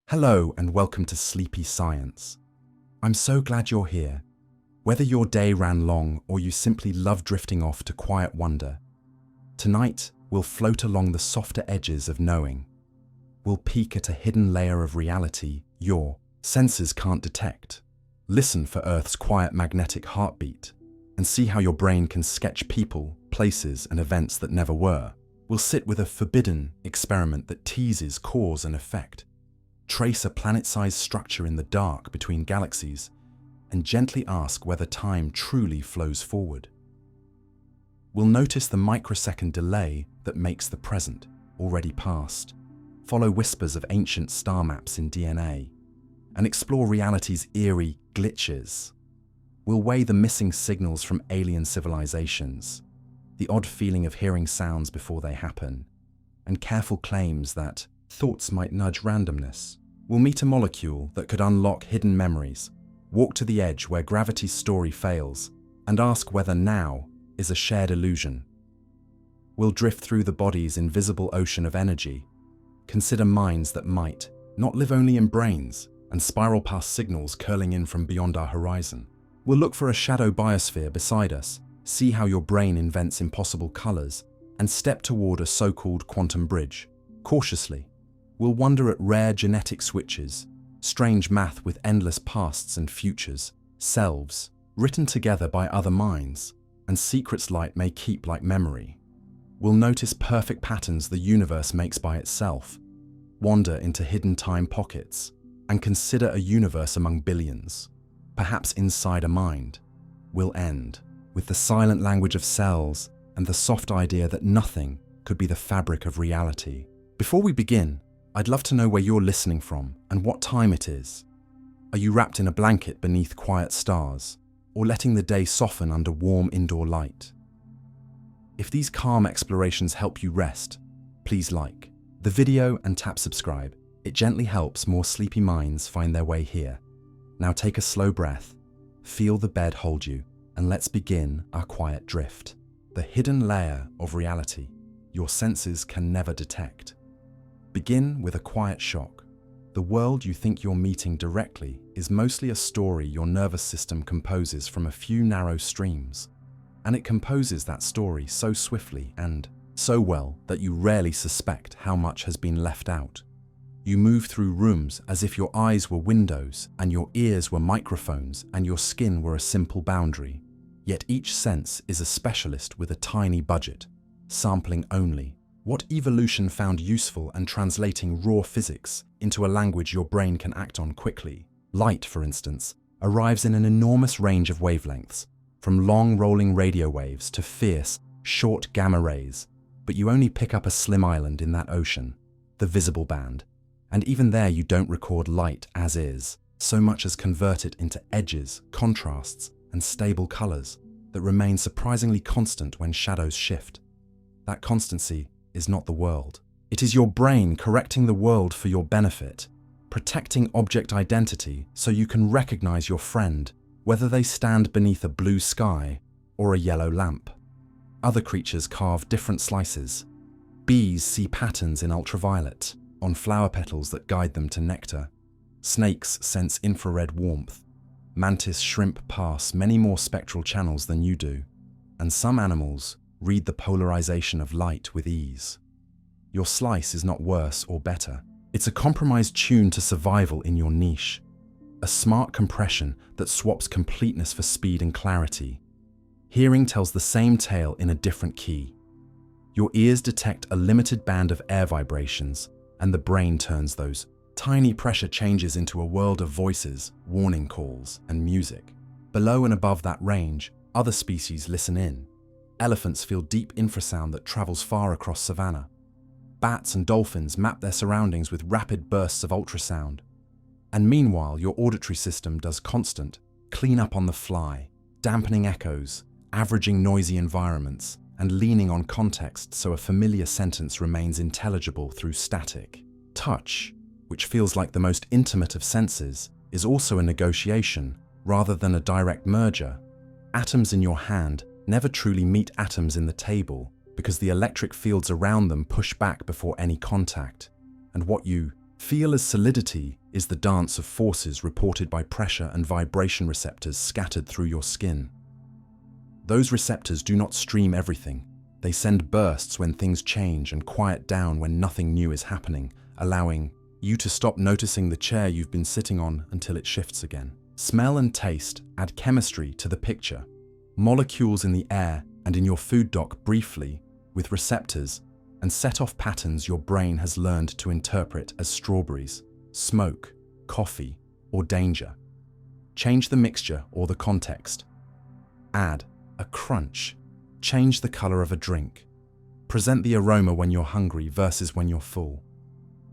Hello and welcome to Sleepy Science. I'm so glad you're here. Whether your day ran long or you simply love drifting off to quiet wonder, tonight we'll float along the softer edges of knowing. We'll peek at a hidden layer of reality your senses can't detect. Listen for Earth's quiet magnetic heartbeat and see how your brain can sketch people, places, and events that never were. We'll sit with a forbidden experiment that teases cause and effect, trace a planet-sized structure in the dark between galaxies, and gently ask whether time truly flows forward. We'll notice the microsecond delay that makes the present already past, follow whispers of ancient star maps in DNA, and explore reality's eerie glitches. We'll weigh the missing signals from alien civilizations, the odd feeling of hearing sounds before they happen, and careful claims that thoughts might nudge randomness. We'll meet a molecule that could unlock hidden memories, walk to the edge where gravity's story fails, and ask whether now is a shared illusion. We'll drift through the body's invisible ocean of energy, consider minds that might not live only in brains, and spiral past signals curling in from beyond our horizon. We'll look for a shadow biosphere beside us, see how your brain invents impossible colors, and step toward a so-called quantum bridge. Cautiously, we'll wonder at rare genetic switches, strange math with endless pasts and futures, selves, written together by other minds, and secrets light may keep like memory. We'll notice perfect patterns the universe makes by itself, wander into hidden time pockets, and consider a universe among billions, perhaps inside a mind. We'll end with the silent language of cells and the soft idea that nothing could be the fabric of reality. Before we begin, I'd love to know where you're listening from and what time it is. Are you wrapped in a blanket beneath quiet stars, or letting the day soften under warm indoor light? If these calm explorations help you rest, please like the video and tap subscribe. It gently helps more sleepy minds find their way here. Now take a slow breath, feel the bed hold you, and let's begin our quiet drift. The hidden layer of reality your senses can never detect. Begin with a quiet shock. The world you think you're meeting directly is mostly a story your nervous system composes from a few narrow streams. And it composes that story so swiftly and so well that you rarely suspect how much has been left out. You move through rooms as if your eyes were windows and your ears were microphones and your skin were a simple boundary. Yet each sense is a specialist with a tiny budget, sampling only what evolution found useful and translating raw physics into a language your brain can act on quickly. Light, for instance, arrives in an enormous range of wavelengths, from long rolling radio waves to fierce, short gamma rays, but you only pick up a slim island in that ocean, the visible band. And even there you don't record light as is, so much as convert it into edges, contrasts, and stable colors that remain surprisingly constant when shadows shift. That constancy is not the world. It is your brain correcting the world for your benefit, protecting object identity so you can recognize your friend, whether they stand beneath a blue sky or a yellow lamp. Other creatures carve different slices. Bees see patterns in ultraviolet, on flower petals that guide them to nectar. Snakes sense infrared warmth. Mantis shrimp pass many more spectral channels than you do. And some animals read the polarization of light with ease. Your slice is not worse or better. It's a compromised tune to survival in your niche. A smart compression that swaps completeness for speed and clarity. Hearing tells the same tale in a different key. Your ears detect a limited band of air vibrations, and the brain turns those tiny pressure changes into a world of voices, warning calls, and music. Below and above that range, other species listen in. Elephants feel deep infrasound that travels far across savanna. Bats and dolphins map their surroundings with rapid bursts of ultrasound. And meanwhile, your auditory system does constant clean up on the fly, dampening echoes, averaging noisy environments, and leaning on context so a familiar sentence remains intelligible through static. Touch, which feels like the most intimate of senses, is also a negotiation rather than a direct merger. Atoms in your hand never truly meet atoms in the table because the electric fields around them push back before any contact, and what you Feel as solidity is the dance of forces reported by pressure and vibration receptors scattered through your skin. Those receptors do not stream everything. They send bursts when things change and quiet down when nothing new is happening, allowing you to stop noticing the chair you've been sitting on until it shifts again. Smell and taste add chemistry to the picture. Molecules in the air and in your food dock briefly with receptors and set off patterns your brain has learned to interpret as strawberries, smoke, coffee, or danger. Change the mixture or the context. Add a crunch. Change the color of a drink. Present the aroma when you're hungry versus when you're full.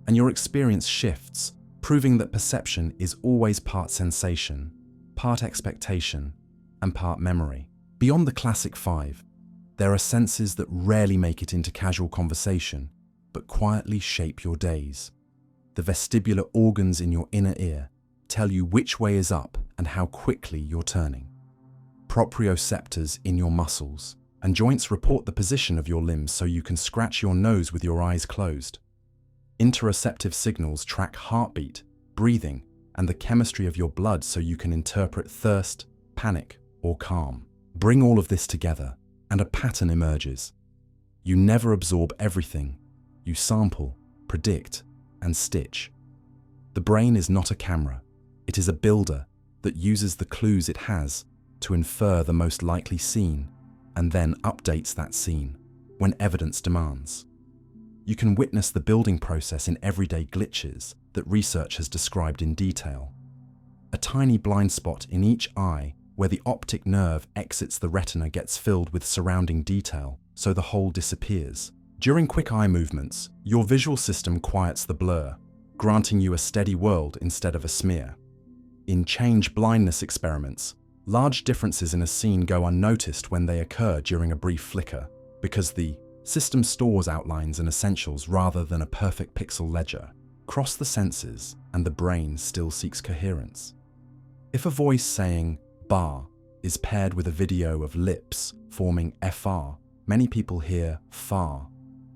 And your experience shifts, proving that perception is always part sensation, part expectation, and part memory. Beyond the classic five, there are senses that rarely make it into casual conversation, but quietly shape your days. The vestibular organs in your inner ear tell you which way is up and how quickly you're turning. Proprioceptors in your muscles and joints report the position of your limbs so you can scratch your nose with your eyes closed. Interoceptive signals track heartbeat, breathing, and the chemistry of your blood so you can interpret thirst, panic, or calm. Bring all of this together, and a pattern emerges. You never absorb everything. You sample, predict, and stitch. The brain is not a camera. It is a builder that uses the clues it has to infer the most likely scene and then updates that scene when evidence demands. You can witness the building process in everyday glitches that research has described in detail. A tiny blind spot in each eye where the optic nerve exits the retina gets filled with surrounding detail, so the whole disappears. During quick eye movements, your visual system quiets the blur, granting you a steady world instead of a smear. In change blindness experiments, large differences in a scene go unnoticed when they occur during a brief flicker, because the system stores outlines and essentials rather than a perfect pixel ledger. Cross the senses, and the brain still seeks coherence. If a voice saying bar is paired with a video of lips forming FR, many people hear far,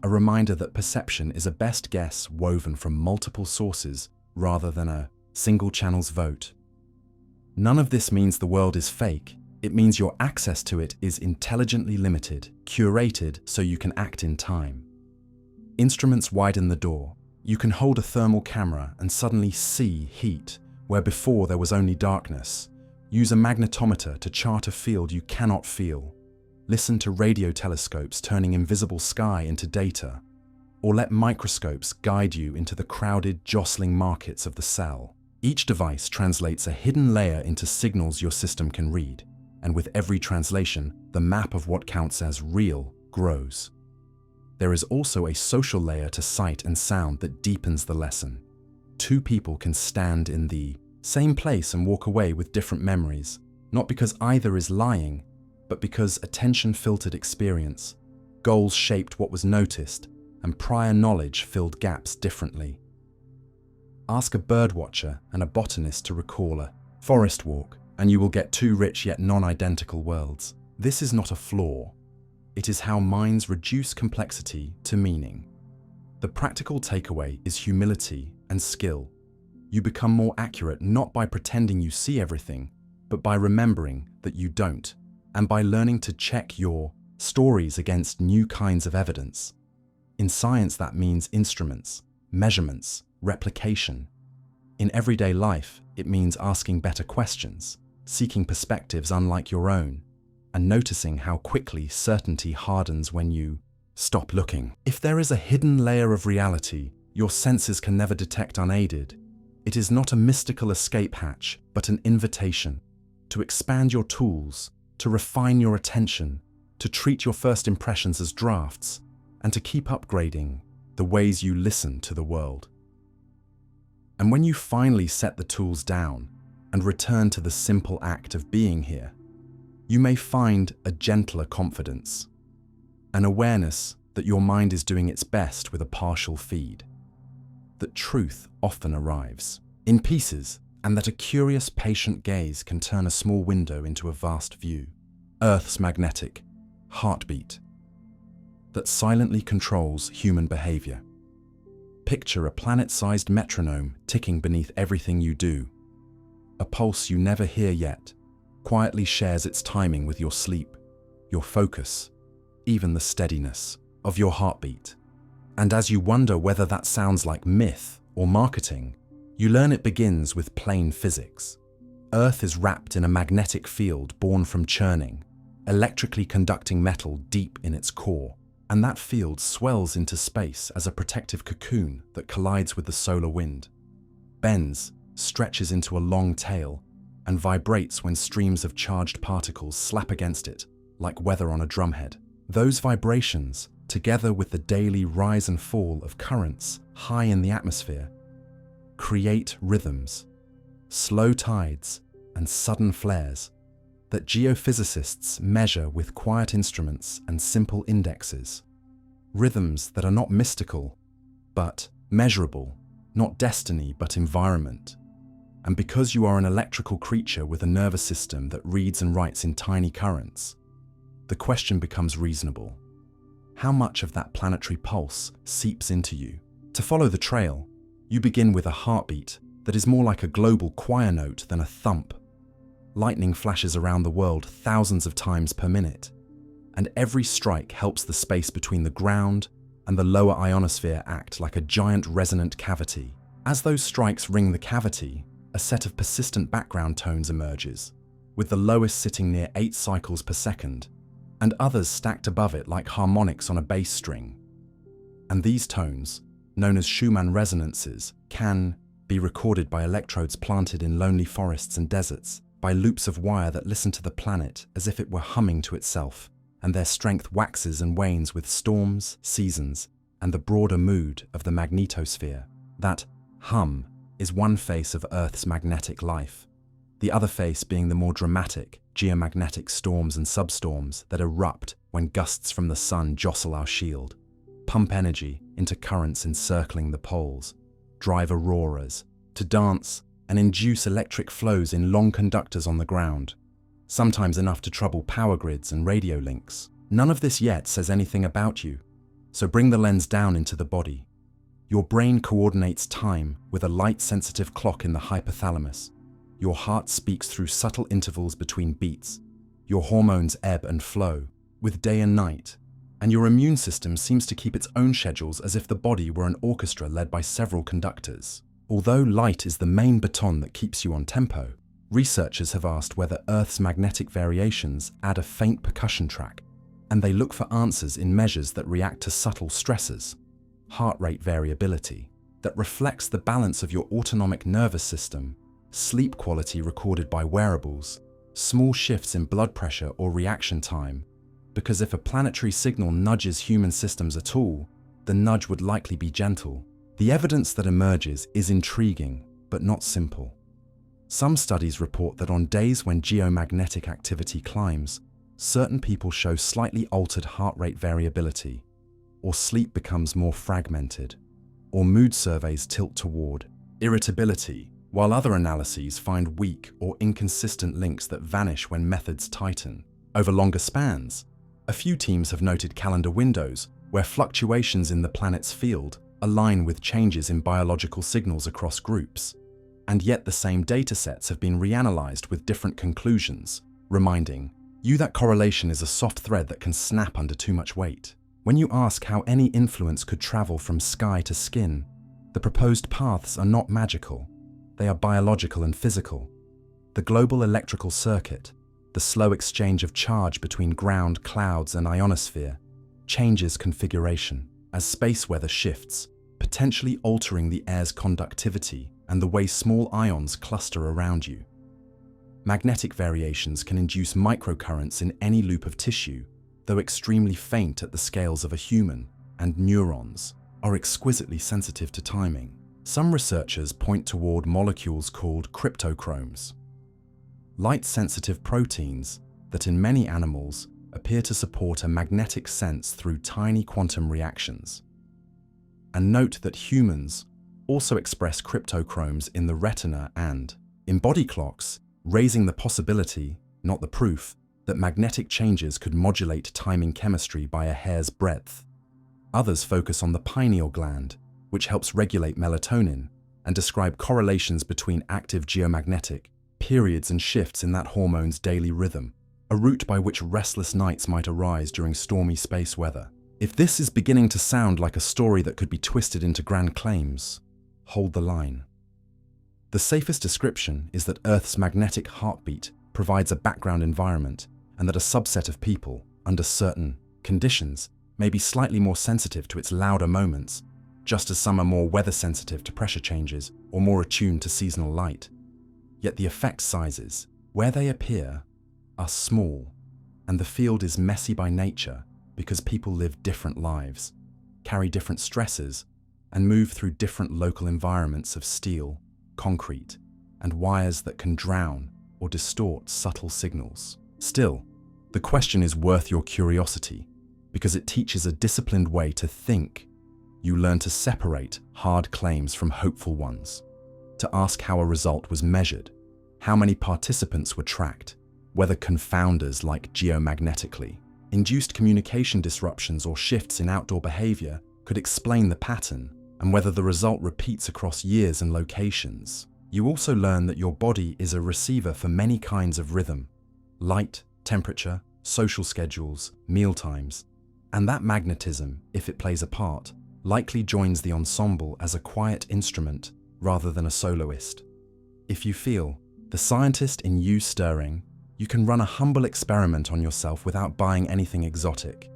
a reminder that perception is a best guess woven from multiple sources rather than a single channel's vote. None of this means the world is fake. It means your access to it is intelligently limited, curated so you can act in time. Instruments widen the door. You can hold a thermal camera and suddenly see heat where before there was only darkness. Use a magnetometer to chart a field you cannot feel. Listen to radio telescopes turning invisible sky into data. Or let microscopes guide you into the crowded, jostling markets of the cell. Each device translates a hidden layer into signals your system can read. And with every translation, the map of what counts as real grows. There is also a social layer to sight and sound that deepens the lesson. Two people can stand in the same place and walk away with different memories, not because either is lying, but because attention-filtered experience, goals shaped what was noticed, and prior knowledge filled gaps differently. Ask a birdwatcher and a botanist to recall a forest walk, and you will get two rich yet non-identical worlds. This is not a flaw. It is how minds reduce complexity to meaning. The practical takeaway is humility and skill. You become more accurate not by pretending you see everything, but by remembering that you don't, and by learning to check your stories against new kinds of evidence. In science, that means instruments, measurements, replication. In everyday life, it means asking better questions, seeking perspectives unlike your own, and noticing how quickly certainty hardens when you stop looking. If there is a hidden layer of reality your senses can never detect unaided, it is not a mystical escape hatch, but an invitation to expand your tools, to refine your attention, to treat your first impressions as drafts, and to keep upgrading the ways you listen to the world. And when you finally set the tools down and return to the simple act of being here, you may find a gentler confidence, an awareness that your mind is doing its best with a partial feed, that truth often arrives in pieces, and that a curious, patient gaze can turn a small window into a vast view. Earth's magnetic heartbeat that silently controls human behavior. Picture a planet-sized metronome ticking beneath everything you do. A pulse you never hear yet quietly shares its timing with your sleep, your focus, even the steadiness of your heartbeat. And as you wonder whether that sounds like myth or marketing, you learn it begins with plain physics. Earth is wrapped in a magnetic field born from churning, electrically conducting metal deep in its core, and that field swells into space as a protective cocoon that collides with the solar wind, bends, stretches into a long tail, and vibrates when streams of charged particles slap against it, like weather on a drumhead. Those vibrations, together with the daily rise and fall of currents high in the atmosphere, create rhythms, slow tides, and sudden flares that geophysicists measure with quiet instruments and simple indexes. Rhythms that are not mystical, but measurable, not destiny, but environment. And because you are an electrical creature with a nervous system that reads and writes in tiny currents, the question becomes reasonable. How much of that planetary pulse seeps into you? To follow the trail, you begin with a heartbeat that is more like a global choir note than a thump. Lightning flashes around the world thousands of times per minute, and every strike helps the space between the ground and the lower ionosphere act like a giant resonant cavity. As those strikes ring the cavity, a set of persistent background tones emerges, with the lowest sitting near 8 cycles per second, and others stacked above it like harmonics on a bass string. And these tones, known as Schumann resonances, can be recorded by electrodes planted in lonely forests and deserts, by loops of wire that listen to the planet as if it were humming to itself, and their strength waxes and wanes with storms, seasons, and the broader mood of the magnetosphere. That hum is one face of Earth's magnetic life, the other face being the more dramatic, geomagnetic storms and substorms that erupt when gusts from the sun jostle our shield, pump energy into currents encircling the poles, drive auroras, to dance and induce electric flows in long conductors on the ground, sometimes enough to trouble power grids and radio links. None of this yet says anything about you, so bring the lens down into the body. Your brain coordinates time with a light-sensitive clock in the hypothalamus. Your heart speaks through subtle intervals between beats. Your hormones ebb and flow, with day and night, and your immune system seems to keep its own schedules as if the body were an orchestra led by several conductors. Although light is the main baton that keeps you on tempo, researchers have asked whether Earth's magnetic variations add a faint percussion track, and they look for answers in measures that react to subtle stressors, heart rate variability, that reflects the balance of your autonomic nervous system, sleep quality recorded by wearables, small shifts in blood pressure or reaction time, because if a planetary signal nudges human systems at all, the nudge would likely be gentle. The evidence that emerges is intriguing, but not simple. Some studies report that on days when geomagnetic activity climbs, certain people show slightly altered heart rate variability, or sleep becomes more fragmented, or mood surveys tilt toward irritability, while other analyses find weak or inconsistent links that vanish when methods tighten. Over longer spans, a few teams have noted calendar windows where fluctuations in the planet's field align with changes in biological signals across groups, and yet the same datasets have been reanalyzed with different conclusions, reminding you that correlation is a soft thread that can snap under too much weight. When you ask how any influence could travel from sky to skin, the proposed paths are not magical. They are biological and physical. The global electrical circuit, the slow exchange of charge between ground, clouds, and ionosphere, changes configuration as space weather shifts, potentially altering the air's conductivity and the way small ions cluster around you. Magnetic variations can induce microcurrents in any loop of tissue, though extremely faint at the scales of a human, and neurons are exquisitely sensitive to timing. Some researchers point toward molecules called cryptochromes, light-sensitive proteins that in many animals appear to support a magnetic sense through tiny quantum reactions. And note that humans also express cryptochromes in the retina and, in body clocks, raising the possibility, not the proof, that magnetic changes could modulate timing chemistry by a hair's breadth. Others focus on the pineal gland, which helps regulate melatonin and describe correlations between active geomagnetic periods and shifts in that hormone's daily rhythm, a route by which restless nights might arise during stormy space weather. If this is beginning to sound like a story that could be twisted into grand claims, hold the line. The safest description is that Earth's magnetic heartbeat provides a background environment, and that a subset of people, under certain conditions, may be slightly more sensitive to its louder moments, just as some are more weather-sensitive to pressure changes or more attuned to seasonal light. Yet the effect sizes, where they appear, are small, and the field is messy by nature because people live different lives, carry different stresses, and move through different local environments of steel, concrete, and wires that can drown or distort subtle signals. Still, the question is worth your curiosity because it teaches a disciplined way to think. You learn to separate hard claims from hopeful ones, to ask how a result was measured, how many participants were tracked, whether confounders like geomagnetically induced communication disruptions or shifts in outdoor behavior could explain the pattern, and whether the result repeats across years and locations. You also learn that your body is a receiver for many kinds of rhythm: light, temperature, social schedules, meal times, and that magnetism, if it plays a part, likely joins the ensemble as a quiet instrument rather than a soloist. If you feel the scientist in you stirring, you can run a humble experiment on yourself without buying anything exotic.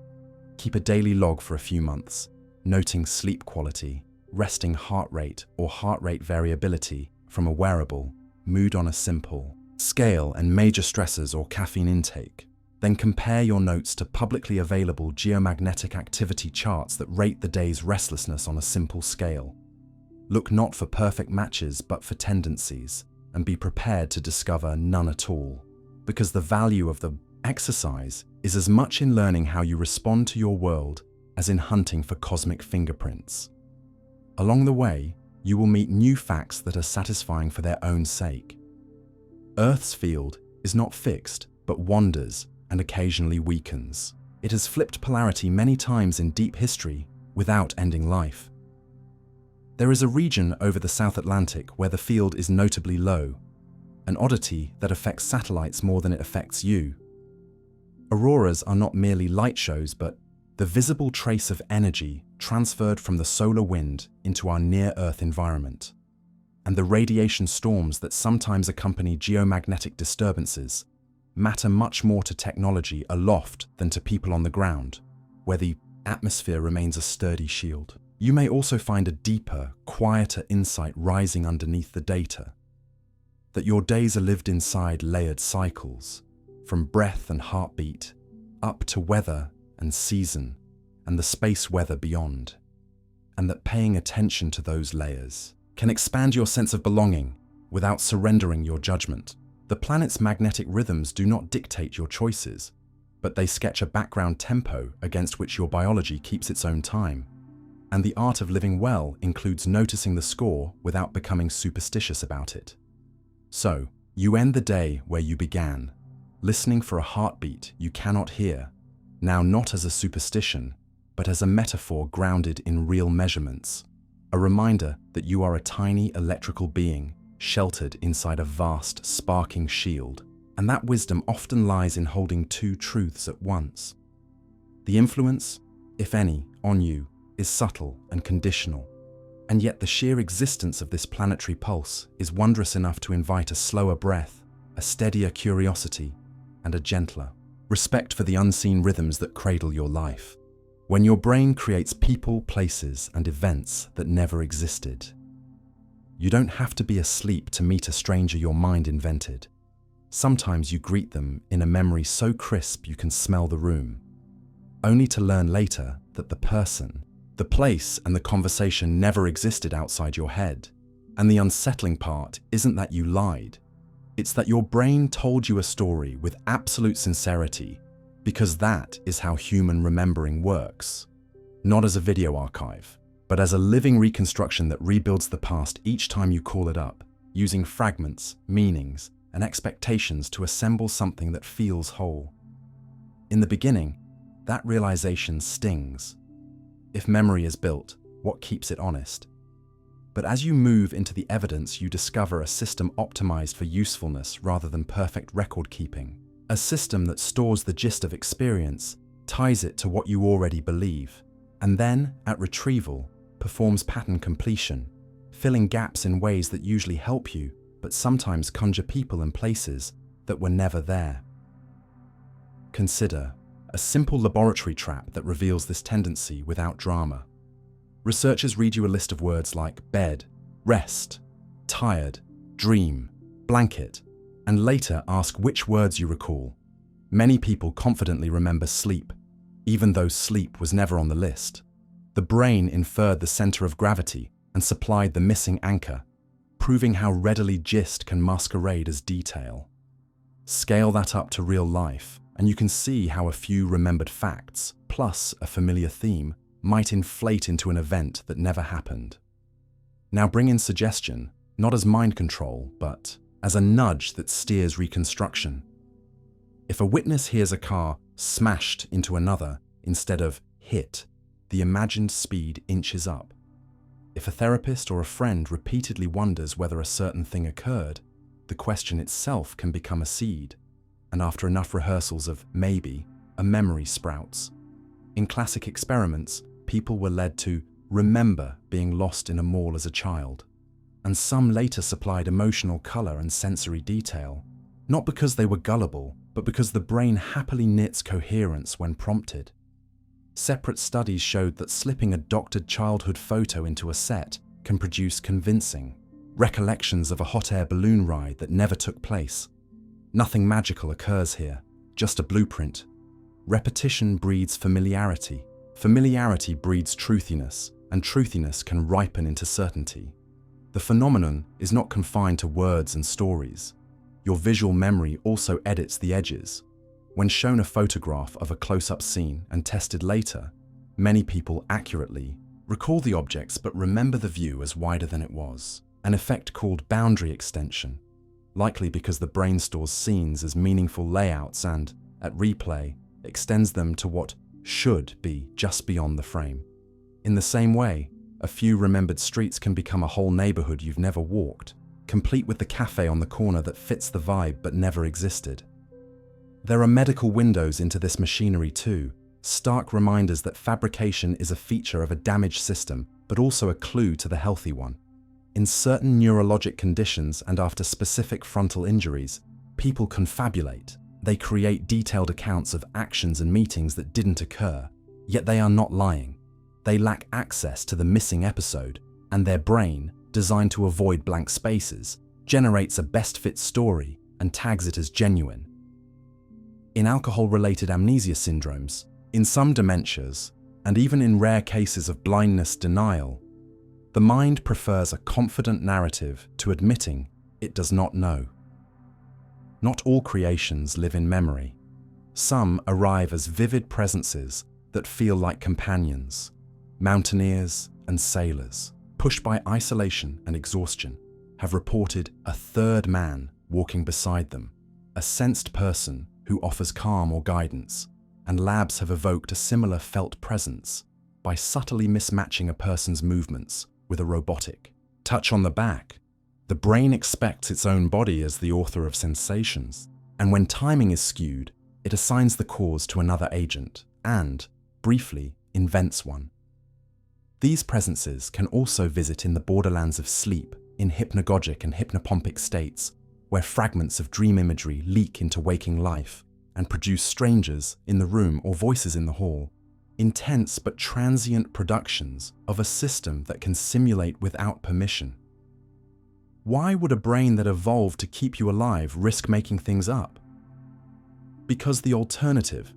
Keep a daily log for a few months, noting sleep quality, resting heart rate or heart rate variability from a wearable, mood on a simple scale, and major stressors or caffeine intake. Then compare your notes to publicly available geomagnetic activity charts that rate the day's restlessness on a simple scale. Look not for perfect matches but for tendencies, and be prepared to discover none at all, because the value of the exercise is as much in learning how you respond to your world as in hunting for cosmic fingerprints. Along the way, you will meet new facts that are satisfying for their own sake. Earth's field is not fixed, but wanders and occasionally weakens. It has flipped polarity many times in deep history without ending life. There is a region over the South Atlantic where the field is notably low, an oddity that affects satellites more than it affects you. Auroras are not merely light shows, but the visible trace of energy transferred from the solar wind into our near-Earth environment, and the radiation storms that sometimes accompany geomagnetic disturbances matter much more to technology aloft than to people on the ground, where the atmosphere remains a sturdy shield. You may also find a deeper, quieter insight rising underneath the data, that your days are lived inside layered cycles, from breath and heartbeat up to weather and season and the space weather beyond, and that paying attention to those layers can expand your sense of belonging without surrendering your judgment. The planet's magnetic rhythms do not dictate your choices, but they sketch a background tempo against which your biology keeps its own time. And the art of living well includes noticing the score without becoming superstitious about it. So, you end the day where you began, listening for a heartbeat you cannot hear, now not as a superstition, but as a metaphor grounded in real measurements, a reminder that you are a tiny electrical being sheltered inside a vast, sparking shield, and that wisdom often lies in holding two truths at once. The influence, if any, on you is subtle and conditional, and yet the sheer existence of this planetary pulse is wondrous enough to invite a slower breath, a steadier curiosity, and a gentler respect for the unseen rhythms that cradle your life. When your brain creates people, places, and events that never existed, you don't have to be asleep to meet a stranger your mind invented. Sometimes you greet them in a memory so crisp you can smell the room, only to learn later that the person, the place, and the conversation never existed outside your head. And the unsettling part isn't that you lied. It's that your brain told you a story with absolute sincerity, because that is how human remembering works. Not as a video archive, but as a living reconstruction that rebuilds the past each time you call it up, using fragments, meanings, and expectations to assemble something that feels whole. In the beginning, that realization stings. If memory is built, what keeps it honest? But as you move into the evidence, you discover a system optimized for usefulness rather than perfect record-keeping. A system that stores the gist of experience, ties it to what you already believe, and then, at retrieval, performs pattern completion, filling gaps in ways that usually help you, but sometimes conjure people and places that were never there. Consider a simple laboratory trap that reveals this tendency without drama. Researchers read you a list of words like bed, rest, tired, dream, blanket, and later ask which words you recall. Many people confidently remember sleep, even though sleep was never on the list. The brain inferred the center of gravity and supplied the missing anchor, proving how readily gist can masquerade as detail. Scale that up to real life, and you can see how a few remembered facts, plus a familiar theme, might inflate into an event that never happened. Now bring in suggestion, not as mind control, but as a nudge that steers reconstruction. If a witness hears a car smashed into another instead of hit, the imagined speed inches up. If a therapist or a friend repeatedly wonders whether a certain thing occurred, the question itself can become a seed, and after enough rehearsals of maybe, a memory sprouts. In classic experiments, people were led to remember being lost in a mall as a child, and some later supplied emotional color and sensory detail, not because they were gullible, but because the brain happily knits coherence when prompted. Separate studies showed that slipping a doctored childhood photo into a set can produce convincing recollections of a hot air balloon ride that never took place. Nothing magical occurs here, just a blueprint. Repetition breeds familiarity. Familiarity breeds truthiness, and truthiness can ripen into certainty. The phenomenon is not confined to words and stories. Your visual memory also edits the edges. When shown a photograph of a close-up scene and tested later, many people accurately recall the objects but remember the view as wider than it was, an effect called boundary extension, likely because the brain stores scenes as meaningful layouts and, at replay, extends them to what should be just beyond the frame. In the same way, a few remembered streets can become a whole neighborhood you've never walked, complete with the cafe on the corner that fits the vibe but never existed. There are medical windows into this machinery too, stark reminders that fabrication is a feature of a damaged system, but also a clue to the healthy one. In certain neurologic conditions and after specific frontal injuries, people confabulate. They create detailed accounts of actions and meetings that didn't occur, yet they are not lying. They lack access to the missing episode, and their brain, designed to avoid blank spaces, generates a best-fit story and tags it as genuine. In alcohol-related amnesia syndromes, in some dementias, and even in rare cases of blindness denial, the mind prefers a confident narrative to admitting it does not know. Not all creations live in memory. Some arrive as vivid presences that feel like companions, mountaineers and sailors, pushed by isolation and exhaustion, have reported a third man walking beside them, a sensed person who offers calm or guidance, and labs have evoked a similar felt presence by subtly mismatching a person's movements with a robotic touch on the back. The brain expects its own body as the author of sensations, and when timing is skewed, it assigns the cause to another agent and, briefly, invents one. These presences can also visit in the borderlands of sleep, in hypnagogic and hypnopompic states, where fragments of dream imagery leak into waking life and produce strangers in the room or voices in the hall, intense but transient productions of a system that can simulate without permission. Why would a brain that evolved to keep you alive risk making things up? Because the alternative,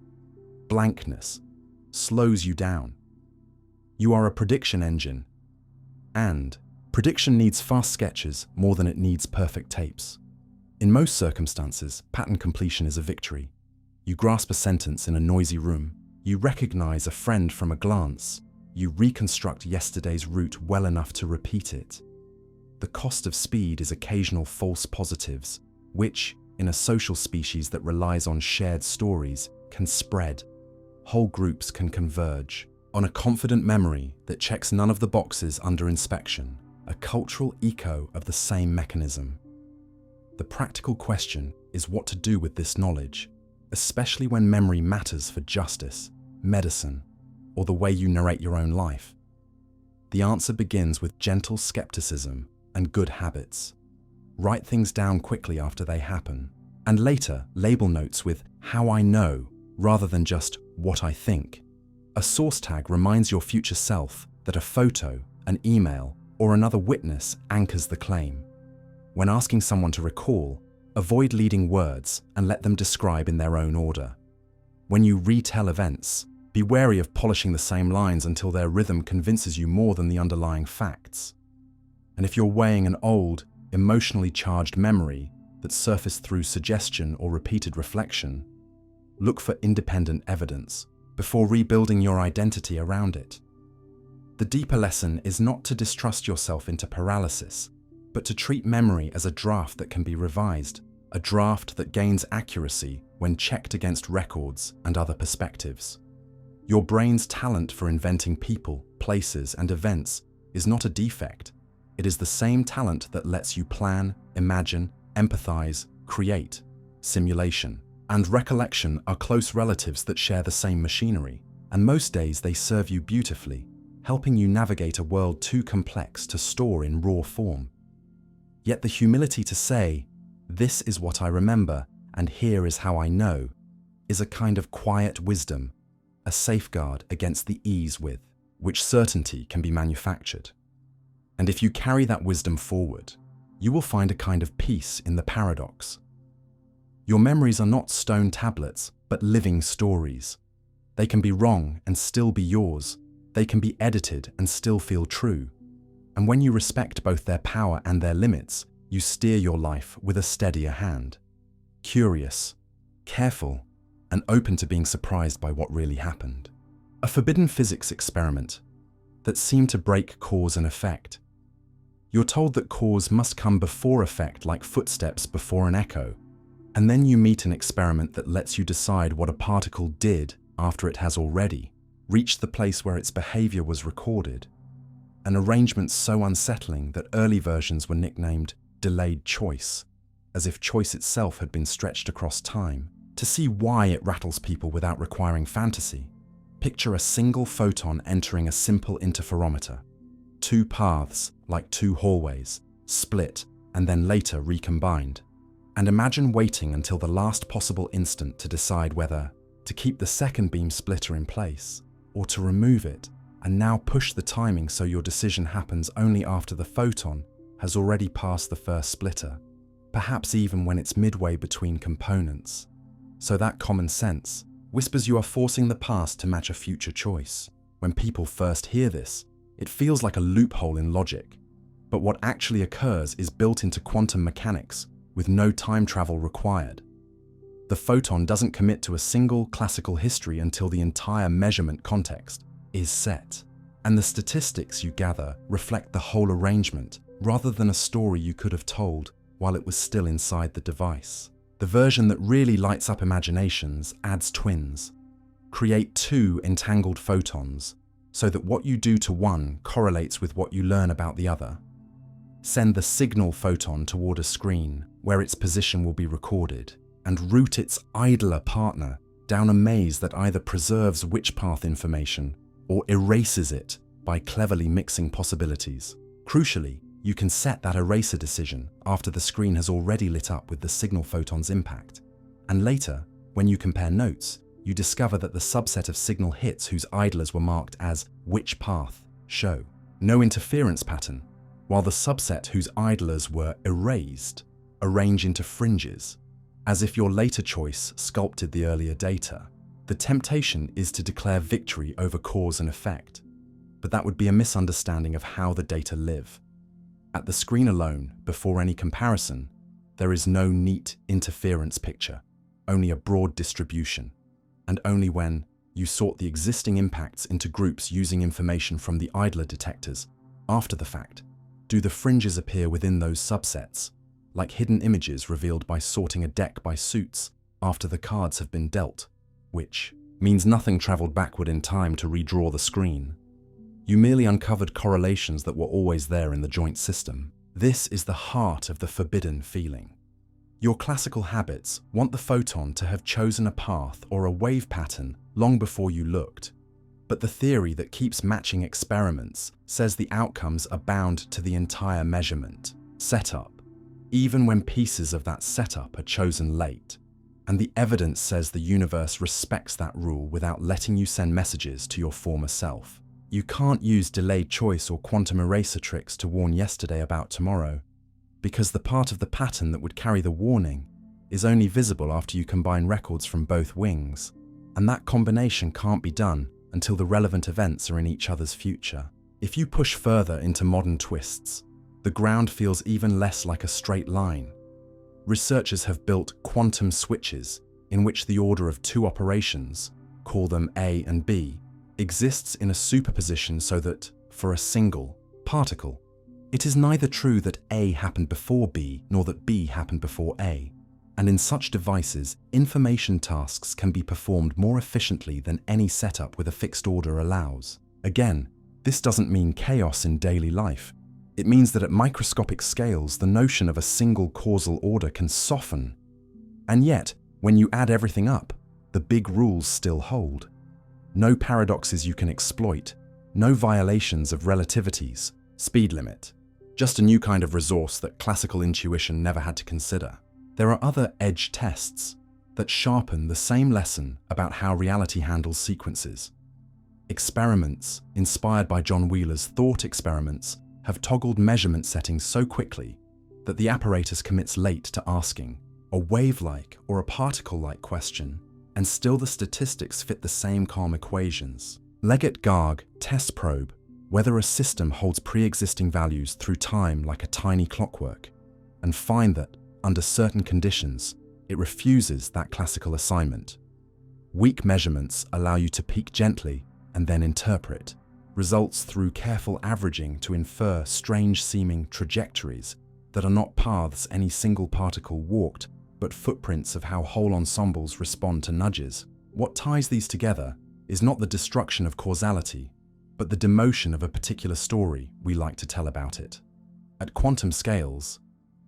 blankness, slows you down. You are a prediction engine, and prediction needs fast sketches more than it needs perfect tapes. In most circumstances, pattern completion is a victory. You grasp a sentence in a noisy room, you recognize a friend from a glance, you reconstruct yesterday's route well enough to repeat it. The cost of speed is occasional false positives, which, in a social species that relies on shared stories, can spread. Whole groups can converge on a confident memory that checks none of the boxes under inspection. a cultural echo of the same mechanism. The practical question is what to do with this knowledge, especially when memory matters for justice, medicine, or the way you narrate your own life. The answer begins with gentle skepticism and good habits. Write things down quickly after they happen, and later label notes with "how I know" rather than just "what I think." A source tag reminds your future self that a photo, an email, or another witness anchors the claim. When asking someone to recall, avoid leading words and let them describe in their own order. When you retell events, be wary of polishing the same lines until their rhythm convinces you more than the underlying facts. And if you're weighing an old, emotionally charged memory that surfaced through suggestion or repeated reflection, look for independent evidence before rebuilding your identity around it. The deeper lesson is not to distrust yourself into paralysis, but to treat memory as a draft that can be revised, a draft that gains accuracy when checked against records and other perspectives. Your brain's talent for inventing people, places, and events is not a defect. It is the same talent that lets you plan, imagine, empathize, create. Simulation and recollection are close relatives that share the same machinery, and most days they serve you beautifully, helping you navigate a world too complex to store in raw form. Yet the humility to say, "This is what I remember, and here is how I know," is a kind of quiet wisdom, a safeguard against the ease with which certainty can be manufactured. And if you carry that wisdom forward, you will find a kind of peace in the paradox. Your memories are not stone tablets, but living stories. They can be wrong and still be yours. They can be edited and still feel true. And when you respect both their power and their limits, you steer your life with a steadier hand. Curious, careful, and open to being surprised by what really happened. A forbidden physics experiment that seemed to break cause and effect. You're told that cause must come before effect, like footsteps before an echo. And then you meet an experiment that lets you decide what a particle did after it has already reached the place where its behavior was recorded. An arrangement so unsettling that early versions were nicknamed delayed choice, as if choice itself had been stretched across time. To see why it rattles people without requiring fantasy, picture a single photon entering a simple interferometer. Two paths, like two hallways, split and then later recombined. And imagine waiting until the last possible instant to decide whether to keep the second beam splitter in place or to remove it, and now push the timing so your decision happens only after the photon has already passed the first splitter, perhaps even when it's midway between components. So that common sense whispers you are forcing the past to match a future choice. When people first hear this, it feels like a loophole in logic. But what actually occurs is built into quantum mechanics with no time travel required. The photon doesn't commit to a single classical history until the entire measurement context is set. And the statistics you gather reflect the whole arrangement rather than a story you could have told while it was still inside the device. The version that really lights up imaginations adds twins. Create two entangled photons so that what you do to one correlates with what you learn about the other. Send the signal photon toward a screen where its position will be recorded, and route its idler partner down a maze that either preserves witch path information or erases it by cleverly mixing possibilities. Crucially, you can set that eraser decision after the screen has already lit up with the signal photon's impact. And later, when you compare notes, you discover that the subset of signal hits whose idlers were marked as witch path show no interference pattern, while the subset whose idlers were erased arrange into fringes, as if your later choice sculpted the earlier data. The temptation is to declare victory over cause and effect, but that would be a misunderstanding of how the data live. At the screen alone, before any comparison, there is no neat interference picture, only a broad distribution, and only when you sort the existing impacts into groups using information from the idler detectors after the fact, do the fringes appear within those subsets, like hidden images revealed by sorting a deck by suits after the cards have been dealt, which means nothing traveled backward in time to redraw the screen. You merely uncovered correlations that were always there in the joint system. This is the heart of the forbidden feeling. Your classical habits want the photon to have chosen a path or a wave pattern long before you looked. But the theory that keeps matching experiments says the outcomes are bound to the entire measurement setup, even when pieces of that setup are chosen late. And the evidence says the universe respects that rule without letting you send messages to your former self. You can't use delayed choice or quantum eraser tricks to warn yesterday about tomorrow, because the part of the pattern that would carry the warning is only visible after you combine records from both wings. And that combination can't be done until the relevant events are in each other's future. If you push further into modern twists, the ground feels even less like a straight line. Researchers have built quantum switches in which the order of two operations, call them A and B, exists in a superposition so that, for a single particle, it is neither true that A happened before B nor that B happened before A. And in such devices, information tasks can be performed more efficiently than any setup with a fixed order allows. Again, this doesn't mean chaos in daily life. It means that at microscopic scales, the notion of a single causal order can soften. And yet, when you add everything up, the big rules still hold. No paradoxes you can exploit, no violations of relativity's speed limit. Just a new kind of resource that classical intuition never had to consider. There are other edge tests that sharpen the same lesson about how reality handles sequences. Experiments inspired by John Wheeler's thought experiments have toggled measurement settings so quickly that the apparatus commits late to asking a wave-like or a particle-like question, and still the statistics fit the same calm equations. Leggett-Garg test probe whether a system holds pre-existing values through time like a tiny clockwork, and find that, under certain conditions, it refuses that classical assignment. Weak measurements allow you to peak gently and then interpret results through careful averaging to infer strange-seeming trajectories that are not paths any single particle walked, but footprints of how whole ensembles respond to nudges. What ties these together is not the destruction of causality, but the demotion of a particular story we like to tell about it. At quantum scales,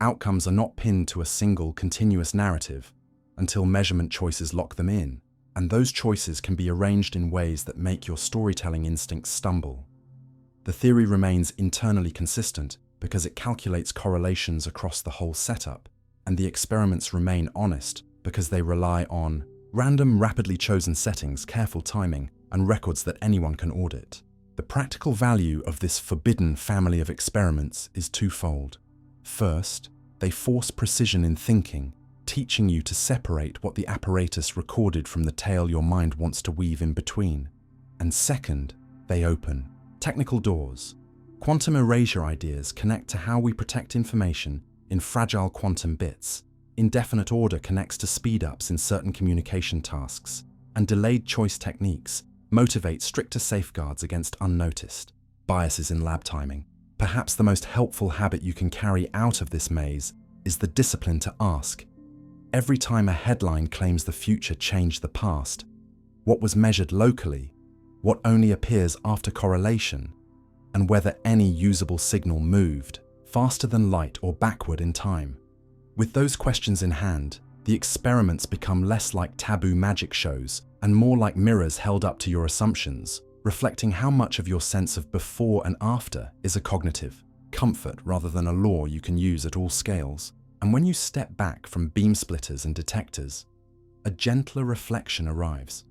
outcomes are not pinned to a single continuous narrative until measurement choices lock them in, and those choices can be arranged in ways that make your storytelling instincts stumble. The theory remains internally consistent because it calculates correlations across the whole setup, and the experiments remain honest because they rely on random, rapidly chosen settings, careful timing, and records that anyone can audit. The practical value of this forbidden family of experiments is twofold. First, they force precision in thinking, teaching you to separate what the apparatus recorded from the tale your mind wants to weave in between. And second, they open technical doors. Quantum erasure ideas connect to how we protect information in fragile quantum bits. Indefinite order connects to speed-ups in certain communication tasks, and delayed choice techniques motivate stricter safeguards against unnoticed biases in lab timing. Perhaps the most helpful habit you can carry out of this maze is the discipline to ask, every time a headline claims the future changed the past, what was measured locally, what only appears after correlation, and whether any usable signal moved faster than light or backward in time. With those questions in hand, the experiments become less like taboo magic shows and more like mirrors held up to your assumptions, reflecting how much of your sense of before and after is a cognitive comfort rather than a law you can use at all scales. And when you step back from beam splitters and detectors, a gentler reflection arrives.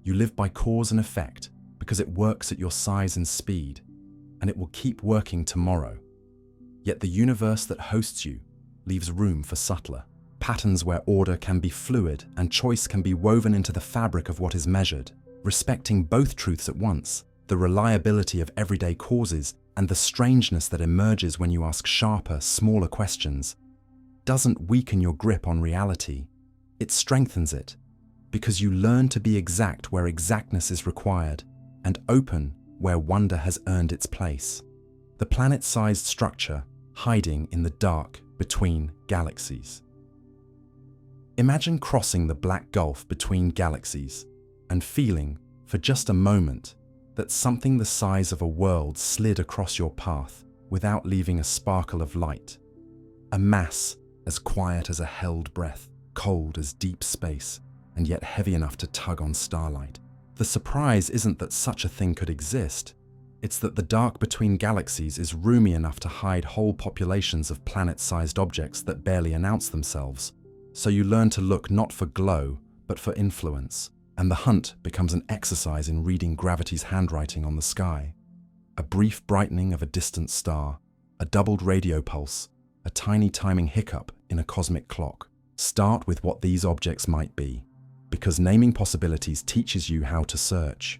You live by cause and effect because it works at your size and speed, and it will keep working tomorrow. Yet the universe that hosts you leaves room for subtler patterns where order can be fluid and choice can be woven into the fabric of what is measured, respecting both truths at once, the reliability of everyday causes and the strangeness that emerges when you ask sharper, smaller questions. Doesn't weaken your grip on reality, it strengthens it, because you learn to be exact where exactness is required and open where wonder has earned its place. The planet-sized structure hiding in the dark between galaxies. Imagine crossing the black gulf between galaxies and feeling, for just a moment, that something the size of a world slid across your path without leaving a sparkle of light. A mass as quiet as a held breath, cold as deep space, and yet heavy enough to tug on starlight. The surprise isn't that such a thing could exist. It's that the dark between galaxies is roomy enough to hide whole populations of planet-sized objects that barely announce themselves. So you learn to look not for glow, but for influence, and the hunt becomes an exercise in reading gravity's handwriting on the sky. A brief brightening of a distant star, a doubled radio pulse, a tiny timing hiccup in a cosmic clock. Start with what these objects might be, because naming possibilities teaches you how to search.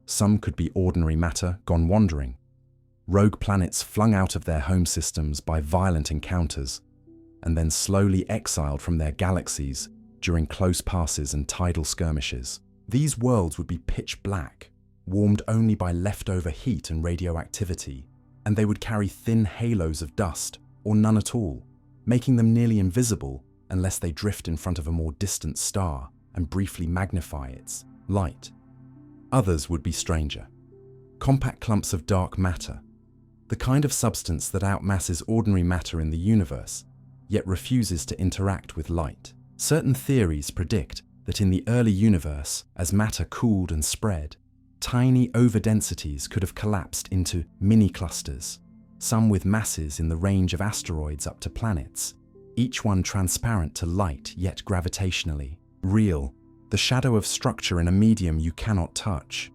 Some could be ordinary matter gone wandering, rogue planets flung out of their home systems by violent encounters, and then slowly exiled from their galaxies during close passes and tidal skirmishes. These worlds would be pitch black, warmed only by leftover heat and radioactivity, and they would carry thin halos of dust, or none at all, making them nearly invisible unless they drift in front of a more distant star and briefly magnify its light. Others would be stranger. Compact clumps of dark matter, the kind of substance that outmasses ordinary matter in the universe, yet refuses to interact with light. Certain theories predict that in the early universe, as matter cooled and spread, tiny overdensities could have collapsed into mini-clusters, some with masses in the range of asteroids up to planets, each one transparent to light yet gravitationally real, the shadow of structure in a medium you cannot touch.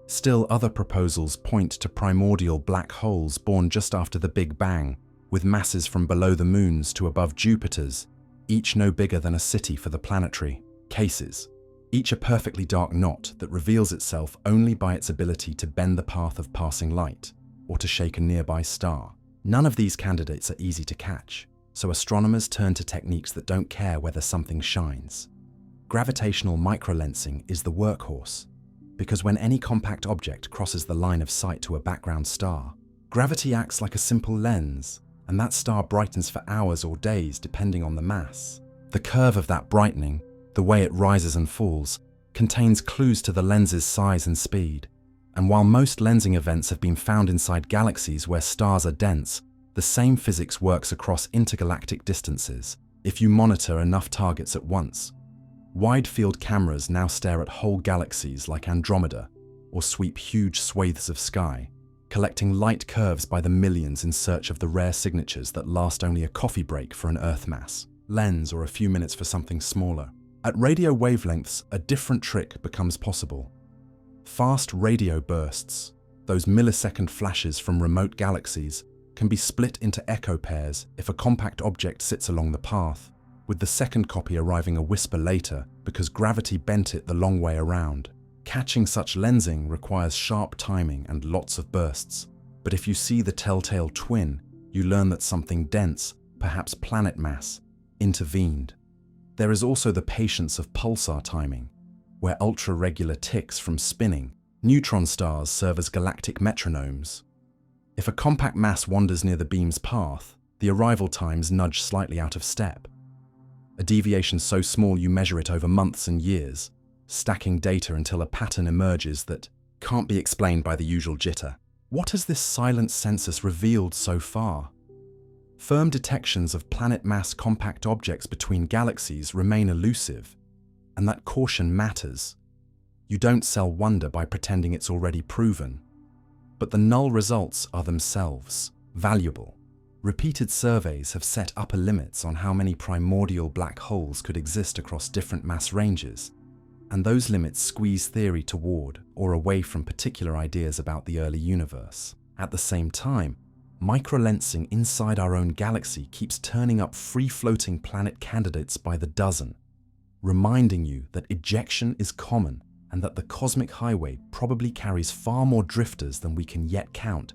Still, other proposals point to primordial black holes born just after the Big Bang, with masses from below the moons to above Jupiter's, each no bigger than a city for the planetary cases, each a perfectly dark knot that reveals itself only by its ability to bend the path of passing light, or to shake a nearby star. None of these candidates are easy to catch, so astronomers turn to techniques that don't care whether something shines. Gravitational microlensing is the workhorse, because when any compact object crosses the line of sight to a background star, gravity acts like a simple lens, and that star brightens for hours or days depending on the mass. The curve of that brightening, the way it rises and falls, contains clues to the lens's size and speed. And while most lensing events have been found inside galaxies where stars are dense, the same physics works across intergalactic distances if you monitor enough targets at once. Wide-field cameras now stare at whole galaxies like Andromeda, or sweep huge swathes of sky, collecting light curves by the millions in search of the rare signatures that last only a coffee break for an Earth mass, lens, or a few minutes for something smaller. At radio wavelengths, a different trick becomes possible. Fast radio bursts, those millisecond flashes from remote galaxies, can be split into echo pairs if a compact object sits along the path, with the second copy arriving a whisper later because gravity bent it the long way around. Catching such lensing requires sharp timing and lots of bursts, but if you see the telltale twin, you learn that something dense, perhaps planet mass, intervened. There is also the patience of pulsar timing, where ultra-regular ticks from spinning, neutron stars serve as galactic metronomes. If a compact mass wanders near the beam's path, the arrival times nudge slightly out of step. A deviation so small you measure it over months and years, stacking data until a pattern emerges that can't be explained by the usual jitter. What has this silent census revealed so far? Firm detections of planet mass compact objects between galaxies remain elusive, and that caution matters. You don't sell wonder by pretending it's already proven. But the null results are themselves valuable. Repeated surveys have set upper limits on how many primordial black holes could exist across different mass ranges, and those limits squeeze theory toward or away from particular ideas about the early universe. At the same time, microlensing inside our own galaxy keeps turning up free-floating planet candidates by the dozen, reminding you that ejection is common and that the cosmic highway probably carries far more drifters than we can yet count,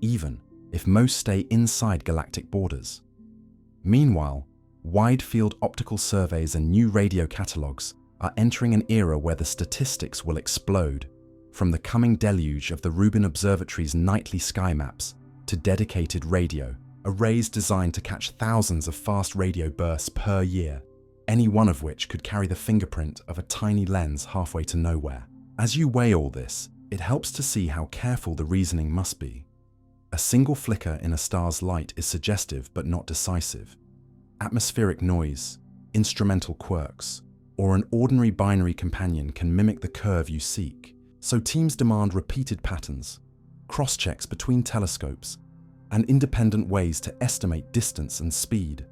even if most stay inside galactic borders. Meanwhile, wide-field optical surveys and new radio catalogues are entering an era where the statistics will explode, from the coming deluge of the Rubin Observatory's nightly sky maps to dedicated radio, arrays designed to catch thousands of fast radio bursts per year, any one of which could carry the fingerprint of a tiny lens halfway to nowhere. As you weigh all this, It helps to see how careful the reasoning must be. A single flicker in a star's light is suggestive but not decisive. Atmospheric noise, instrumental quirks, or an ordinary binary companion can mimic the curve you seek, so teams demand repeated patterns, cross-checks between telescopes, and independent ways to estimate distance and speed.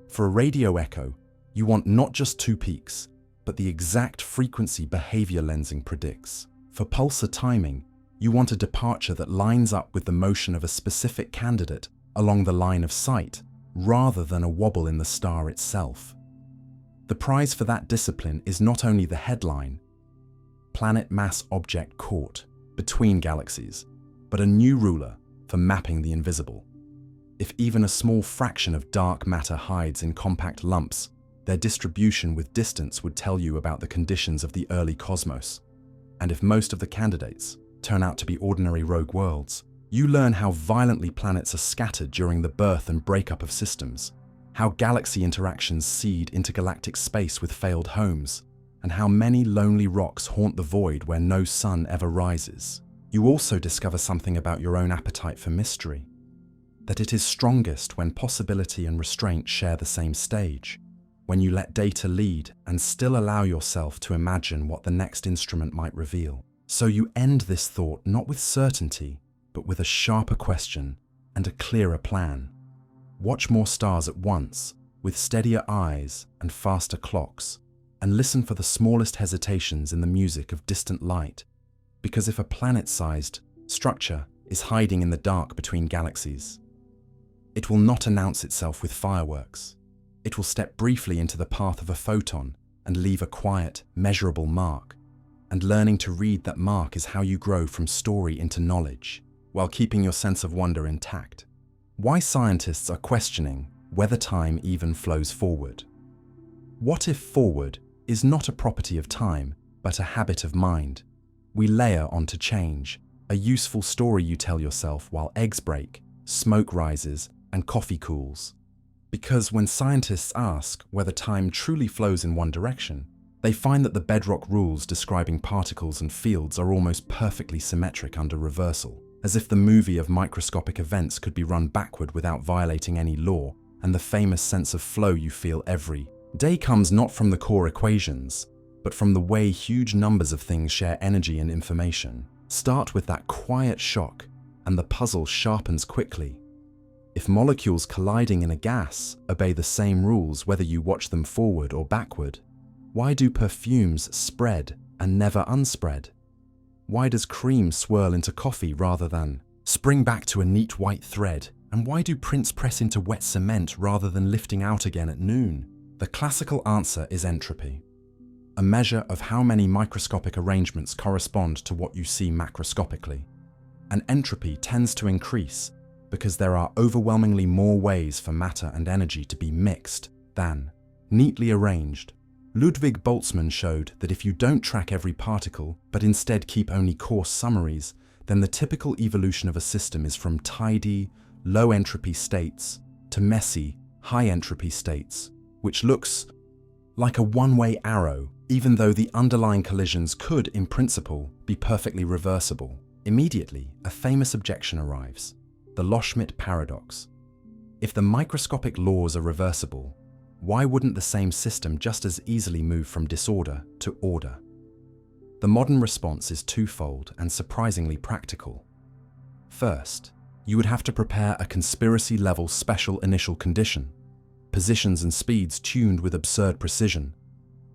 For a radio echo, you want not just two peaks, but the exact frequency behavior lensing predicts. For pulsar timing, you want a departure that lines up with the motion of a specific candidate along the line of sight, rather than a wobble in the star itself. The prize for that discipline is not only the headline, planet mass object caught between galaxies, but a new ruler for mapping the invisible. If even a small fraction of dark matter hides in compact lumps, their distribution with distance would tell you about the conditions of the early cosmos. And if most of the candidates turn out to be ordinary rogue worlds, you learn how violently planets are scattered during the birth and breakup of systems, how galaxy interactions seed intergalactic space with failed homes, and how many lonely rocks haunt the void where no sun ever rises. You also discover something about your own appetite for mystery, that it is strongest when possibility and restraint share the same stage, when you let data lead and still allow yourself to imagine what the next instrument might reveal. So you end this thought not with certainty, but with a sharper question and a clearer plan. Watch more stars at once, with steadier eyes and faster clocks, and listen for the smallest hesitations in the music of distant light, because if a planet-sized structure is hiding in the dark between galaxies, it will not announce itself with fireworks. It will step briefly into the path of a photon and leave a quiet, measurable mark. And learning to read that mark is how you grow from story into knowledge, while keeping your sense of wonder intact. Why scientists are questioning whether time even flows forward. What if forward is not a property of time, but a habit of mind? We layer onto change, a useful story you tell yourself while eggs break, smoke rises, and coffee cools. Because when scientists ask whether time truly flows in one direction, they find that the bedrock rules describing particles and fields are almost perfectly symmetric under reversal, as if the movie of microscopic events could be run backward without violating any law, and the famous sense of flow you feel every day comes not from the core equations, but from the way huge numbers of things share energy and information. Start with that quiet shock, and the puzzle sharpens quickly. If molecules colliding in a gas obey the same rules whether you watch them forward or backward, why do perfumes spread and never unspread? Why does cream swirl into coffee rather than spring back to a neat white thread? And why do prints press into wet cement rather than lifting out again at noon? The classical answer is entropy, a measure of how many microscopic arrangements correspond to what you see macroscopically. And entropy tends to increase because there are overwhelmingly more ways for matter and energy to be mixed than neatly arranged. Ludwig Boltzmann showed that if you don't track every particle, but instead keep only coarse summaries, then the typical evolution of a system is from tidy, low-entropy states to messy, high-entropy states, which looks like a one-way arrow, even though the underlying collisions could, in principle, be perfectly reversible. Immediately, a famous objection arrives: the Loschmidt paradox. If the microscopic laws are reversible, why wouldn't the same system just as easily move from disorder to order? The modern response is twofold and surprisingly practical. First, you would have to prepare a conspiracy-level special initial condition, positions and speeds tuned with absurd precision,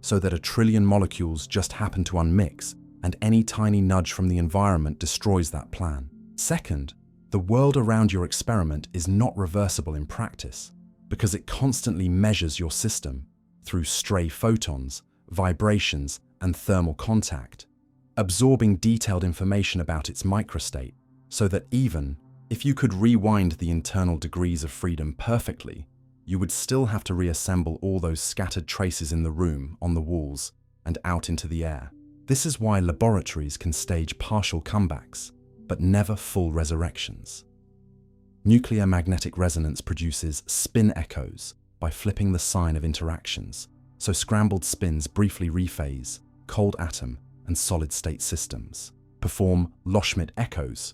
so that a trillion molecules just happen to unmix, and any tiny nudge from the environment destroys that plan. Second, the world around your experiment is not reversible in practice, because it constantly measures your system through stray photons, vibrations, and thermal contact, absorbing detailed information about its microstate, so that even if you could rewind the internal degrees of freedom perfectly, you would still have to reassemble all those scattered traces in the room, on the walls, and out into the air. This is why laboratories can stage partial comebacks, but never full resurrections. Nuclear magnetic resonance produces spin echoes by flipping the sign of interactions, so scrambled spins briefly rephase cold atom and solid-state systems. perform Loschmidt echoes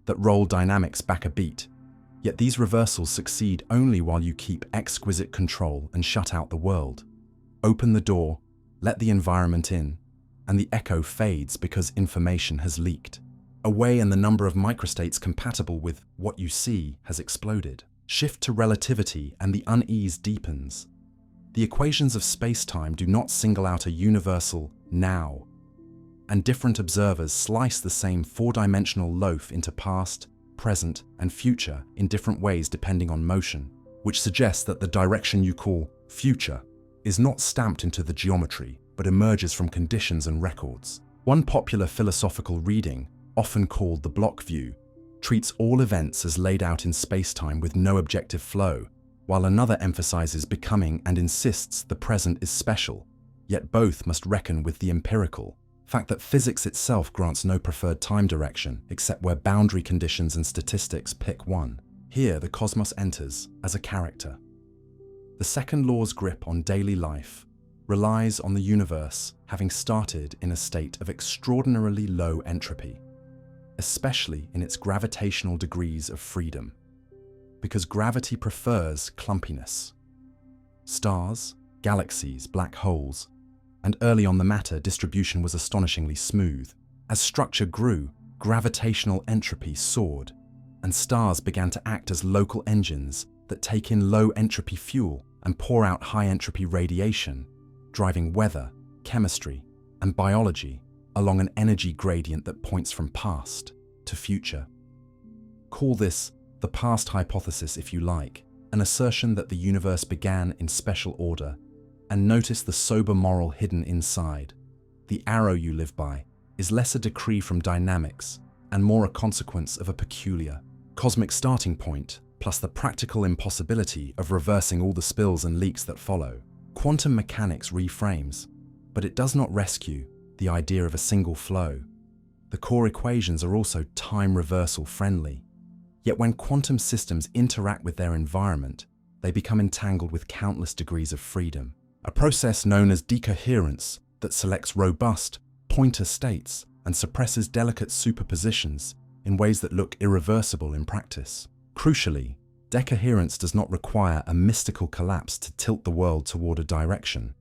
that roll dynamics back a beat. Yet these reversals succeed only while you keep exquisite control and shut out the world. Open the door, let the environment in, and the echo fades because information has leaked away and the number of microstates compatible with what you see has exploded. Shift to relativity and the unease deepens. The equations of space-time do not single out a universal now, and different observers slice the same four-dimensional loaf into past, present, and future in different ways depending on motion, which suggests that the direction you call future is not stamped into the geometry, but emerges from conditions and records. One popular philosophical reading, often called the block view, treats all events as laid out in space-time with no objective flow, while another emphasizes becoming and insists the present is special, yet both must reckon with the empirical fact that physics itself grants no preferred time direction except where boundary conditions and statistics pick one. Here the cosmos enters as a character. The second law's grip on daily life relies on the universe having started in a state of extraordinarily low entropy, especially in its gravitational degrees of freedom, because gravity prefers clumpiness. Stars, galaxies, black holes, and early on the matter distribution was astonishingly smooth. As structure grew, gravitational entropy soared, and stars began to act as local engines that take in low entropy fuel and pour out high entropy radiation, driving weather, chemistry, and biology along an energy gradient that points from past to future. Call this the past hypothesis if you like, an assertion that the universe began in special order. And notice the sober moral hidden inside. The arrow you live by is less a decree from dynamics and more a consequence of a peculiar cosmic starting point, plus the practical impossibility of reversing all the spills and leaks that follow. Quantum mechanics reframes, but it does not rescue the idea of a single flow. The core equations are also time reversal friendly. Yet when quantum systems interact with their environment, they become entangled with countless degrees of freedom. A process known as decoherence that selects robust, pointer states and suppresses delicate superpositions in ways that look irreversible in practice. Crucially, decoherence does not require a mystical collapse to tilt the world toward a direction.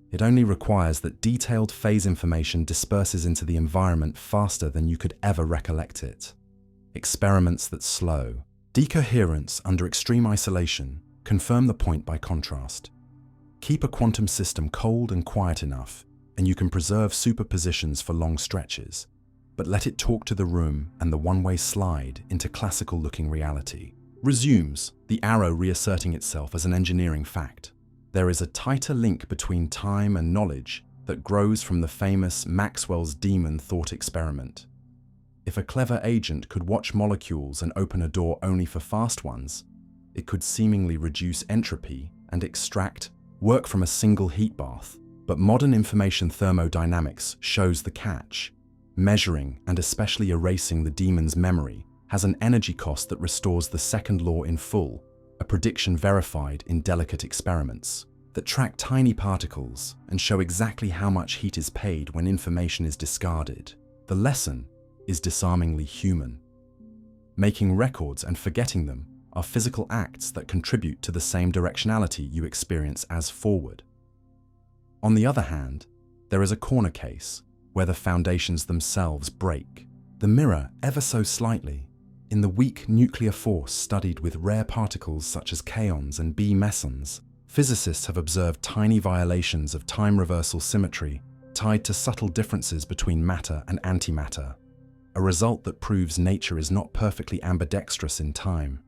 It only requires that detailed phase information disperses into the environment faster than you could ever recollect it. Experiments that slow decoherence under extreme isolation confirm the point by contrast. Keep a quantum system cold and quiet enough, and you can preserve superpositions for long stretches, but let it talk to the room and the one-way slide into classical-looking reality. Resumes, the arrow reasserting itself as an engineering fact. There is a tighter link between time and knowledge that grows from the famous Maxwell's demon thought experiment. If a clever agent could watch molecules and open a door only for fast ones, it could seemingly reduce entropy and extract work from a single heat bath. But modern information thermodynamics shows the catch. Measuring and especially erasing the demon's memory has an energy cost that restores the second law in full, a prediction verified in delicate experiments that track tiny particles and show exactly how much heat is paid when information is discarded. The lesson is disarmingly human. Making records and forgetting them are physical acts that contribute to the same directionality you experience as forward. On the other hand, there is a corner case where the foundations themselves break. The mirror, ever so slightly, in the weak nuclear force studied with rare particles such as kaons and B mesons, physicists have observed tiny violations of time reversal symmetry tied to subtle differences between matter and antimatter, a result that proves nature is not perfectly ambidextrous in time.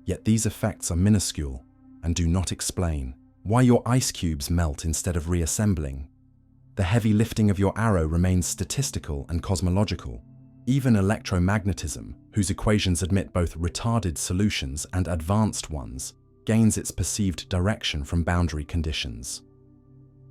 Yet these effects are minuscule and do not explain why your ice cubes melt instead of reassembling. The heavy lifting of your arrow remains statistical and cosmological. Even electromagnetism, whose equations admit both retarded solutions and advanced ones, gains its perceived direction from boundary conditions.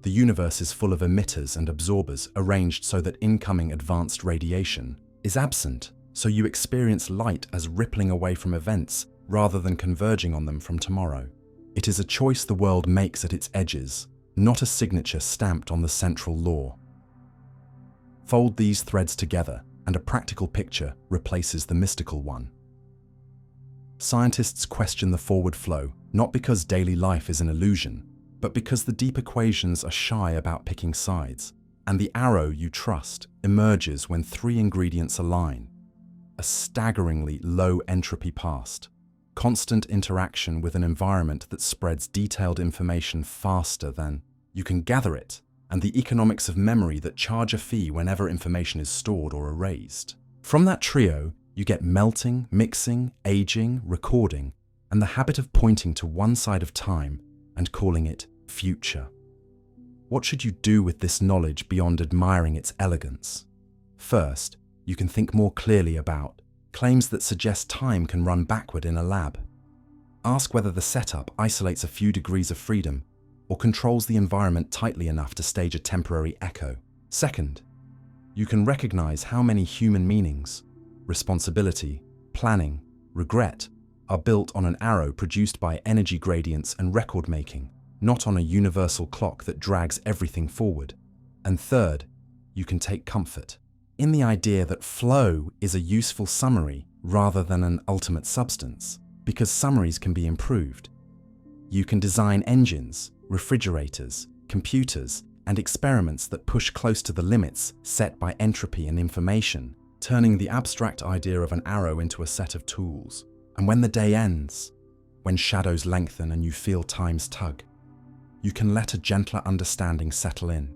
The universe is full of emitters and absorbers arranged so that incoming advanced radiation is absent, so you experience light as rippling away from events rather than converging on them from tomorrow. It is a choice the world makes at its edges, not a signature stamped on the central law. Fold these threads together, and a practical picture replaces the mystical one. Scientists question the forward flow, not because daily life is an illusion, but because the deep equations are shy about picking sides, and the arrow you trust emerges when three ingredients align: a staggeringly low entropy past, constant interaction with an environment that spreads detailed information faster than you can gather it, and the economics of memory that charge a fee whenever information is stored or erased. From that trio, you get melting, mixing, aging, recording, and the habit of pointing to one side of time and calling it future. What should you do with this knowledge beyond admiring its elegance? First, you can think more clearly about claims that suggest time can run backward in a lab. Ask whether the setup isolates a few degrees of freedom or controls the environment tightly enough to stage a temporary echo. Second, you can recognize how many human meanings, responsibility, planning, regret, are built on an arrow produced by energy gradients and record making, not on a universal clock that drags everything forward. And third, you can take comfort in the idea that flow is a useful summary rather than an ultimate substance, because summaries can be improved. You can design engines, refrigerators, computers, and experiments that push close to the limits set by entropy and information, turning the abstract idea of an arrow into a set of tools. And when the day ends, when shadows lengthen and you feel time's tug, you can let a gentler understanding settle in.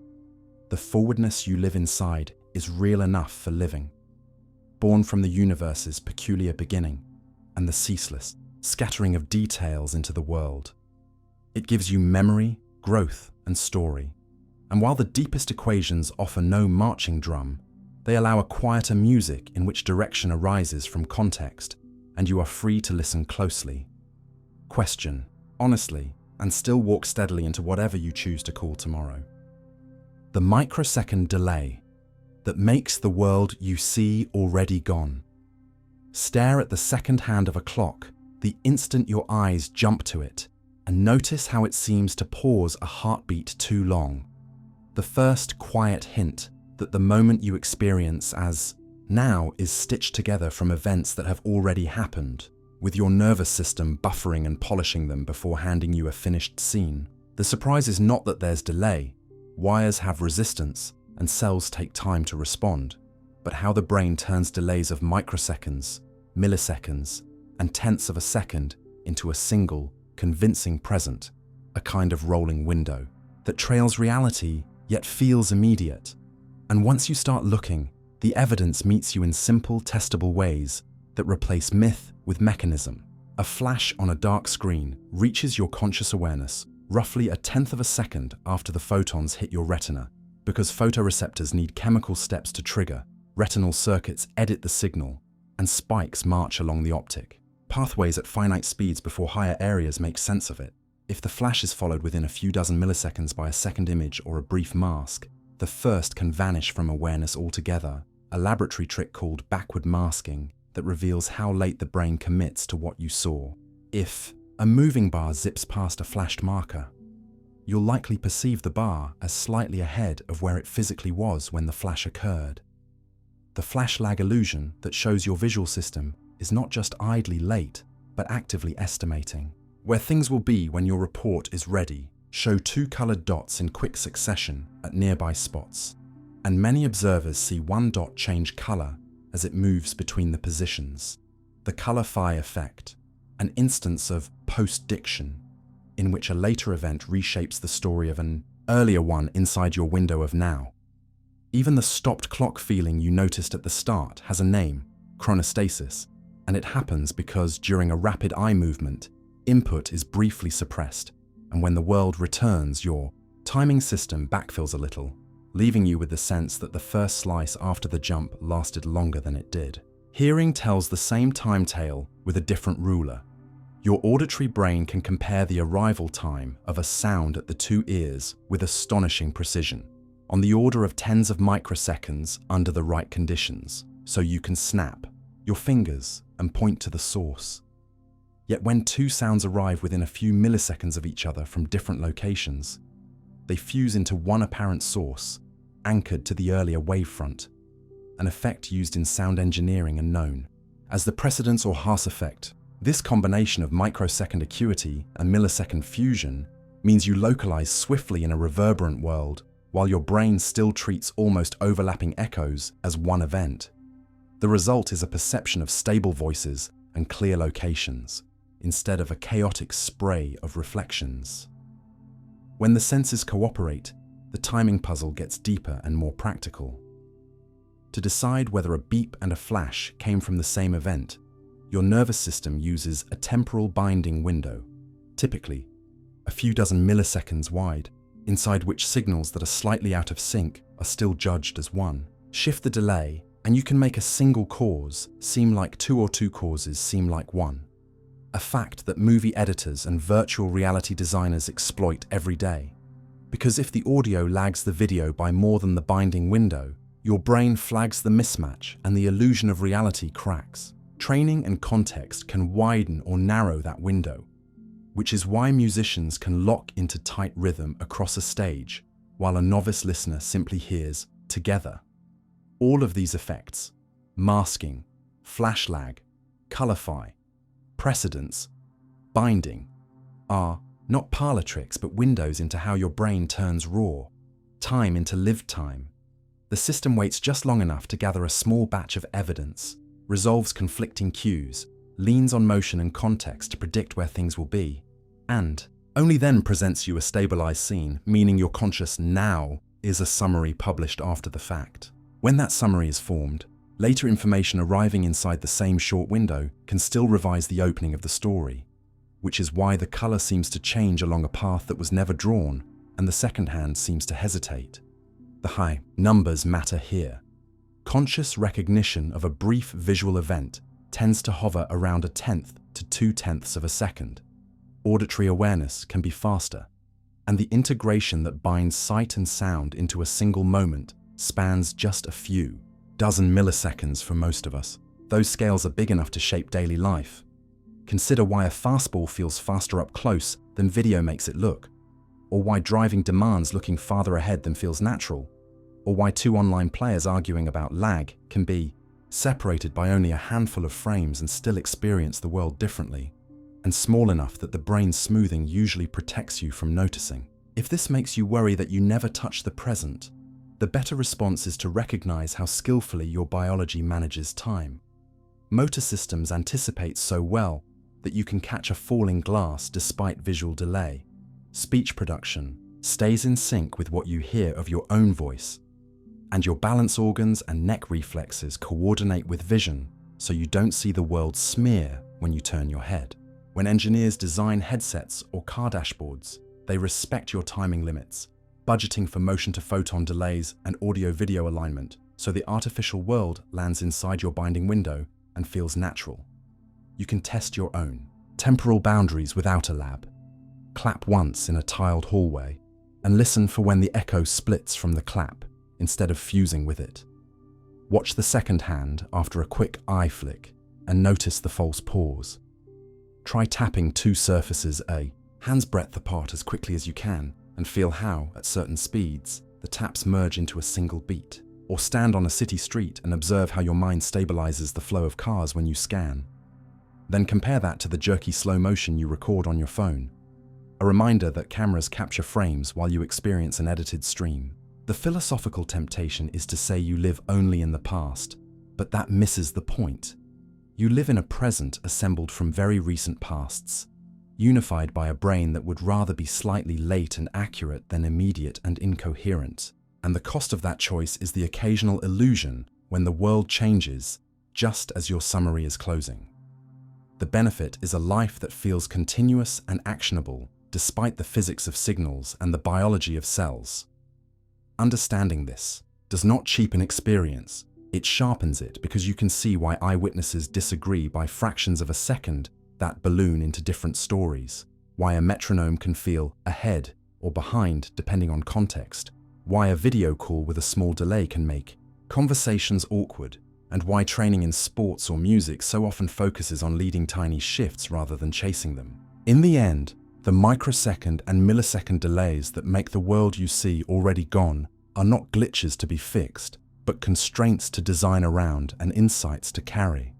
The forwardness you live inside is real enough for living, born from the universe's peculiar beginning and the ceaseless scattering of details into the world. It gives you memory, growth, and story. And while the deepest equations offer no marching drum, they allow a quieter music in which direction arises from context, and you are free to listen closely, question honestly, and still walk steadily into whatever you choose to call tomorrow. The microsecond delay that makes the world you see already gone. Stare at the second hand of a clock the instant your eyes jump to it, and notice how it seems to pause a heartbeat too long. The first quiet hint that the moment you experience as now is stitched together from events that have already happened, with your nervous system buffering and polishing them before handing you a finished scene. The surprise is not that there's delay. Wires have resistance, and cells take time to respond, but how the brain turns delays of microseconds, milliseconds, and tenths of a second into a single, convincing present, a kind of rolling window that trails reality yet feels immediate. And once you start looking, the evidence meets you in simple, testable ways that replace myth with mechanism. A flash on a dark screen reaches your conscious awareness roughly a tenth of a second after the photons hit your retina, because photoreceptors need chemical steps to trigger, retinal circuits edit the signal, and spikes march along the optic. Pathways at finite speeds before higher areas make sense of it. If the flash is followed within a few dozen milliseconds by a second image or a brief mask, the first can vanish from awareness altogether, a laboratory trick called backward masking that reveals how late the brain commits to what you saw. If a moving bar zips past a flashed marker, you'll likely perceive the bar as slightly ahead of where it physically was when the flash occurred. The flash lag illusion that shows your visual system is not just idly late, but actively estimating. Where things will be when your report is ready, show two colored dots in quick succession at nearby spots, and many observers see one dot change color as it moves between the positions. The color phi effect, an instance of post-diction, in which a later event reshapes the story of an earlier one inside your window of now. Even the stopped clock feeling you noticed at the start has a name, chronostasis, and it happens because during a rapid eye movement, input is briefly suppressed, and when the world returns, your timing system backfills a little, leaving you with the sense that the first slice after the jump lasted longer than it did. Hearing tells the same time tale with a different ruler. Your auditory brain can compare the arrival time of a sound at the two ears with astonishing precision, on the order of tens of microseconds under the right conditions, so you can snap your fingers and point to the source. Yet when two sounds arrive within a few milliseconds of each other from different locations, they fuse into one apparent source, anchored to the earlier wavefront. an effect used in sound engineering and known as the precedence or Haas effect. This combination of microsecond acuity and millisecond fusion means you localize swiftly in a reverberant world, while your brain still treats almost overlapping echoes as one event. The result is a perception of stable voices and clear locations, instead of a chaotic spray of reflections. When the senses cooperate, the timing puzzle gets deeper and more practical. To decide whether a beep and a flash came from the same event, your nervous system uses a temporal binding window, typically a few dozen milliseconds wide, inside which signals that are slightly out of sync are still judged as one. Shift the delay, and you can make a single cause seem like two or two causes seem like one. A fact that movie editors and virtual reality designers exploit every day. Because if the audio lags the video by more than the binding window, your brain flags the mismatch and the illusion of reality cracks. Training and context can widen or narrow that window, which is why musicians can lock into tight rhythm across a stage, while a novice listener simply hears together. All of these effects, masking, flash lag, colorify, precedence, binding, are not parlor tricks but windows into how your brain turns raw time into lived time. The system waits just long enough to gather a small batch of evidence, resolves conflicting cues, leans on motion and context to predict where things will be, and only then presents you a stabilized scene, meaning your conscious now is a summary published after the fact. When that summary is formed, later information arriving inside the same short window can still revise the opening of the story, which is why the color seems to change along a path that was never drawn, and the second hand seems to hesitate. The high numbers matter here. Conscious recognition of a brief visual event tends to hover around 1/10 to 2/10 of a second. Auditory awareness can be faster, and the integration that binds sight and sound into a single moment spans just a few dozen milliseconds for most of us. Those scales are big enough to shape daily life. Consider why a fastball feels faster up close than video makes it look, or why driving demands looking farther ahead than feels natural, or why two online players arguing about lag can be separated by only a handful of frames and still experience the world differently, and small enough that the brain's smoothing usually protects you from noticing. If this makes you worry that you never touch the present, the better response is to recognize how skillfully your biology manages time. Motor systems anticipate so well that you can catch a falling glass despite visual delay. Speech production stays in sync with what you hear of your own voice, and your balance organs and neck reflexes coordinate with vision so you don't see the world smear when you turn your head. When engineers design headsets or car dashboards, they respect your timing limits, budgeting for motion-to-photon delays and audio-video alignment so the artificial world lands inside your binding window and feels natural. You can test your own temporal boundaries without a lab. Clap once in a tiled hallway and listen for when the echo splits from the clap instead of fusing with it. Watch the second hand after a quick eye flick and notice the false pause. Try tapping two surfaces a hand's breadth apart as quickly as you can and feel how, at certain speeds, the taps merge into a single beat. Or stand on a city street and observe how your mind stabilizes the flow of cars when you scan. Then compare that to the jerky slow motion you record on your phone, a reminder that cameras capture frames while you experience an edited stream. The philosophical temptation is to say you live only in the past, but that misses the point. You live in a present assembled from very recent pasts, unified by a brain that would rather be slightly late and accurate than immediate and incoherent. And the cost of that choice is the occasional illusion when the world changes just as your summary is closing. The benefit is a life that feels continuous and actionable despite the physics of signals and the biology of cells. Understanding this does not cheapen experience, it sharpens it because you can see why eyewitnesses disagree by fractions of a second that balloon into different stories, why a metronome can feel ahead or behind depending on context, why a video call with a small delay can make conversations awkward, and why training in sports or music so often focuses on leading tiny shifts rather than chasing them. In the end, the microsecond and millisecond delays that make the world you see already gone are not glitches to be fixed, but constraints to design around and insights to carry.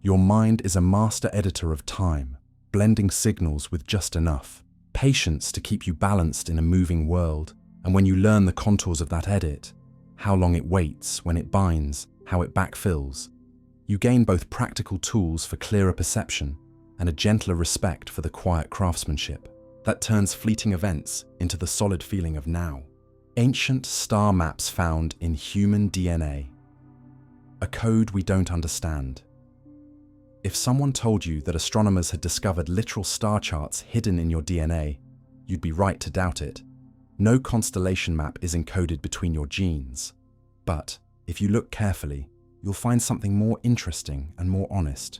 Your mind is a master editor of time, blending signals with just enough patience to keep you balanced in a moving world. And when you learn the contours of that edit, how long it waits, when it binds, how it backfills, you gain both practical tools for clearer perception and a gentler respect for the quiet craftsmanship that turns fleeting events into the solid feeling of now. Ancient star maps found in human DNA. A code we don't understand. If someone told you that astronomers had discovered literal star charts hidden in your DNA, you'd be right to doubt it. No constellation map is encoded between your genes. But if you look carefully, you'll find something more interesting and more honest.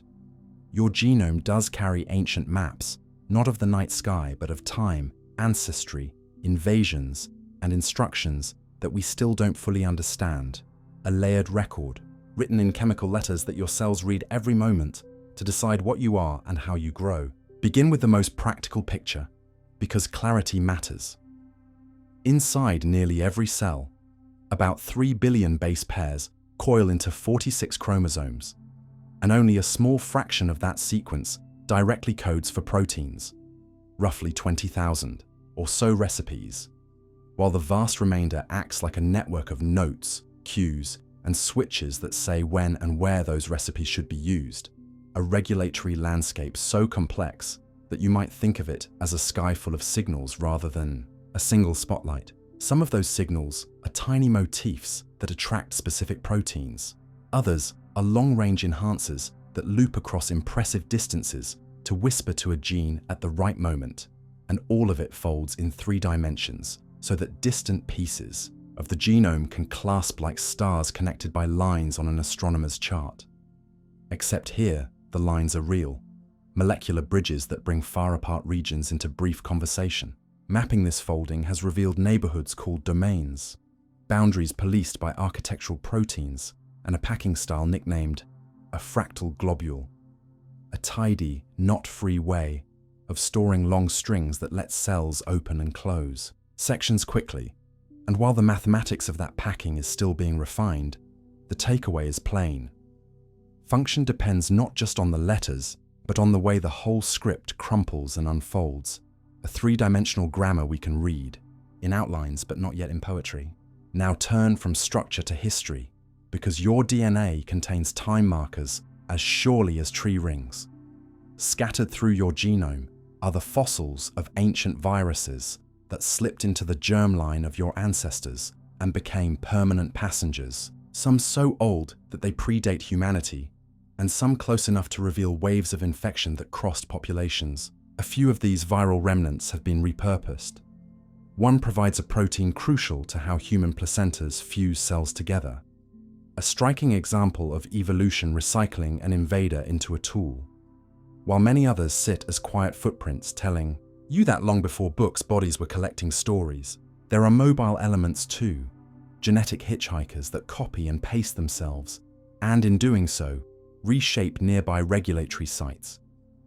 Your genome does carry ancient maps, not of the night sky, but of time, ancestry, invasions, and instructions that we still don't fully understand. A layered record, written in chemical letters that your cells read every moment to decide what you are and how you grow. Begin with the most practical picture, because clarity matters. Inside nearly every cell, about 3 billion base pairs coil into 46 chromosomes, and only a small fraction of that sequence directly codes for proteins, roughly 20,000 or so recipes, while the vast remainder acts like a network of notes, cues, and switches that say when and where those recipes should be used. A regulatory landscape so complex that you might think of it as a sky full of signals rather than a single spotlight. Some of those signals are tiny motifs that attract specific proteins. Others are long-range enhancers that loop across impressive distances to whisper to a gene at the right moment, and all of it folds in 3 dimensions so that distant pieces of the genome can clasp like stars connected by lines on an astronomer's chart. Except here, the lines are real, molecular bridges that bring far-apart regions into brief conversation. Mapping this folding has revealed neighborhoods called domains, boundaries policed by architectural proteins, and a packing style nicknamed a fractal globule, a tidy, not free way of storing long strings that let cells open and close sections quickly. And while the mathematics of that packing is still being refined, the takeaway is plain. Function depends not just on the letters, but on the way the whole script crumples and unfolds. A 3-dimensional grammar we can read, in outlines but not yet in poetry. Now turn from structure to history, because your DNA contains time markers as surely as tree rings. Scattered through your genome are the fossils of ancient viruses that slipped into the germline of your ancestors and became permanent passengers, some so old that they predate humanity, and some close enough to reveal waves of infection that crossed populations. A few of these viral remnants have been repurposed. One provides a protein crucial to how human placentas fuse cells together, a striking example of evolution recycling an invader into a tool, while many others sit as quiet footprints telling you that long before books, bodies were collecting stories. There are mobile elements too, genetic hitchhikers that copy and paste themselves, and in doing so, reshape nearby regulatory sites,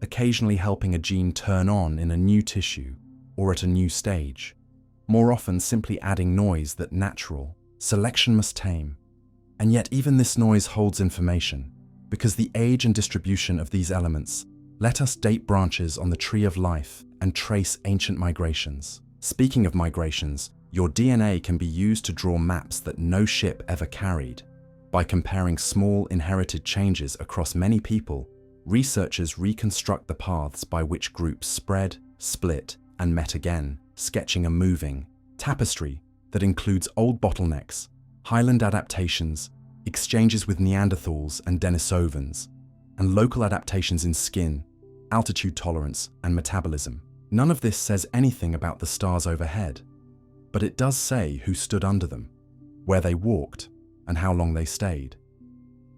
occasionally helping a gene turn on in a new tissue or at a new stage, more often simply adding noise that natural selection must tame. And yet even this noise holds information, because the age and distribution of these elements let us date branches on the tree of life and trace ancient migrations. Speaking of migrations, your DNA can be used to draw maps that no ship ever carried. By comparing small inherited changes across many people, researchers reconstruct the paths by which groups spread, split, and met again, sketching a moving tapestry that includes old bottlenecks, highland adaptations, exchanges with Neanderthals and Denisovans, and local adaptations in skin, altitude tolerance, and metabolism. None of this says anything about the stars overhead, but it does say who stood under them, where they walked, and how long they stayed.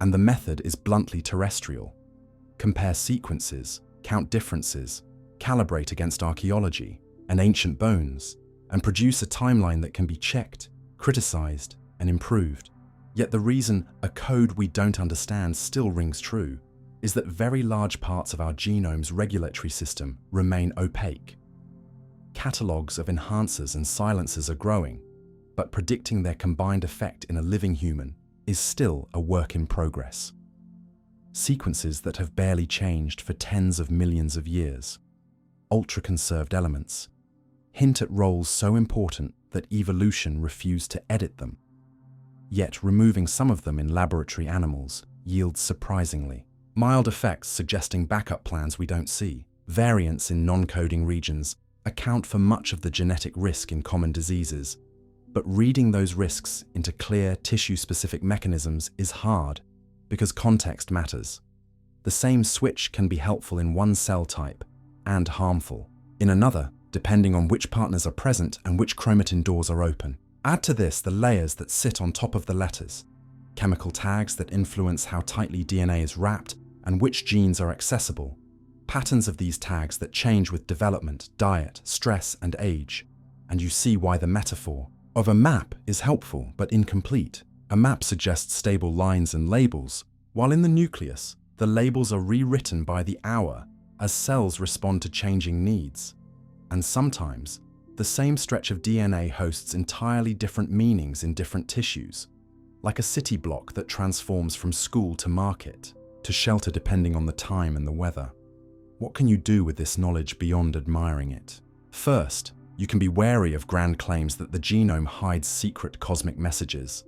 And the method is bluntly terrestrial. Compare sequences, count differences, calibrate against archaeology and ancient bones, and produce a timeline that can be checked, criticized, and improved. Yet the reason a code we don't understand still rings true is that very large parts of our genome's regulatory system remain opaque. Catalogues of enhancers and silencers are growing, but predicting their combined effect in a living human is still a work in progress. Sequences that have barely changed for tens of millions of years. Ultra-conserved elements hint at roles so important that evolution refused to edit them. Yet removing some of them in laboratory animals yields surprisingly mild effects, suggesting backup plans we don't see. Variants in non-coding regions account for much of the genetic risk in common diseases, but reading those risks into clear tissue-specific mechanisms is hard because context matters. The same switch can be helpful in one cell type and harmful in another, depending on which partners are present and which chromatin doors are open. Add to this the layers that sit on top of the letters, chemical tags that influence how tightly DNA is wrapped and which genes are accessible, patterns of these tags that change with development, diet, stress, and age, and you see why the metaphor of a map is helpful but incomplete. A map suggests stable lines and labels, while in the nucleus, the labels are rewritten by the hour as cells respond to changing needs. And sometimes, the same stretch of DNA hosts entirely different meanings in different tissues, like a city block that transforms from school to market, to shelter depending on the time and the weather. What can you do with this knowledge beyond admiring it? First, you can be wary of grand claims that the genome hides secret cosmic messages.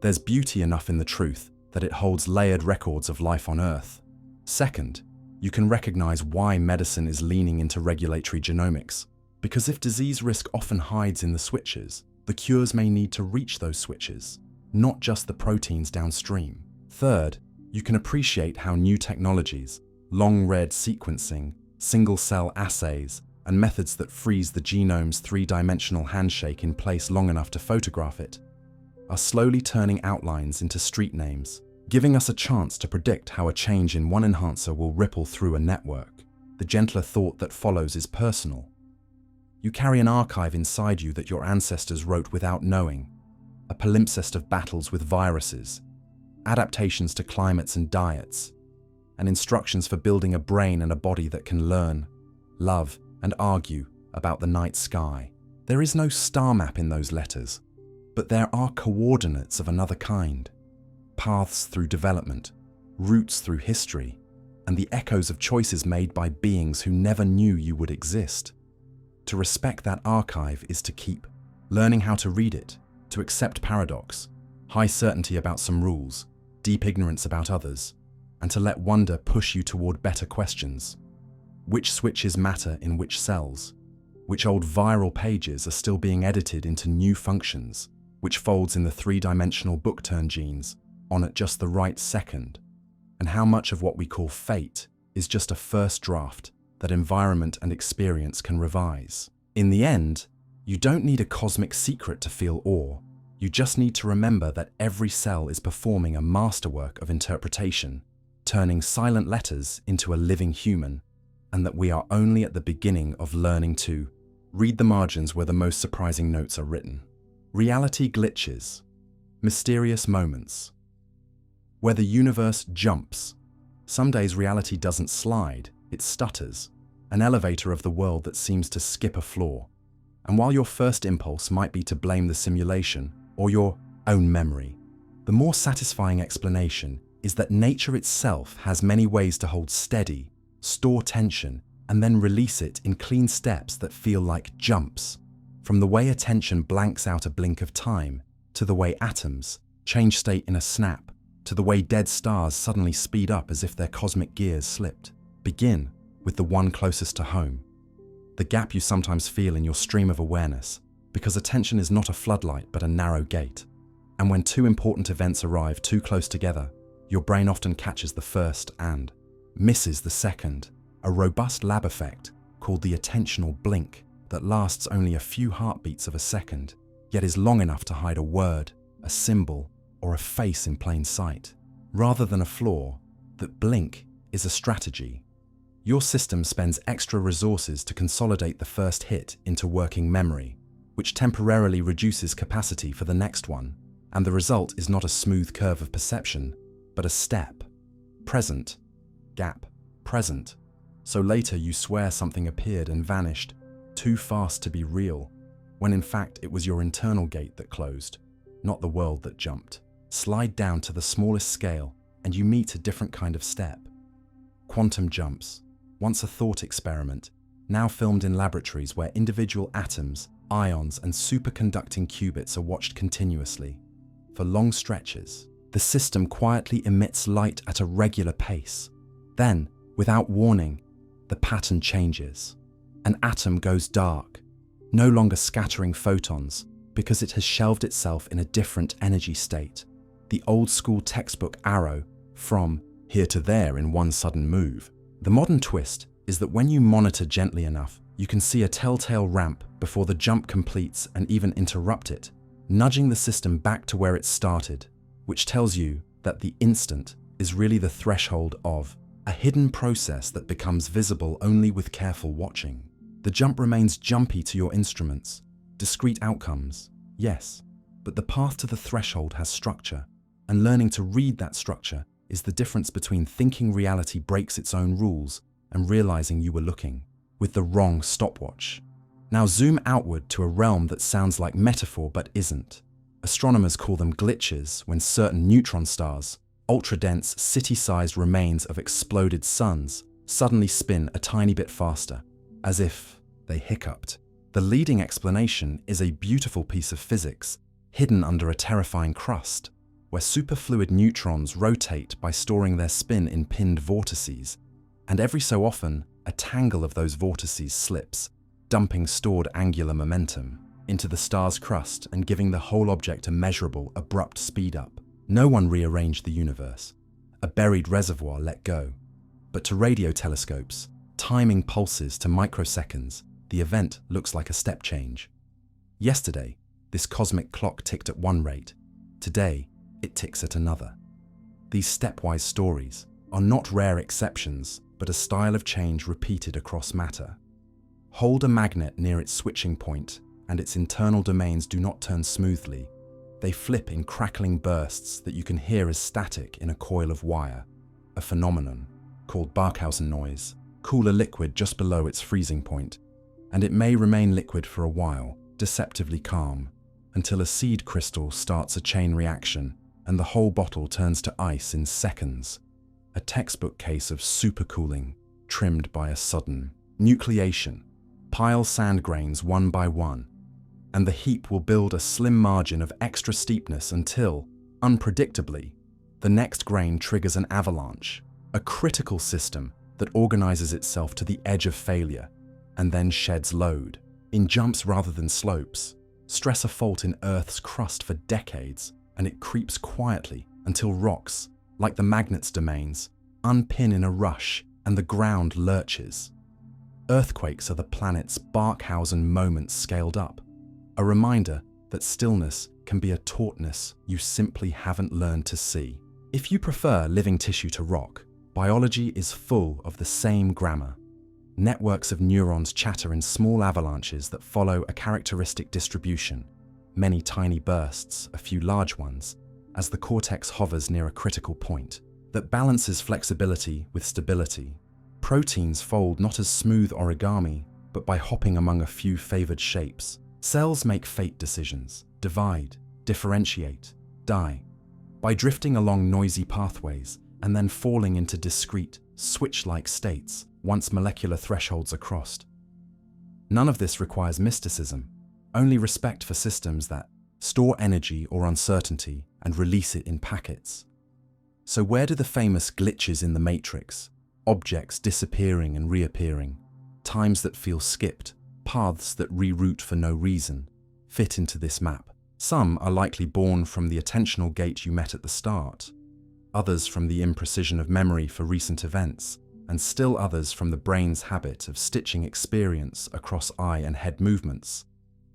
There's beauty enough in the truth that it holds layered records of life on Earth. Second, you can recognize why medicine is leaning into regulatory genomics, because if disease risk often hides in the switches, the cures may need to reach those switches, not just the proteins downstream. Third, you can appreciate how new technologies, long-read sequencing, single-cell assays, and methods that freeze the genome's three-dimensional handshake in place long enough to photograph it, are slowly turning outlines into street names, giving us a chance to predict how a change in one enhancer will ripple through a network. The gentler thought that follows is personal. You carry an archive inside you that your ancestors wrote without knowing, a palimpsest of battles with viruses, adaptations to climates and diets, and instructions for building a brain and a body that can learn, love, and argue about the night sky. There is no star map in those letters, but there are coordinates of another kind, paths through development, routes through history, and the echoes of choices made by beings who never knew you would exist. To respect that archive is to keep learning how to read it, to accept paradox, high certainty about some rules, deep ignorance about others, and to let wonder push you toward better questions. Which switches matter in which cells? Which old viral pages are still being edited into new functions? Which folds in the three-dimensional book-turn genes on at just the right second? And how much of what we call fate is just a first draft that environment and experience can revise? In the end, you don't need a cosmic secret to feel awe. You just need to remember that every cell is performing a masterwork of interpretation, turning silent letters into a living human, and that we are only at the beginning of learning to read the margins where the most surprising notes are written. Reality glitches, mysterious moments. Where the universe jumps, some days reality doesn't slide, it stutters, an elevator of the world that seems to skip a floor. And while your first impulse might be to blame the simulation or your own memory, the more satisfying explanation is that nature itself has many ways to hold steady, store tension, and then release it in clean steps that feel like jumps. From the way attention blanks out a blink of time, to the way atoms change state in a snap, to the way dead stars suddenly speed up as if their cosmic gears slipped. Begin with the one closest to home, the gap you sometimes feel in your stream of awareness, because attention is not a floodlight but a narrow gate. And when two important events arrive too close together, your brain often catches the first and misses the second, a robust lab effect called the attentional blink that lasts only a few heartbeats of a second, yet is long enough to hide a word, a symbol, or a face in plain sight. Rather than a flaw, that blink is a strategy. Your system spends extra resources to consolidate the first hit into working memory, which temporarily reduces capacity for the next one, and the result is not a smooth curve of perception, but a step. Present, gap, present. So later you swear something appeared and vanished, too fast to be real, when in fact it was your internal gate that closed, not the world that jumped. slide down to the smallest scale, and you meet a different kind of step. Quantum jumps, once a thought experiment, now filmed in laboratories where individual atoms, ions, and superconducting qubits are watched continuously. For long stretches, the system quietly emits light at a regular pace. Then, without warning, the pattern changes. An atom goes dark, no longer scattering photons because it has shelved itself in a different energy state. The old-school textbook arrow from here to there in one sudden move. The modern twist is that when you monitor gently enough, you can see a telltale ramp before the jump completes and even interrupt it, nudging the system back to where it started, which tells you that the instant is really the threshold of a hidden process that becomes visible only with careful watching. The jump remains jumpy to your instruments, discrete outcomes, yes, but the path to the threshold has structure, and learning to read that structure is the difference between thinking reality breaks its own rules and realizing you were looking with the wrong stopwatch. Now zoom outward to a realm that sounds like metaphor but isn't. Astronomers call them glitches when certain neutron stars, ultra-dense, city-sized remains of exploded suns, suddenly spin a tiny bit faster, as if they hiccuped. The leading explanation is a beautiful piece of physics hidden under a terrifying crust, where superfluid neutrons rotate by storing their spin in pinned vortices, and every so often, a tangle of those vortices slips, dumping stored angular momentum into the star's crust and giving the whole object a measurable, abrupt speed-up. No one rearranged the universe. A buried reservoir let go. But to radio telescopes, timing pulses to microseconds, the event looks like a step change. Yesterday, this cosmic clock ticked at one rate. Today, it ticks at another. These stepwise stories are not rare exceptions, but a style of change repeated across matter. Hold a magnet near its switching point, and its internal domains do not turn smoothly. They flip in crackling bursts that you can hear as static in a coil of wire, a phenomenon called Barkhausen noise. Cool a liquid just below its freezing point, and it may remain liquid for a while, deceptively calm, until a seed crystal starts a chain reaction and the whole bottle turns to ice in seconds. A textbook case of supercooling, trimmed by a sudden nucleation. Pile sand grains one by one, and the heap will build a slim margin of extra steepness until, unpredictably, the next grain triggers an avalanche, a critical system that organizes itself to the edge of failure and then sheds load. In jumps rather than slopes, stress a fault in Earth's crust for decades, and it creeps quietly until rocks, like the magnet's domains, unpin in a rush and the ground lurches. Earthquakes are the planet's Barkhausen moments scaled up, a reminder that stillness can be a tautness you simply haven't learned to see. If you prefer living tissue to rock, biology is full of the same grammar. Networks of neurons chatter in small avalanches that follow a characteristic distribution, many tiny bursts, a few large ones, as the cortex hovers near a critical point that balances flexibility with stability. Proteins fold not as smooth origami, but by hopping among a few favored shapes. Cells make fate decisions, divide, differentiate, die, by drifting along noisy pathways and then falling into discrete, switch-like states once molecular thresholds are crossed. None of this requires mysticism, only respect for systems that store energy or uncertainty and release it in packets. So where do the famous glitches in the matrix, objects disappearing and reappearing, times that feel skipped, paths that reroute for no reason, fit into this map? Some are likely born from the attentional gate you met at the start, others from the imprecision of memory for recent events, and still others from the brain's habit of stitching experience across eye and head movements,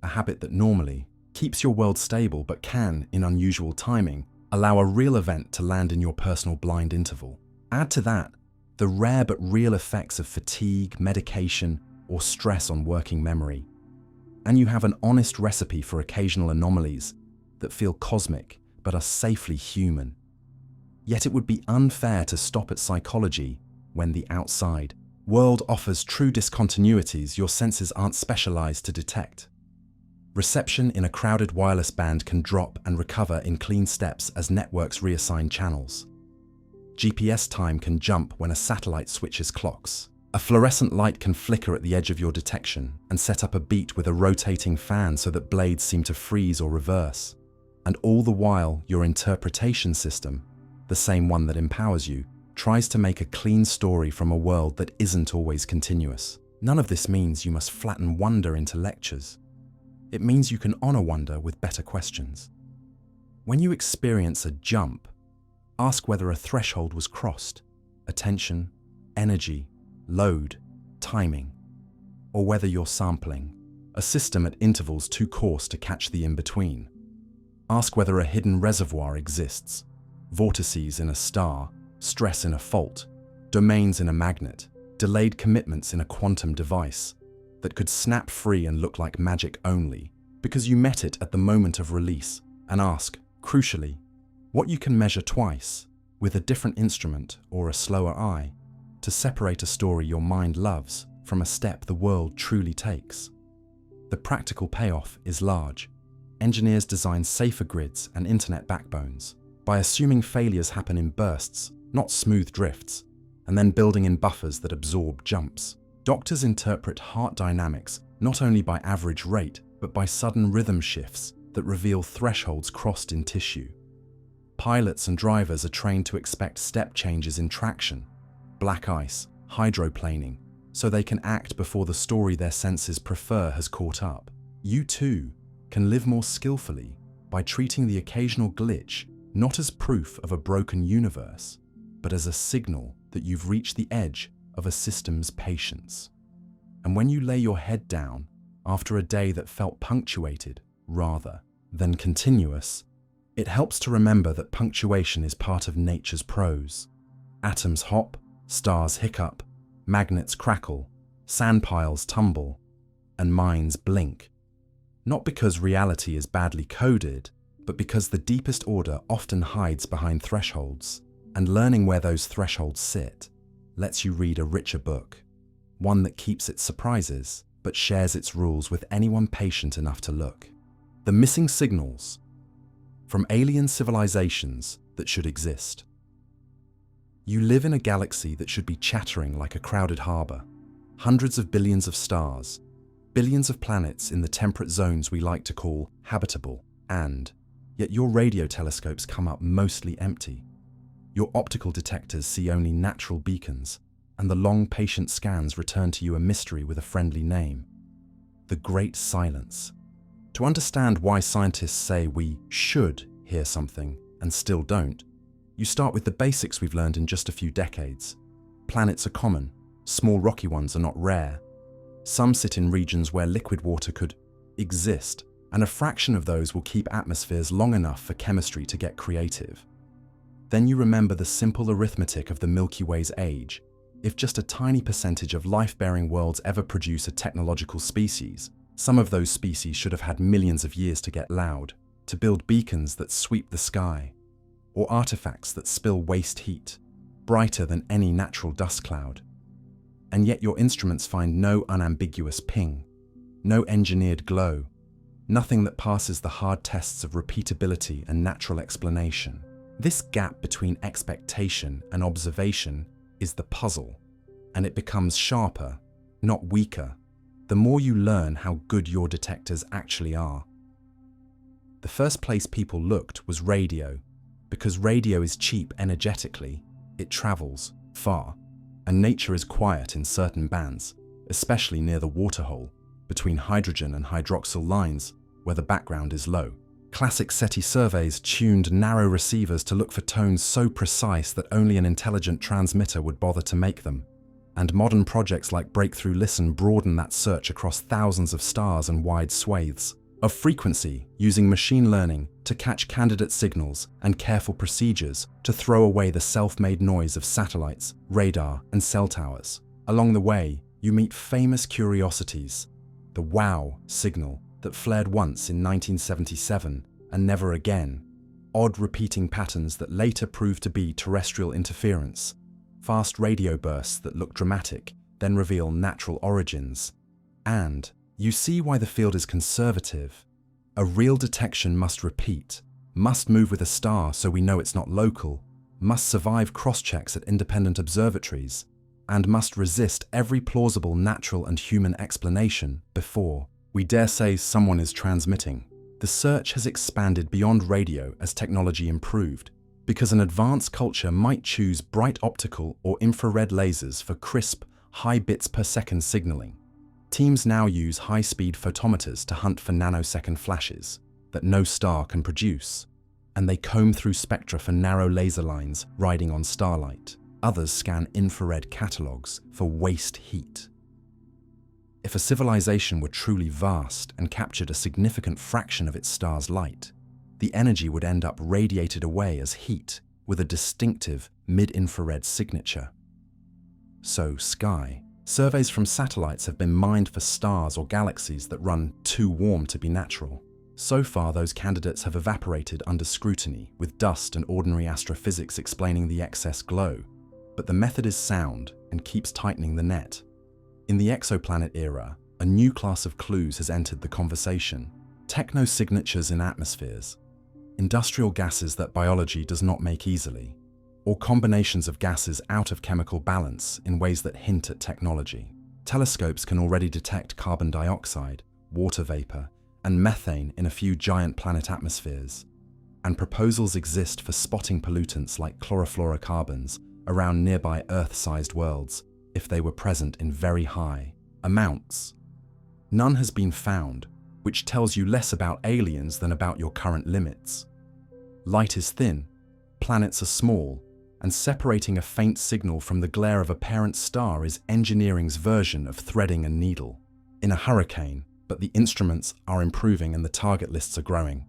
a habit that normally keeps your world stable but can, in unusual timing, allow a real event to land in your personal blind interval. Add to that the rare but real effects of fatigue, medication, or stress on working memory, and you have an honest recipe for occasional anomalies that feel cosmic but are safely human. Yet it would be unfair to stop at psychology when the outside world offers true discontinuities your senses aren't specialized to detect. Reception in a crowded wireless band can drop and recover in clean steps as networks reassign channels. GPS time can jump when a satellite switches clocks. A fluorescent light can flicker at the edge of your detection and set up a beat with a rotating fan so that blades seem to freeze or reverse. And all the while, your interpretation system, the same one that empowers you, tries to make a clean story from a world that isn't always continuous. None of this means you must flatten wonder into lectures. It means you can honor wonder with better questions. When you experience a jump, ask whether a threshold was crossed, attention, energy, load, timing, or whether you're sampling, a system at intervals too coarse to catch the in-between. Ask whether a hidden reservoir exists, vortices in a star, stress in a fault, domains in a magnet, delayed commitments in a quantum device that could snap free and look like magic only because you met it at the moment of release. And ask, crucially, what you can measure twice with a different instrument or a slower eye to separate a story your mind loves from a step the world truly takes. The practical payoff is large. Engineers design safer grids and internet backbones by assuming failures happen in bursts, not smooth drifts, and then building in buffers that absorb jumps. Doctors interpret heart dynamics not only by average rate, but by sudden rhythm shifts that reveal thresholds crossed in tissue. Pilots and drivers are trained to expect step changes in traction, black ice, hydroplaning, so they can act before the story their senses prefer has caught up. You too can live more skillfully by treating the occasional glitch not as proof of a broken universe, but as a signal that you've reached the edge of a system's patience. And when you lay your head down after a day that felt punctuated rather than continuous, it helps to remember that punctuation is part of nature's prose. Atoms hop, stars hiccup, magnets crackle, sand piles tumble, and minds blink. Not because reality is badly coded, but because the deepest order often hides behind thresholds, and learning where those thresholds sit lets you read a richer book, one that keeps its surprises but shares its rules with anyone patient enough to look. The missing signals from alien civilizations that should exist. You live in a galaxy that should be chattering like a crowded harbor, hundreds of billions of stars, billions of planets in the temperate zones we like to call habitable, and yet your radio telescopes come up mostly empty. Your optical detectors see only natural beacons, and the long, patient scans return to you a mystery with a friendly name: the Great Silence. To understand why scientists say we should hear something and still don't, you start with the basics we've learned in just a few decades. Planets are common, small rocky ones are not rare. Some sit in regions where liquid water could exist, and a fraction of those will keep atmospheres long enough for chemistry to get creative. Then you remember the simple arithmetic of the Milky Way's age. If just a tiny percentage of life-bearing worlds ever produce a technological species, some of those species should have had millions of years to get loud, to build beacons that sweep the sky, or artifacts that spill waste heat, brighter than any natural dust cloud. And yet your instruments find no unambiguous ping, no engineered glow, nothing that passes the hard tests of repeatability and natural explanation. This gap between expectation and observation is the puzzle, and it becomes sharper, not weaker, the more you learn how good your detectors actually are. The first place people looked was radio, because radio is cheap energetically, it travels far, and nature is quiet in certain bands, especially near the waterhole, between hydrogen and hydroxyl lines, where the background is low. Classic SETI surveys tuned narrow receivers to look for tones so precise that only an intelligent transmitter would bother to make them. And modern projects like Breakthrough Listen broaden that search across thousands of stars and wide swathes of frequency, using machine learning to catch candidate signals and careful procedures to throw away the self-made noise of satellites, radar, and cell towers. Along the way, you meet famous curiosities: the WOW signal that flared once in 1977 and never again, odd repeating patterns that later proved to be terrestrial interference, fast radio bursts that look dramatic, then reveal natural origins. And you see why the field is conservative. A real detection must repeat, must move with a star so we know it's not local, must survive cross-checks at independent observatories, and must resist every plausible natural and human explanation before we dare say someone is transmitting. The search has expanded beyond radio as technology improved, because an advanced culture might choose bright optical or infrared lasers for crisp, high bits per second signaling. Teams now use high-speed photometers to hunt for nanosecond flashes that no star can produce, and they comb through spectra for narrow laser lines riding on starlight. Others scan infrared catalogs for waste heat. If a civilization were truly vast and captured a significant fraction of its star's light, the energy would end up radiated away as heat with a distinctive mid-infrared signature. So, sky. Surveys from satellites have been mined for stars or galaxies that run too warm to be natural. So far, those candidates have evaporated under scrutiny, with dust and ordinary astrophysics explaining the excess glow. But the method is sound and keeps tightening the net. In the exoplanet era, a new class of clues has entered the conversation: technosignatures in atmospheres, industrial gases that biology does not make easily, or combinations of gases out of chemical balance in ways that hint at technology. Telescopes can already detect carbon dioxide, water vapor, and methane in a few giant planet atmospheres, and proposals exist for spotting pollutants like chlorofluorocarbons around nearby Earth-sized worlds if they were present in very high amounts. None has been found, which tells you less about aliens than about your current limits. Light is thin, planets are small, and separating a faint signal from the glare of a parent star is engineering's version of threading a needle in a hurricane, but the instruments are improving and the target lists are growing.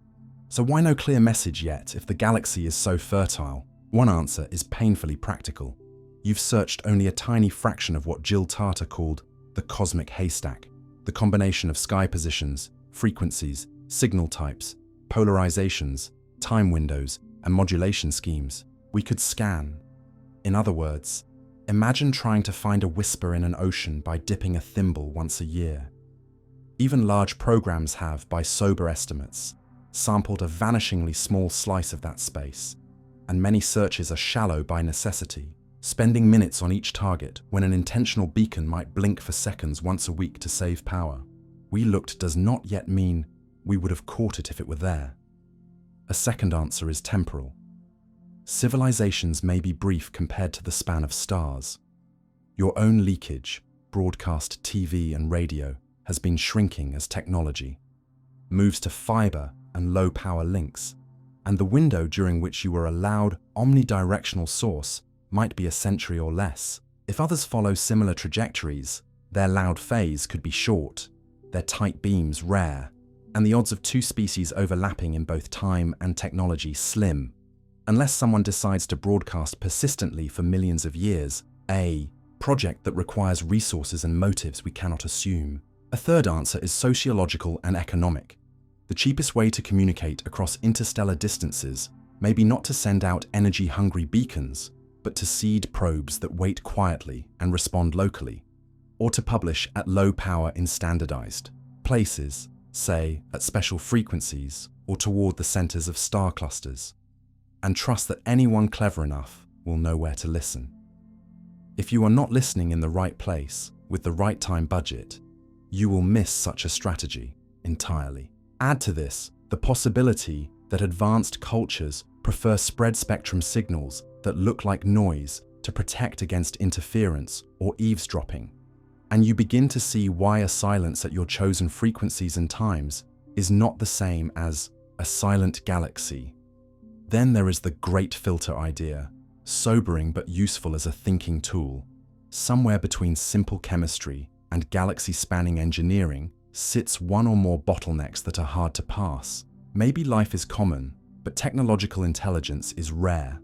So why no clear message yet if the galaxy is so fertile? One answer is painfully practical. You've searched only a tiny fraction of what Jill Tarter called the cosmic haystack, the combination of sky positions, frequencies, signal types, polarizations, time windows, and modulation schemes we could scan. In other words, imagine trying to find a whisper in an ocean by dipping a thimble once a year. Even large programs have, by sober estimates, sampled a vanishingly small slice of that space, and many searches are shallow by necessity, spending minutes on each target when an intentional beacon might blink for seconds once a week to save power. We looked does not yet mean we would have caught it if it were there. A second answer is temporal. Civilizations may be brief compared to the span of stars. Your own leakage, broadcast TV and radio, has been shrinking as technology moves to fiber and low-power links, and the window during which you were allowed omnidirectional source might be a century or less. If others follow similar trajectories, their loud phase could be short, their tight beams rare, and the odds of two species overlapping in both time and technology slim, unless someone decides to broadcast persistently for millions of years, a project that requires resources and motives we cannot assume. A third answer is sociological and economic. The cheapest way to communicate across interstellar distances may be not to send out energy-hungry beacons, but to seed probes that wait quietly and respond locally, or to publish at low power in standardized places, say at special frequencies or toward the centers of star clusters, and trust that anyone clever enough will know where to listen. If you are not listening in the right place with the right time budget, you will miss such a strategy entirely. Add to this the possibility that advanced cultures prefer spread spectrum signals that look like noise to protect against interference or eavesdropping, and you begin to see why a silence at your chosen frequencies and times is not the same as a silent galaxy. Then there is the great filter idea, sobering but useful as a thinking tool. Somewhere between simple chemistry and galaxy-spanning engineering sits one or more bottlenecks that are hard to pass. Maybe life is common, but technological intelligence is rare.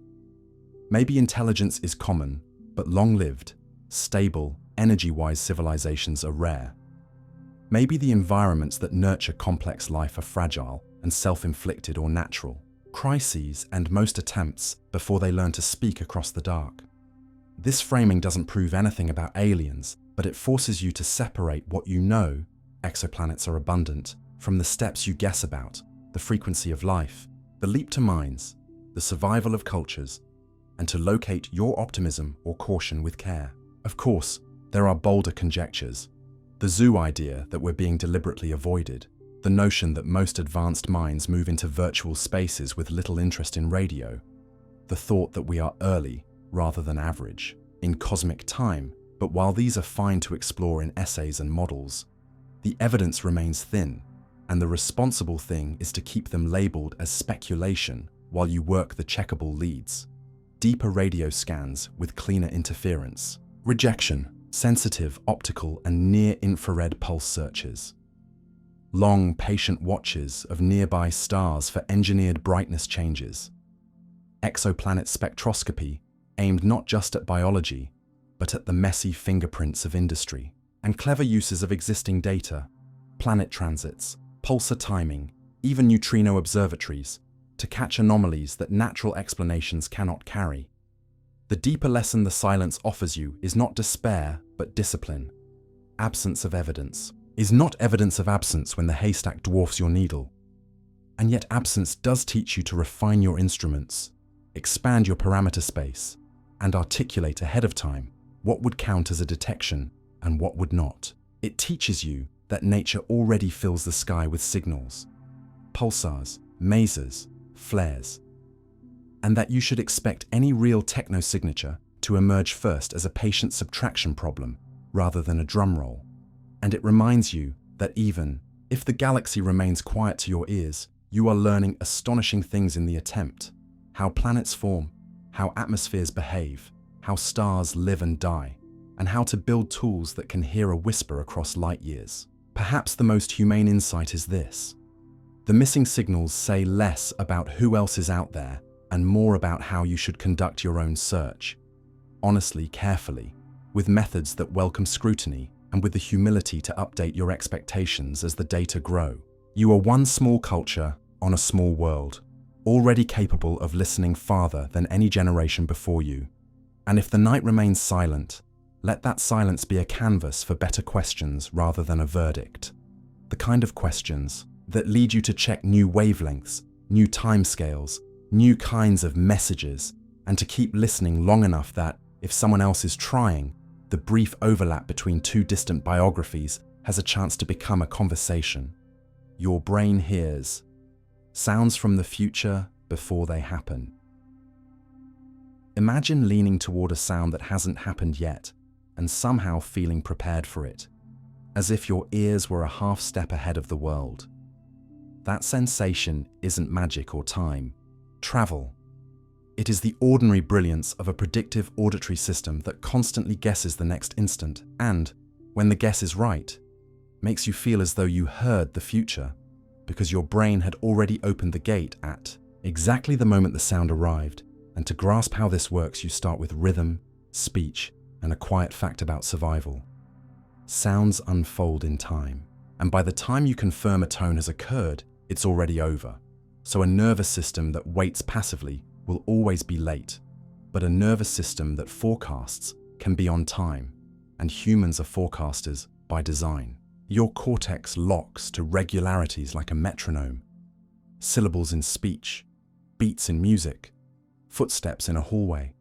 Maybe intelligence is common, but long-lived, stable, energy-wise civilizations are rare. Maybe the environments that nurture complex life are fragile and self-inflicted or natural. Crises end most attempts before they learn to speak across the dark. This framing doesn't prove anything about aliens, but it forces you to separate what you know, exoplanets are abundant, From the steps you guess about, the frequency of life, the leap to minds, the survival of cultures, and to locate your optimism or caution with care. Of course, there are bolder conjectures. The zoo idea that we're being deliberately avoided, the notion that most advanced minds move into virtual spaces with little interest in radio, the thought that we are early rather than average in cosmic time. But while these are fine to explore in essays and models, the evidence remains thin, and the responsible thing is to keep them labeled as speculation while you work the checkable leads. Deeper radio scans with cleaner interference, rejection, sensitive optical and near-infrared pulse searches, long, patient watches of nearby stars for engineered brightness changes, exoplanet spectroscopy aimed not just at biology, but at the messy fingerprints of industry, and clever uses of existing data, planet transits, pulsar timing, even neutrino observatories, to catch anomalies that natural explanations cannot carry. The deeper lesson the silence offers you is not despair, but discipline. Absence of evidence is not evidence of absence when the haystack dwarfs your needle. And yet absence does teach you to refine your instruments, expand your parameter space, and articulate ahead of time what would count as a detection and what would not. It teaches you that nature already fills the sky with signals, pulsars, masers, flares, and that you should expect any real techno-signature to emerge first as a patient subtraction problem rather than a drum roll. And it reminds you that even if the galaxy remains quiet to your ears, you are learning astonishing things in the attempt: how planets form, how atmospheres behave, how stars live and die, and how to build tools that can hear a whisper across light years. Perhaps the most humane insight is this: the missing signals say less about who else is out there and more about how you should conduct your own search. Honestly, carefully, with methods that welcome scrutiny and with the humility to update your expectations as the data grow. You are one small culture on a small world, already capable of listening farther than any generation before you. And if the night remains silent, let that silence be a canvas for better questions rather than a verdict. The kind of questions that lead you to check new wavelengths, new timescales, new kinds of messages, and to keep listening long enough that, if someone else is trying, the brief overlap between two distant biographies has a chance to become a conversation. Your brain hears sounds from the future before they happen. Imagine leaning toward a sound that hasn't happened yet and somehow feeling prepared for it, as if your ears were a half step ahead of the world. That sensation isn't magic or time, travel. It is the ordinary brilliance of a predictive auditory system that constantly guesses the next instant and, when the guess is right, makes you feel as though you heard the future, because your brain had already opened the gate at exactly the moment the sound arrived. And to grasp how this works, you start with rhythm, speech, and a quiet fact about survival. Sounds unfold in time, and by the time you confirm a tone has occurred, it's already over. So a nervous system that waits passively will always be late, but a nervous system that forecasts can be on time, and humans are forecasters by design. Your cortex locks to regularities like a metronome, syllables in speech, beats in music, footsteps in a hallway,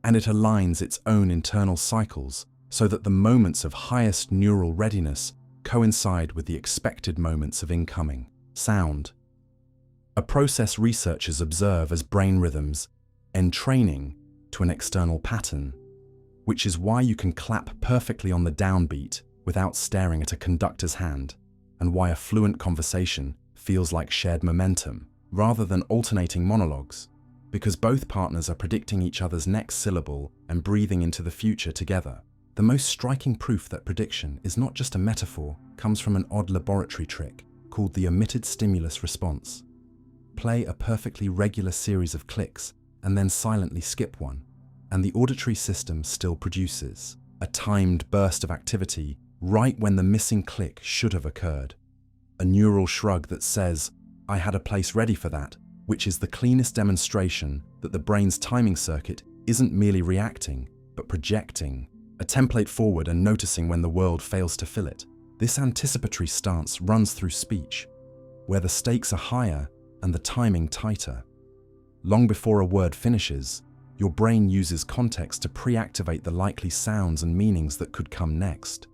and it aligns its own internal cycles so that the moments of highest neural readiness coincide with the expected moments of incoming sound. A process researchers observe as brain rhythms entraining to an external pattern, which is why you can clap perfectly on the downbeat without staring at a conductor's hand, and why a fluent conversation feels like shared momentum rather than alternating monologues, because both partners are predicting each other's next syllable and breathing into the future together. The most striking proof that prediction is not just a metaphor comes from an odd laboratory trick called the omitted stimulus response. Play a perfectly regular series of clicks and then silently skip one, and the auditory system still produces a timed burst of activity right when the missing click should have occurred. A neural shrug that says, "I had a place ready for that," which is the cleanest demonstration that the brain's timing circuit isn't merely reacting, but projecting a template forward and noticing when the world fails to fill it. This anticipatory stance runs through speech, where the stakes are higher and the timing tighter. Long before a word finishes, your brain uses context to pre-activate the likely sounds and meanings that could come next,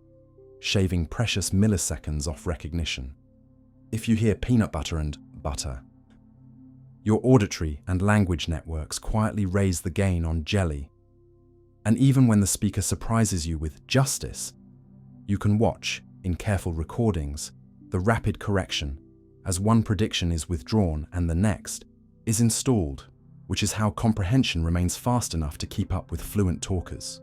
shaving precious milliseconds off recognition. If you hear peanut butter and butter, your auditory and language networks quietly raise the gain on jelly. And even when the speaker surprises you with justice, you can watch, in careful recordings, the rapid correction as one prediction is withdrawn and the next is installed, which is how comprehension remains fast enough to keep up with fluent talkers.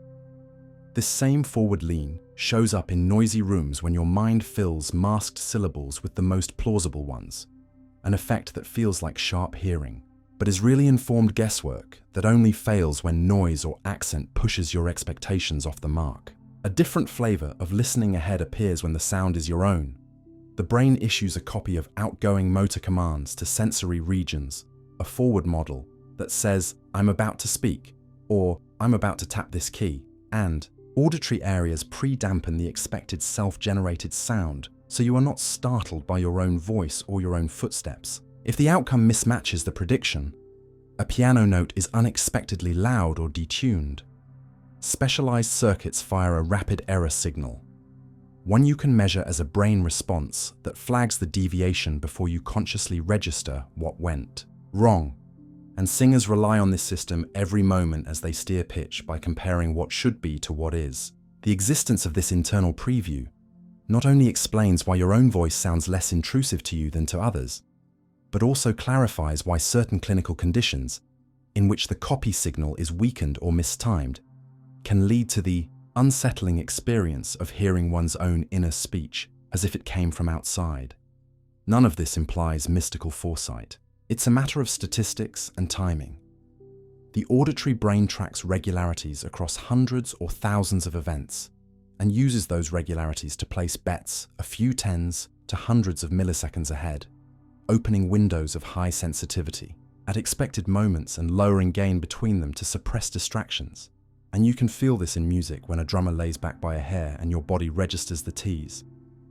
This same forward lean shows up in noisy rooms when your mind fills masked syllables with the most plausible ones, an effect that feels like sharp hearing, but is really informed guesswork that only fails when noise or accent pushes your expectations off the mark. A different flavor of listening ahead appears when the sound is your own. The brain issues a copy of outgoing motor commands to sensory regions, a forward model that says, "I'm about to speak," or "I'm about to tap this key," and auditory areas pre-dampen the expected self-generated sound, so you are not startled by your own voice or your own footsteps. If the outcome mismatches the prediction, a piano note is unexpectedly loud or detuned, specialized circuits fire a rapid error signal, one you can measure as a brain response that flags the deviation before you consciously register what went wrong. And singers rely on this system every moment as they steer pitch by comparing what should be to what is. The existence of this internal preview not only explains why your own voice sounds less intrusive to you than to others, but also clarifies why certain clinical conditions, in which the copy signal is weakened or mistimed, can lead to the unsettling experience of hearing one's own inner speech as if it came from outside. None of this implies mystical foresight. It's a matter of statistics and timing. The auditory brain tracks regularities across hundreds or thousands of events and uses those regularities to place bets a few tens to hundreds of milliseconds ahead, opening windows of high sensitivity at expected moments and lowering gain between them to suppress distractions. And you can feel this in music when a drummer lays back by a hair and your body registers the tease,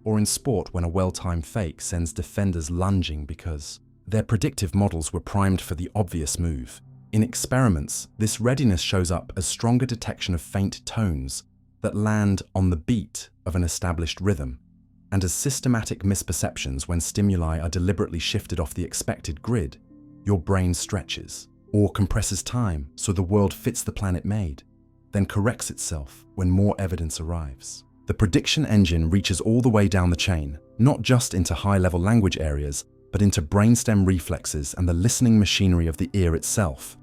or in sport when a well-timed fake sends defenders lunging because their predictive models were primed for the obvious move. In experiments, this readiness shows up as stronger detection of faint tones that land on the beat of an established rhythm, and as systematic misperceptions when stimuli are deliberately shifted off the expected grid. Your brain stretches, or compresses time so the world fits the plan it made, then corrects itself when more evidence arrives. The prediction engine reaches all the way down the chain, not just into high-level language areas, but into brainstem reflexes and the listening machinery of the ear itself.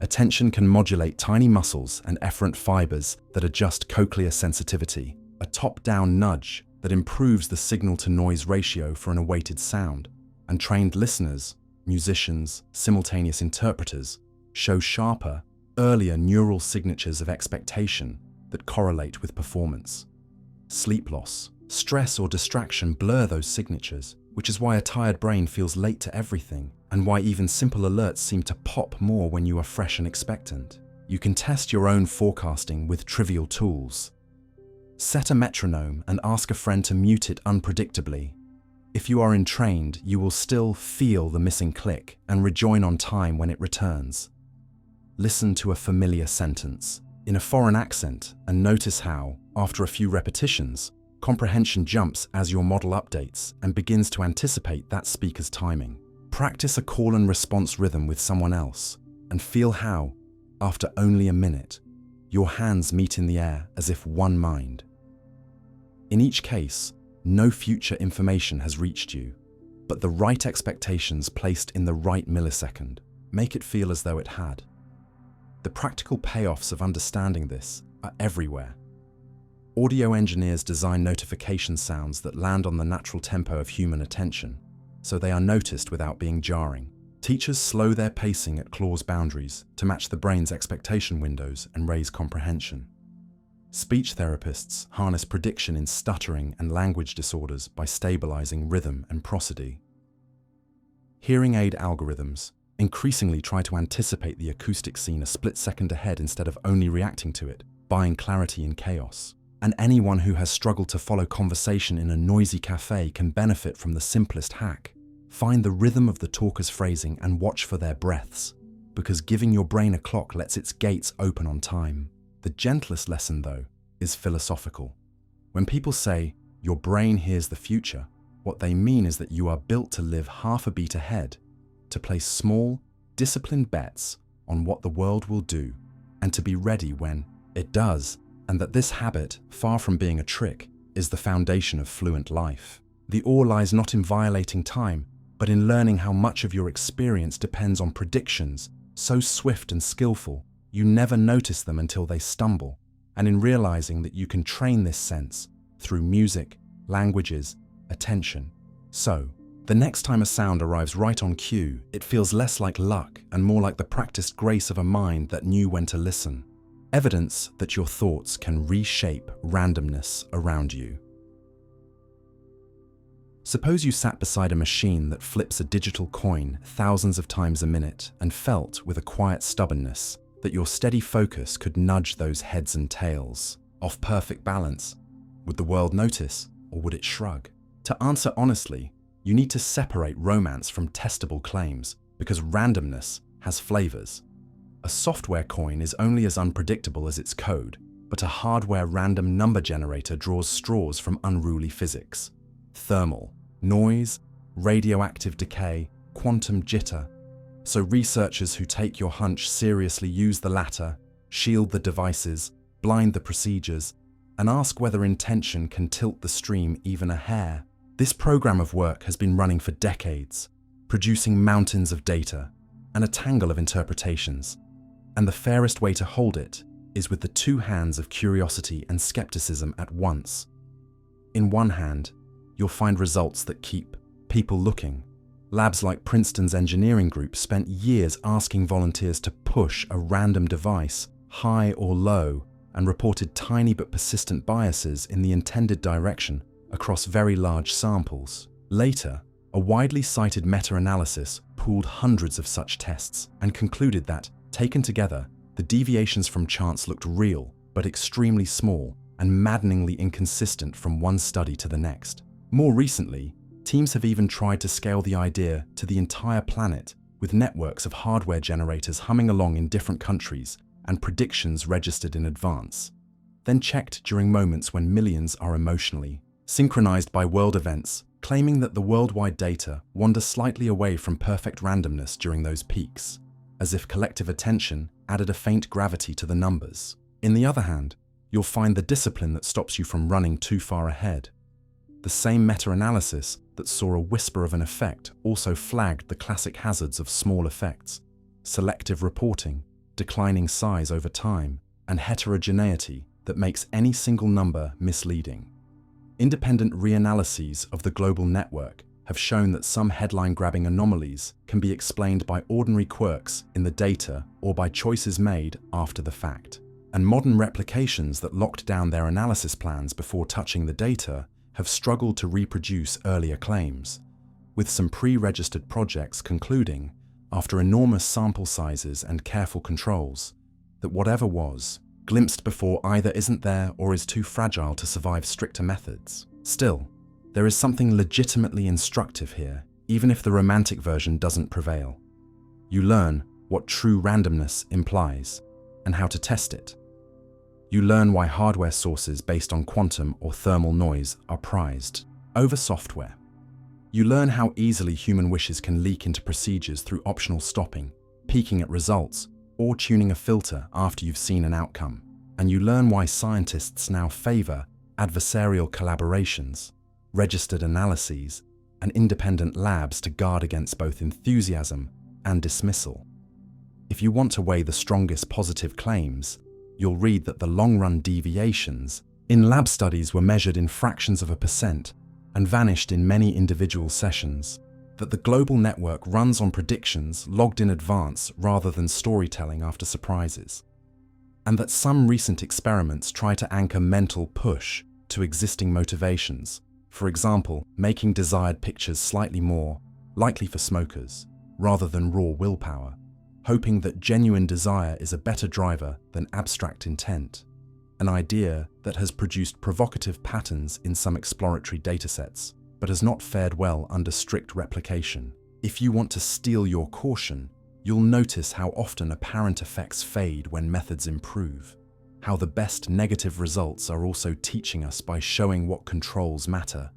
Attention can modulate tiny muscles and efferent fibers that adjust cochlear sensitivity, a top-down nudge that improves the signal-to-noise ratio for an awaited sound, and trained listeners, musicians, simultaneous interpreters, show sharper, earlier neural signatures of expectation that correlate with performance. Sleep loss, stress or distraction blur those signatures, which is why a tired brain feels late to everything, and why even simple alerts seem to pop more when you are fresh and expectant. You can test your own forecasting with trivial tools. Set a metronome and ask a friend to mute it unpredictably. If you are entrained, you will still feel the missing click and rejoin on time when it returns. Listen to a familiar sentence in a foreign accent and notice how, after a few repetitions, comprehension jumps as your model updates and begins to anticipate that speaker's timing. Practice a call and response rhythm with someone else and feel how, after only a minute, your hands meet in the air as if one mind. In each case, no future information has reached you, but the right expectations placed in the right millisecond make it feel as though it had. The practical payoffs of understanding this are everywhere. Audio engineers design notification sounds that land on the natural tempo of human attention, so they are noticed without being jarring. Teachers slow their pacing at clause boundaries to match the brain's expectation windows and raise comprehension. Speech therapists harness prediction in stuttering and language disorders by stabilizing rhythm and prosody. Hearing aid algorithms increasingly try to anticipate the acoustic scene a split second ahead instead of only reacting to it, buying clarity in chaos. And anyone who has struggled to follow conversation in a noisy cafe can benefit from the simplest hack. Find the rhythm of the talker's phrasing and watch for their breaths, because giving your brain a clock lets its gates open on time. The gentlest lesson, though, is philosophical. When people say, your brain hears the future, what they mean is that you are built to live half a beat ahead, to place small, disciplined bets on what the world will do, and to be ready when it does, and that this habit, far from being a trick, is the foundation of fluent life. The ore lies not in violating time, but in learning how much of your experience depends on predictions, so swift and skillful, you never notice them until they stumble, and in realizing that you can train this sense through music, languages, attention. So, the next time a sound arrives right on cue, it feels less like luck and more like the practiced grace of a mind that knew when to listen. Evidence that your thoughts can reshape randomness around you. Suppose you sat beside a machine that flips a digital coin thousands of times a minute and felt, with a quiet stubbornness, that your steady focus could nudge those heads and tails off perfect balance. Would the world notice, or would it shrug? To answer honestly, you need to separate romance from testable claims, because randomness has flavors. A software coin is only as unpredictable as its code, but a hardware random number generator draws straws from unruly physics. Thermal, noise, radioactive decay, quantum jitter. So researchers who take your hunch seriously use the latter, shield the devices, blind the procedures, and ask whether intention can tilt the stream even a hair. This program of work has been running for decades, producing mountains of data and a tangle of interpretations. And the fairest way to hold it is with the two hands of curiosity and skepticism at once. In one hand, you'll find results that keep people looking. Labs like Princeton's engineering group spent years asking volunteers to push a random device, high or low, and reported tiny but persistent biases in the intended direction across very large samples. Later, a widely cited meta-analysis pooled hundreds of such tests and concluded that, taken together, the deviations from chance looked real, but extremely small and maddeningly inconsistent from one study to the next. More recently, teams have even tried to scale the idea to the entire planet, with networks of hardware generators humming along in different countries and predictions registered in advance, then checked during moments when millions are emotionally synchronized by world events, claiming that the worldwide data wander slightly away from perfect randomness during those peaks, as if collective attention added a faint gravity to the numbers. In the other hand, you'll find the discipline that stops you from running too far ahead. The same meta-analysis that saw a whisper of an effect also flagged the classic hazards of small effects: selective reporting, declining size over time, and heterogeneity that makes any single number misleading. Independent reanalyses of the global network have shown that some headline-grabbing anomalies can be explained by ordinary quirks in the data or by choices made after the fact. And modern replications that locked down their analysis plans before touching the data have struggled to reproduce earlier claims, with some pre-registered projects concluding, after enormous sample sizes and careful controls, that whatever was, glimpsed before either isn't there or is too fragile to survive stricter methods. Still, there is something legitimately instructive here, even if the romantic version doesn't prevail. You learn what true randomness implies and how to test it. You learn why hardware sources based on quantum or thermal noise are prized over software. You learn how easily human wishes can leak into procedures through optional stopping, peeking at results, or tuning a filter after you've seen an outcome. And you learn why scientists now favor adversarial collaborations, registered analyses, and independent labs to guard against both enthusiasm and dismissal. If you want to weigh the strongest positive claims, you'll read that the long-run deviations in lab studies were measured in fractions of a percent and vanished in many individual sessions, that the global network runs on predictions logged in advance rather than storytelling after surprises, and that some recent experiments try to anchor mental push to existing motivations, for example, making desired pictures slightly more likely for smokers, rather than raw willpower, hoping that genuine desire is a better driver than abstract intent. an idea that has produced provocative patterns in some exploratory datasets, but has not fared well under strict replication. If you want to steel your caution, you'll notice how often apparent effects fade when methods improve, how the best negative results are also teaching us by showing what controls matter: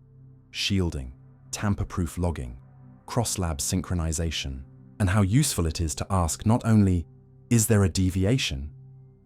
shielding, tamper-proof logging, cross-lab synchronization, and how useful it is to ask not only, is there a deviation,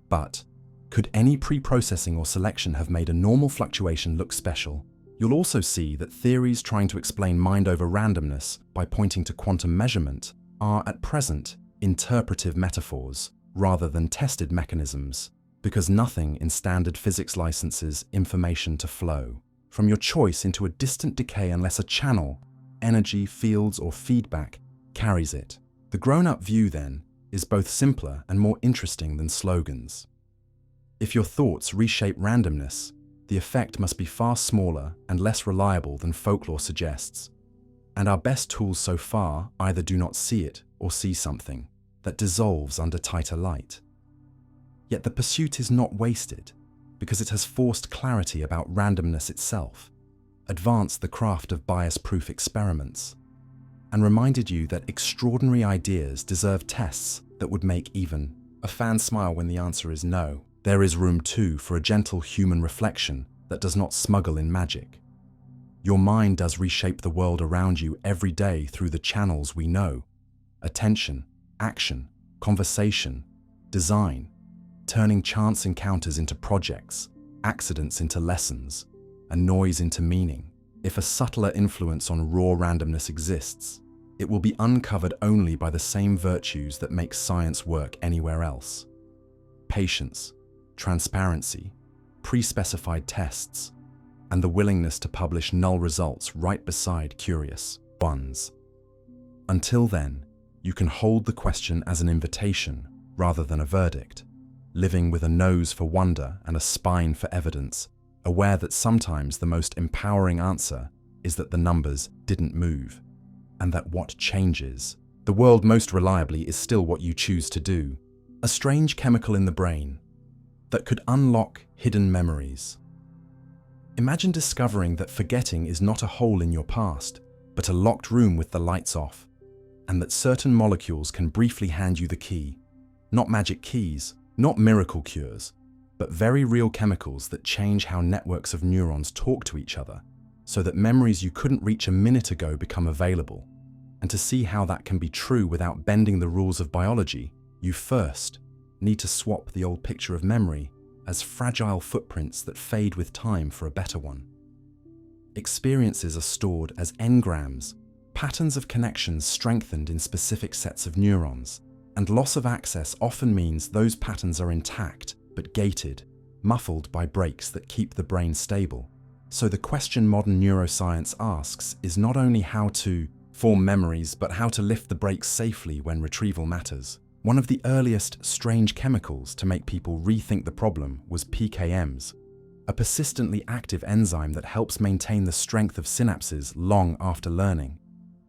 but could any pre-processing or selection have made a normal fluctuation look special? You'll also see that theories trying to explain mind over randomness by pointing to quantum measurement are, at present, interpretive metaphors rather than tested mechanisms, because nothing in standard physics licenses information to flow from your choice into a distant decay unless a channel, energy, fields, or feedback carries it. The grown-up view, then, is both simpler and more interesting than slogans. If your thoughts reshape randomness, the effect must be far smaller and less reliable than folklore suggests. And our best tools so far either do not see it or see something that dissolves under tighter light. Yet the pursuit is not wasted, because it has forced clarity about randomness itself, advanced the craft of bias-proof experiments, and reminded you that extraordinary ideas deserve tests that would make even a fan smile when the answer is no. There is room too for a gentle human reflection that does not smuggle in magic. Your mind does reshape the world around you every day through the channels we know: attention, action, conversation, design, turning chance encounters into projects, accidents into lessons, and noise into meaning. If a subtler influence on raw randomness exists, it will be uncovered only by the same virtues that make science work anywhere else: patience, transparency, pre-specified tests, and the willingness to publish null results right beside curious ones. Until then, you can hold the question as an invitation rather than a verdict, living with a nose for wonder and a spine for evidence, aware that sometimes the most empowering answer is that the numbers didn't move, and that what changes the world most reliably is still what you choose to do. A strange chemical in the brain that could unlock hidden memories. Imagine discovering that forgetting is not a hole in your past, but a locked room with the lights off, and that certain molecules can briefly hand you the key. Not magic keys, not miracle cures, but very real chemicals that change how networks of neurons talk to each other, so that memories you couldn't reach a minute ago become available. And to see how that can be true without bending the rules of biology, you first need to swap the old picture of memory as fragile footprints that fade with time for a better one. Experiences are stored as engrams, patterns of connections strengthened in specific sets of neurons, and loss of access often means those patterns are intact but gated, muffled by breaks that keep the brain stable. So the question modern neuroscience asks is not only how to form memories, but how to lift the brakes safely when retrieval matters. One of the earliest strange chemicals to make people rethink the problem was PKMs, a persistently active enzyme that helps maintain the strength of synapses long after learning.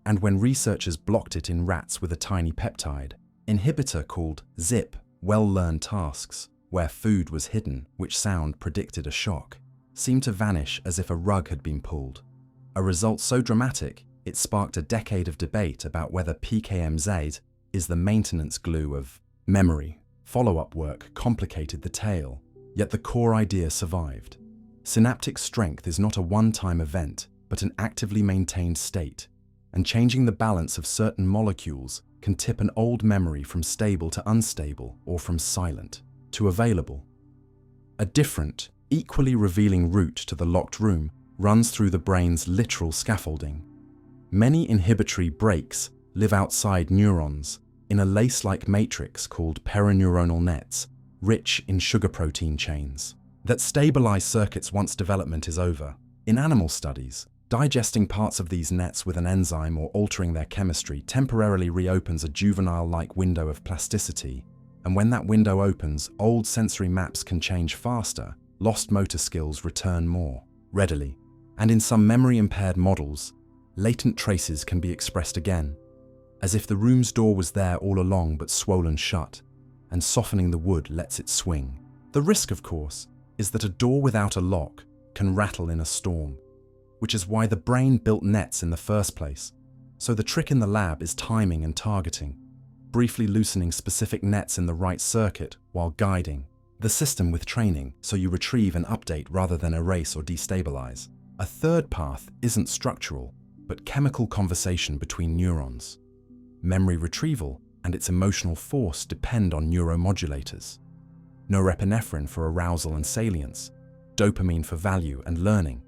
And when researchers blocked it in rats with a tiny peptide inhibitor called ZIP, well-learned tasks, where food was hidden, which sound predicted a shock, seemed to vanish as if a rug had been pulled. A result so dramatic, it sparked a decade of debate about whether PKMZ is the maintenance glue of memory. Follow-up work complicated the tale, yet the core idea survived. Synaptic strength is not a one-time event, but an actively maintained state, and changing the balance of certain molecules can tip an old memory from stable to unstable, or from silent to available. A different, equally revealing route to the locked room runs through the brain's literal scaffolding. Many inhibitory breaks live outside neurons, in a lace-like matrix called perineuronal nets, rich in sugar protein chains, that stabilize circuits once development is over. In animal studies, digesting parts of these nets with an enzyme or altering their chemistry temporarily reopens a juvenile-like window of plasticity, and when that window opens, old sensory maps can change faster, lost motor skills return more readily, and in some memory-impaired models, latent traces can be expressed again, as if the room's door was there all along but swollen shut, and softening the wood lets it swing. The risk, of course, is that a door without a lock can rattle in a storm, which is why the brain built nets in the first place. So the trick in the lab is timing and targeting, briefly loosening specific nets in the right circuit while guiding the system with training so you retrieve and update rather than erase or destabilize. A third path isn't structural, but chemical conversation between neurons. Memory retrieval and its emotional force depend on neuromodulators. Norepinephrine for arousal and salience, dopamine for value and learning,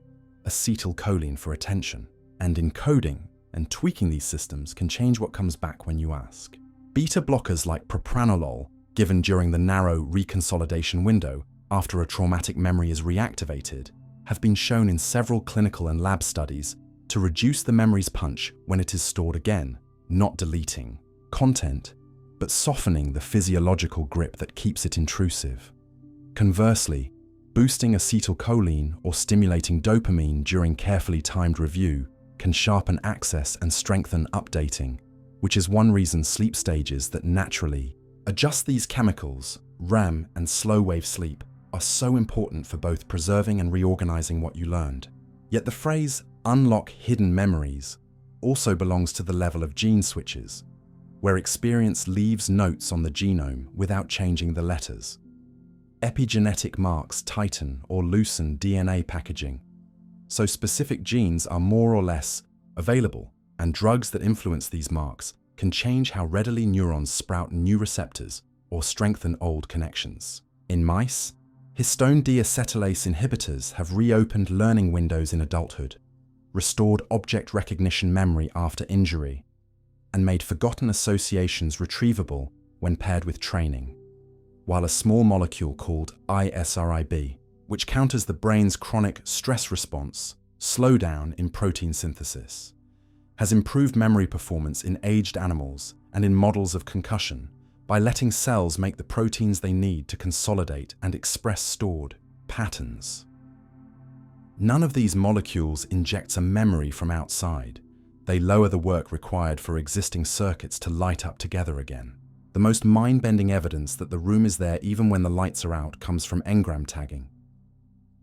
acetylcholine for attention. And encoding and tweaking these systems can change what comes back when you ask. Beta blockers like propranolol, given during the narrow reconsolidation window after a traumatic memory is reactivated, have been shown in several clinical and lab studies to reduce the memory's punch when it is stored again, not deleting content, but softening the physiological grip that keeps it intrusive. Conversely, boosting acetylcholine or stimulating dopamine during carefully timed review can sharpen access and strengthen updating, which is one reason sleep stages that naturally adjust these chemicals, REM and slow-wave sleep, are so important for both preserving and reorganizing what you learned. Yet the phrase unlock hidden memories also belongs to the level of gene switches, where experience leaves notes on the genome without changing the letters. Epigenetic marks tighten or loosen DNA packaging, so specific genes are more or less available, and drugs that influence these marks can change how readily neurons sprout new receptors or strengthen old connections. In mice, histone deacetylase inhibitors have reopened learning windows in adulthood, restored object recognition memory after injury, and made forgotten associations retrievable when paired with training. While a small molecule called ISRIB, which counters the brain's chronic stress response, slowdown in protein synthesis, has improved memory performance in aged animals and in models of concussion by letting cells make the proteins they need to consolidate and express stored patterns. None of these molecules injects a memory from outside. They lower the work required for existing circuits to light up together again. The most mind-bending evidence that the room is there even when the lights are out comes from engram tagging.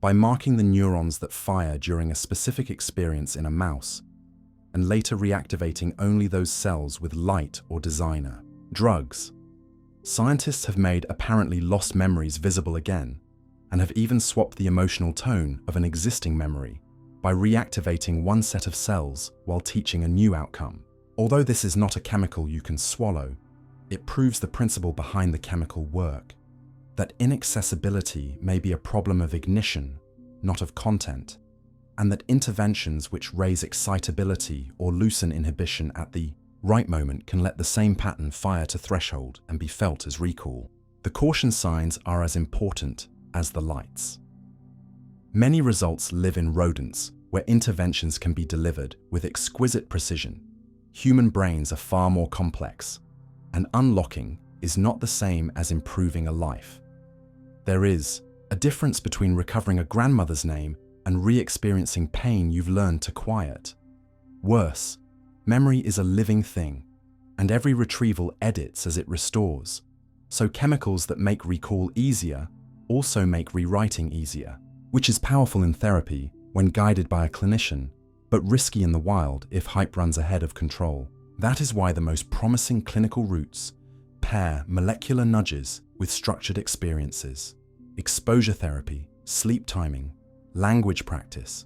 By marking the neurons that fire during a specific experience in a mouse, and later reactivating only those cells with light or designer drugs, scientists have made apparently lost memories visible again, and have even swapped the emotional tone of an existing memory by reactivating one set of cells while teaching a new outcome. Although this is not a chemical you can swallow, it proves the principle behind the chemical work, that inaccessibility may be a problem of ignition, not of content, and that interventions which raise excitability or loosen inhibition at the right moment can let the same pattern fire to threshold and be felt as recall. The caution signs are as important as the lights. Many results live in rodents, where interventions can be delivered with exquisite precision. Human brains are far more complex, and unlocking is not the same as improving a life. There is a difference between recovering a grandmother's name and re-experiencing pain you've learned to quiet. Worse, memory is a living thing, and every retrieval edits as it restores. So chemicals that make recall easier also make rewriting easier, which is powerful in therapy when guided by a clinician, but risky in the wild if hype runs ahead of control. That is why the most promising clinical routes pair molecular nudges with structured experiences, exposure therapy, sleep timing, language practice,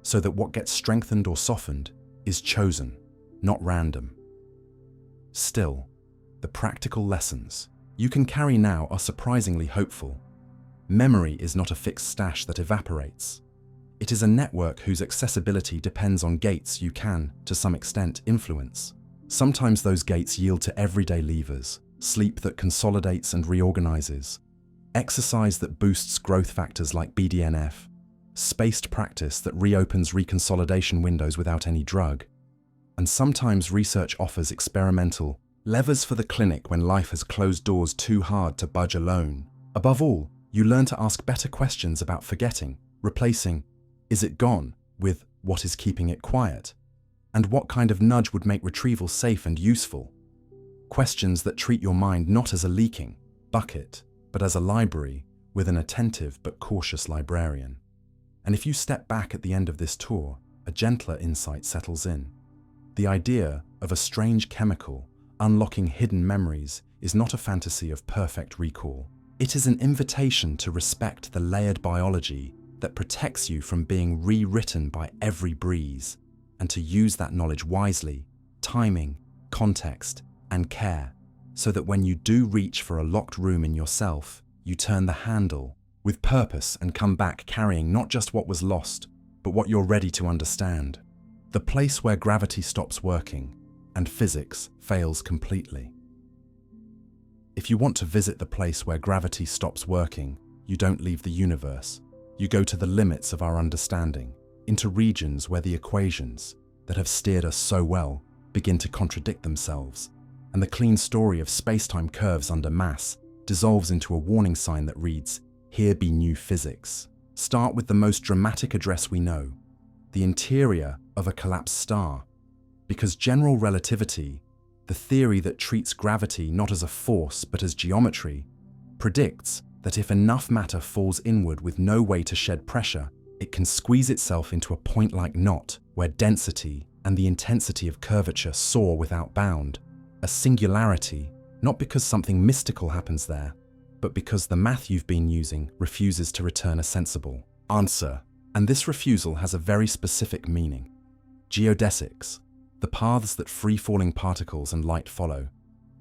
so that what gets strengthened or softened is chosen, not random. Still, the practical lessons you can carry now are surprisingly hopeful. Memory is not a fixed stash that evaporates. It is a network whose accessibility depends on gates you can, to some extent, influence. Sometimes those gates yield to everyday levers: sleep that consolidates and reorganizes, exercise that boosts growth factors like BDNF, spaced practice that reopens reconsolidation windows without any drug, and sometimes research offers experimental levers for the clinic when life has closed doors too hard to budge alone. Above all, you learn to ask better questions about forgetting, replacing "is it gone" with "what is keeping it quiet?" and what kind of nudge would make retrieval safe and useful. Questions that treat your mind not as a leaking bucket, but as a library with an attentive but cautious librarian. And if you step back at the end of this tour, a gentler insight settles in. The idea of a strange chemical unlocking hidden memories is not a fantasy of perfect recall. It is an invitation to respect the layered biology that protects you from being rewritten by every breeze, and to use that knowledge wisely, timing, context, and care, so that when you do reach for a locked room in yourself, you turn the handle with purpose and come back carrying not just what was lost, but what you're ready to understand. The place where gravity stops working and physics fails completely. If you want to visit the place where gravity stops working, you don't leave the universe. You go to the limits of our understanding, into regions where the equations that have steered us so well begin to contradict themselves, and the clean story of space-time curves under mass dissolves into a warning sign that reads, "Here be new physics." Start with the most dramatic address we know, the interior of a collapsed star, because general relativity, the theory that treats gravity not as a force but as geometry, predicts that if enough matter falls inward with no way to shed pressure, it can squeeze itself into a point-like knot where density and the intensity of curvature soar without bound, a singularity, not because something mystical happens there, but because the math you've been using refuses to return a sensible answer. And this refusal has a very specific meaning. Geodesics, the paths that free-falling particles and light follow,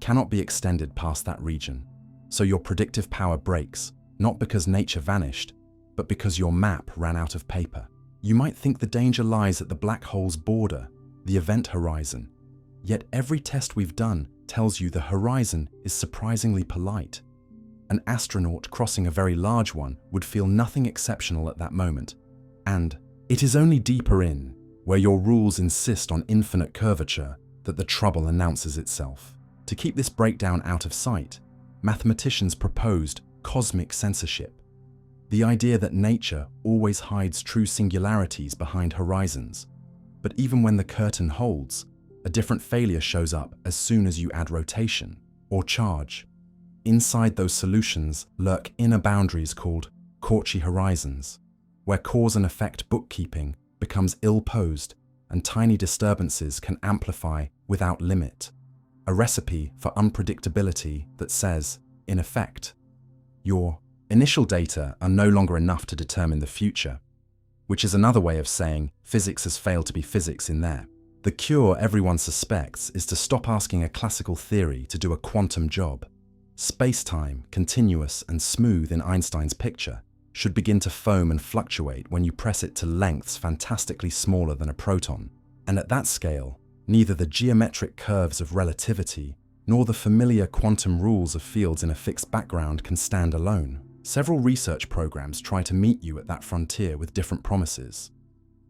cannot be extended past that region. So your predictive power breaks, not because nature vanished, but because your map ran out of paper. You might think the danger lies at the black hole's border, the event horizon. Yet every test we've done tells you the horizon is surprisingly polite. An astronaut crossing a very large one would feel nothing exceptional at that moment. And it is only deeper in, where your rules insist on infinite curvature, that the trouble announces itself. To keep this breakdown out of sight, mathematicians proposed cosmic censorship, the idea that nature always hides true singularities behind horizons. But even when the curtain holds, a different failure shows up as soon as you add rotation or charge. Inside those solutions lurk inner boundaries called Cauchy horizons, where cause and effect bookkeeping becomes ill-posed and tiny disturbances can amplify without limit. A recipe for unpredictability that says, in effect, your initial data are no longer enough to determine the future, which is another way of saying physics has failed to be physics in there. The cure everyone suspects is to stop asking a classical theory to do a quantum job. Space-time, continuous and smooth in Einstein's picture, should begin to foam and fluctuate when you press it to lengths fantastically smaller than a proton. And at that scale, neither the geometric curves of relativity nor the familiar quantum rules of fields in a fixed background can stand alone. Several research programs try to meet you at that frontier with different promises.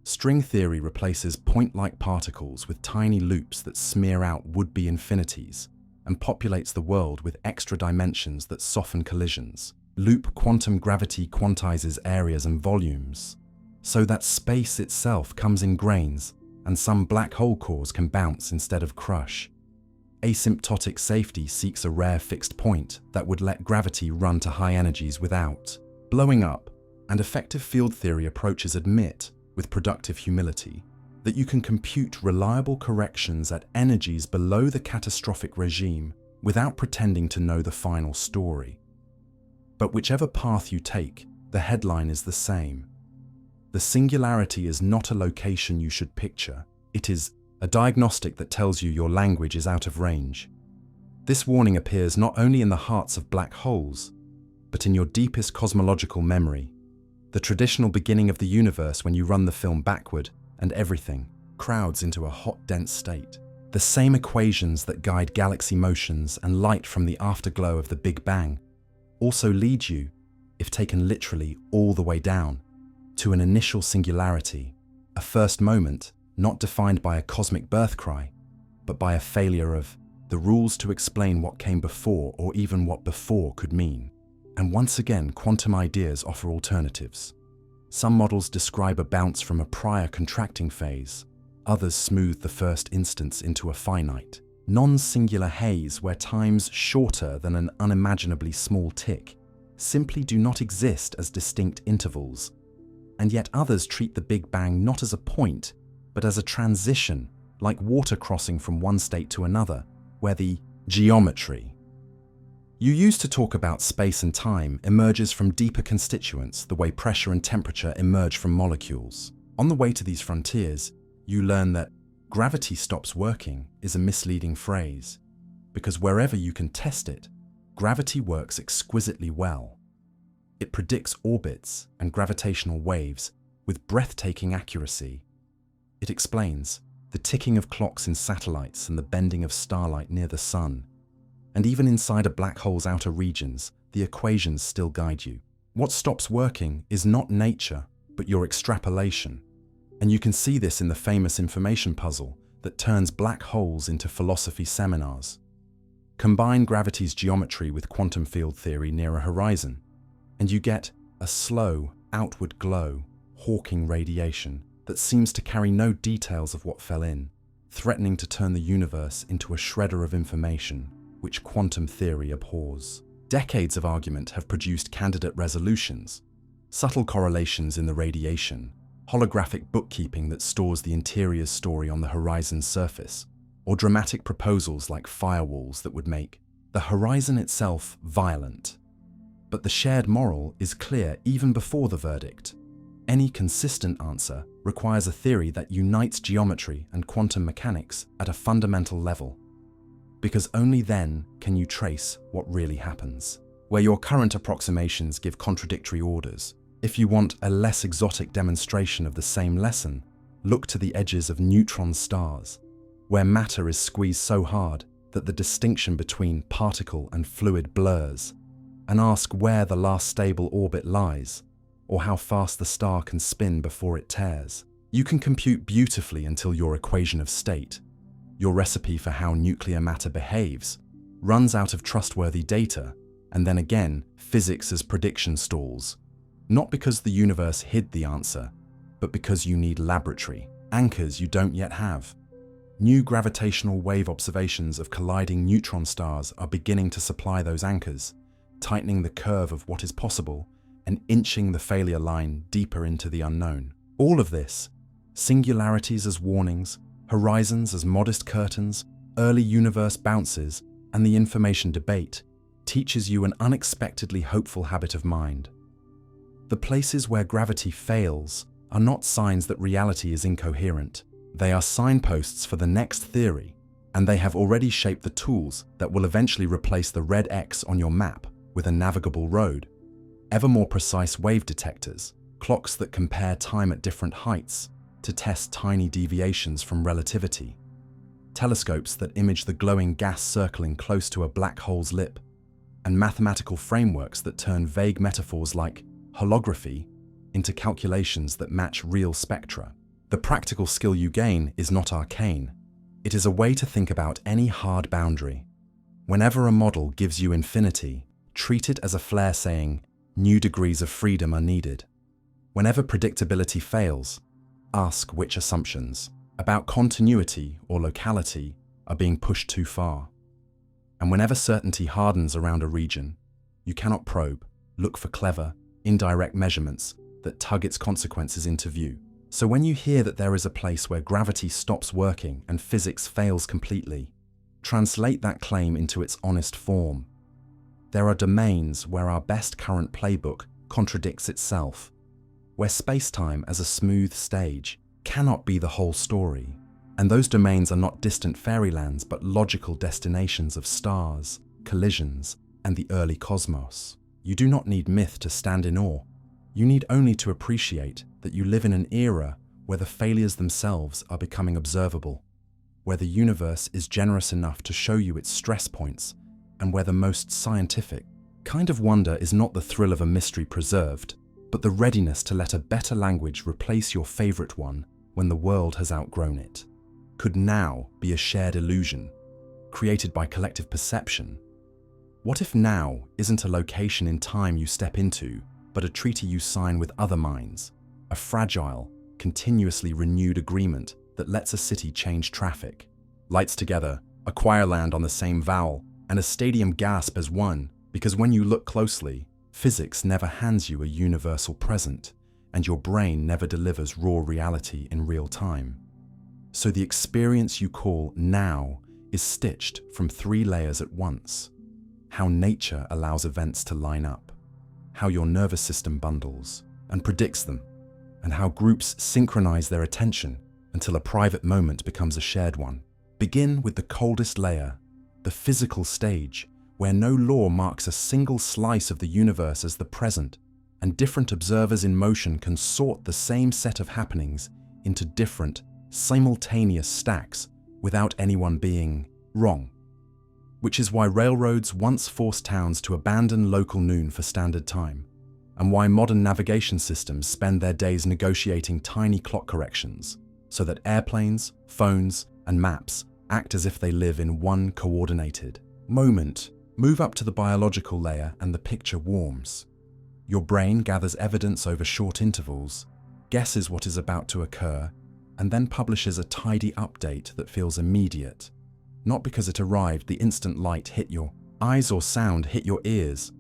String theory replaces point-like particles with tiny loops that smear out would-be infinities and populates the world with extra dimensions that soften collisions. Loop quantum gravity quantizes areas and volumes, so that space itself comes in grains and some black hole cores can bounce instead of crush. Asymptotic safety seeks a rare fixed point that would let gravity run to high energies without blowing up, and effective field theory approaches admit, with productive humility, that you can compute reliable corrections at energies below the catastrophic regime without pretending to know the final story. But whichever path you take, the headline is the same. The singularity is not a location you should picture. It is a diagnostic that tells you your language is out of range. This warning appears not only in the hearts of black holes, but in your deepest cosmological memory, the traditional beginning of the universe when you run the film backward and everything crowds into a hot, dense state. The same equations that guide galaxy motions and light from the afterglow of the Big Bang also lead you, if taken literally all the way down, to an initial singularity, a first moment not defined by a cosmic birth cry, but by a failure of the rules to explain what came before or even what before could mean. And once again, quantum ideas offer alternatives. Some models describe a bounce from a prior contracting phase, others smooth the first instance into a finite, non-singular haze where time's shorter than an unimaginably small tick, simply do not exist as distinct intervals, and yet others treat the Big Bang not as a point, but as a transition, like water crossing from one state to another, where the geometry you used to talk about space and time emerges from deeper constituents, the way pressure and temperature emerge from molecules. On the way to these frontiers, you learn that gravity stops working is a misleading phrase, because wherever you can test it, gravity works exquisitely well. It predicts orbits and gravitational waves with breathtaking accuracy. It explains the ticking of clocks in satellites and the bending of starlight near the sun. And even inside a black hole's outer regions, the equations still guide you. What stops working is not nature, but your extrapolation. And you can see this in the famous information puzzle that turns black holes into philosophy seminars. Combine gravity's geometry with quantum field theory near a horizon, and you get a slow, outward glow, Hawking radiation that seems to carry no details of what fell in, threatening to turn the universe into a shredder of information, which quantum theory abhors. Decades of argument have produced candidate resolutions, subtle correlations in the radiation, holographic bookkeeping that stores the interior's story on the horizon's surface, or dramatic proposals like firewalls that would make the horizon itself violent. But the shared moral is clear even before the verdict. Any consistent answer requires a theory that unites geometry and quantum mechanics at a fundamental level, because only then can you trace what really happens. Where your current approximations give contradictory orders, if you want a less exotic demonstration of the same lesson, look to the edges of neutron stars, where matter is squeezed so hard that the distinction between particle and fluid blurs, and ask where the last stable orbit lies, or how fast the star can spin before it tears. You can compute beautifully until your equation of state, your recipe for how nuclear matter behaves, runs out of trustworthy data, and then again, physics' prediction stalls. Not because the universe hid the answer, but because you need laboratory anchors you don't yet have. New gravitational wave observations of colliding neutron stars are beginning to supply those anchors, tightening the curve of what is possible and inching the failure line deeper into the unknown. All of this, singularities as warnings, horizons as modest curtains, early universe bounces, and the information debate, teaches you an unexpectedly hopeful habit of mind. The places where gravity fails are not signs that reality is incoherent. They are signposts for the next theory, and they have already shaped the tools that will eventually replace the red X on your map with a navigable road. Ever more precise wave detectors, clocks that compare time at different heights to test tiny deviations from relativity, telescopes that image the glowing gas circling close to a black hole's lip, and mathematical frameworks that turn vague metaphors like holography into calculations that match real spectra. The practical skill you gain is not arcane. It is a way to think about any hard boundary. Whenever a model gives you infinity, treat it as a flare saying, new degrees of freedom are needed. Whenever predictability fails, ask which assumptions about continuity or locality are being pushed too far. And whenever certainty hardens around a region, you cannot probe, look for clever, indirect measurements that tug its consequences into view. So when you hear that there is a place where gravity stops working and physics fails completely, translate that claim into its honest form. There are domains where our best current playbook contradicts itself, where space-time as a smooth stage cannot be the whole story. And those domains are not distant fairylands, but logical destinations of stars, collisions, and the early cosmos. You do not need myth to stand in awe. You need only to appreciate that you live in an era where the failures themselves are becoming observable, where the universe is generous enough to show you its stress points, and where the most scientific kind of wonder is not the thrill of a mystery preserved, but the readiness to let a better language replace your favorite one when the world has outgrown it. Could now be a shared illusion, created by collective perception? What if now isn't a location in time you step into, but a treaty you sign with other minds, a fragile, continuously renewed agreement that lets a city change traffic, lights together, acquire land on the same vowel, and a stadium gasp as one, because when you look closely, Physics never hands you a universal present, and your brain never delivers raw reality in real time. So the experience you call now is stitched from 3 layers at once. How nature allows events to line up, how your nervous system bundles and predicts them, and how groups synchronize their attention until a private moment becomes a shared one. Begin with the coldest layer, the physical stage, where no law marks a single slice of the universe as the present, and different observers in motion can sort the same set of happenings into different, simultaneous stacks without anyone being wrong. Which is why railroads once forced towns to abandon local noon for standard time, and why modern navigation systems spend their days negotiating tiny clock corrections, so that airplanes, phones, and maps act as if they live in one coordinated moment. Move up to the biological layer and the picture warms. Your brain gathers evidence over short intervals, guesses what is about to occur, and then publishes a tidy update that feels immediate. Not because it arrived the instant light hit your eyes or sound hit your ears,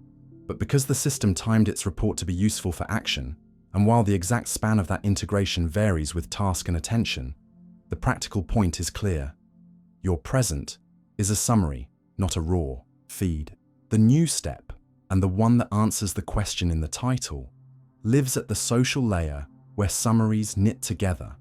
but because the system timed its report to be useful for action, and while the exact span of that integration varies with task and attention, the practical point is clear. Your present is a summary, not a raw feed. The new step, and the one that answers the question in the title, lives at the social layer where summaries knit together.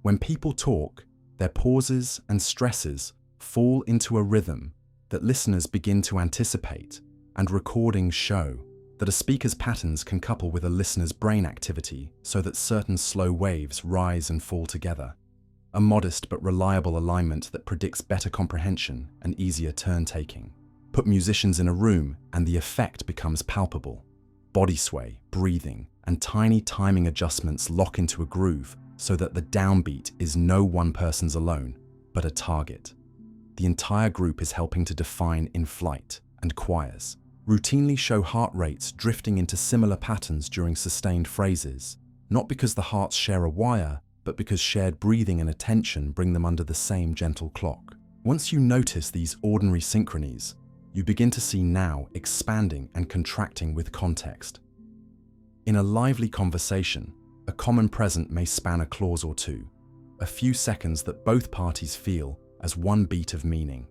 When people talk, their pauses and stresses fall into a rhythm that listeners begin to anticipate, and recordings show that a speaker's patterns can couple with a listener's brain activity so that certain slow waves rise and fall together. A modest but reliable alignment that predicts better comprehension and easier turn-taking. Put musicians in a room and the effect becomes palpable. Body sway, breathing, and tiny timing adjustments lock into a groove so that the downbeat is no one person's alone, but a target. The entire group is helping to define in flight, and choirs routinely show heart rates drifting into similar patterns during sustained phrases, not because the hearts share a wire, but because shared breathing and attention bring them under the same gentle clock. Once you notice these ordinary synchronies, you begin to see now expanding and contracting with context. In a lively conversation, a common present may span a clause or two, a few seconds that both parties feel as one beat of meaning.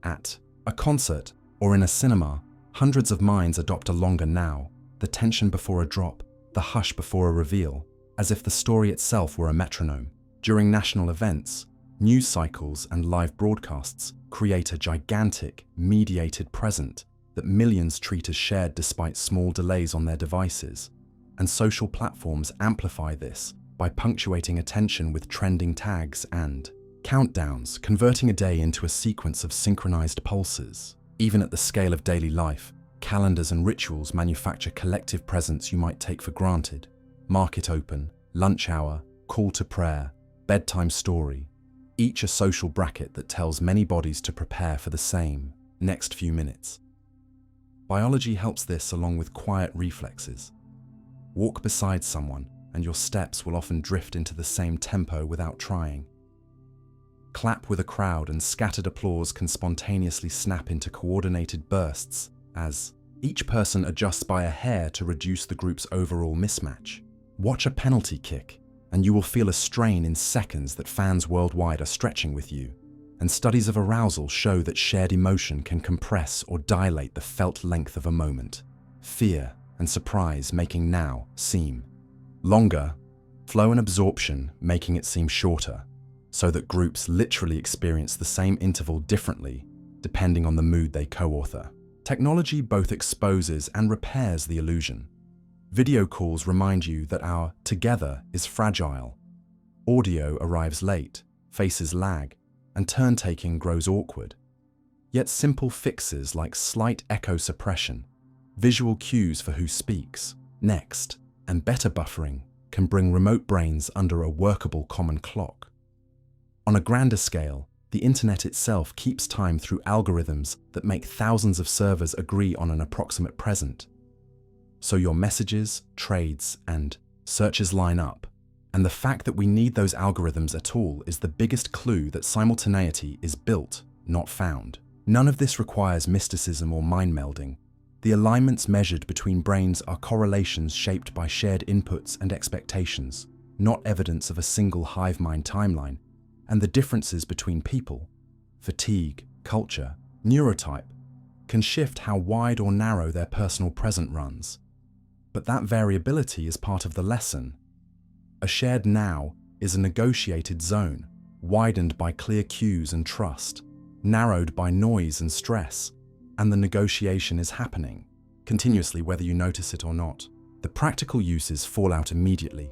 At a concert or in a cinema, hundreds of minds adopt a longer now, the tension before a drop, the hush before a reveal, as if the story itself were a metronome. During national events, news cycles and live broadcasts create a gigantic, mediated present that millions treat as shared despite small delays on their devices. And social platforms amplify this by punctuating attention with trending tags and countdowns, converting a day into a sequence of synchronized pulses. Even at the scale of daily life, calendars and rituals manufacture collective presents you might take for granted. Market open, lunch hour, call to prayer, bedtime story, each a social bracket that tells many bodies to prepare for the same next few minutes. Biology helps this along with quiet reflexes. Walk beside someone and your steps will often drift into the same tempo without trying. Clap with a crowd and scattered applause can spontaneously snap into coordinated bursts as each person adjusts by a hair to reduce the group's overall mismatch. Watch a penalty kick and you will feel a strain in seconds that fans worldwide are stretching with you. And studies of arousal show that shared emotion can compress or dilate the felt length of a moment. Fear and surprise making now seem longer, flow and absorption making it seem shorter, so that groups literally experience the same interval differently depending on the mood they co-author. Technology both exposes and repairs the illusion. Video calls remind you that our together is fragile. Audio arrives late, faces lag, and turn-taking grows awkward. Yet simple fixes like slight echo suppression, visual cues for who speaks next, and better buffering can bring remote brains under a workable common clock. On a grander scale, the internet itself keeps time through algorithms that make thousands of servers agree on an approximate present. So your messages, trades, and searches line up. And the fact that we need those algorithms at all is the biggest clue that simultaneity is built, not found. None of this requires mysticism or mind melding. The alignments measured between brains are correlations shaped by shared inputs and expectations, not evidence of a single hive mind timeline, and the differences between people, fatigue, culture, neurotype, can shift how wide or narrow their personal present runs. But that variability is part of the lesson. A shared now is a negotiated zone, widened by clear cues and trust, narrowed by noise and stress, and the negotiation is happening, continuously whether you notice it or not. The practical uses fall out immediately.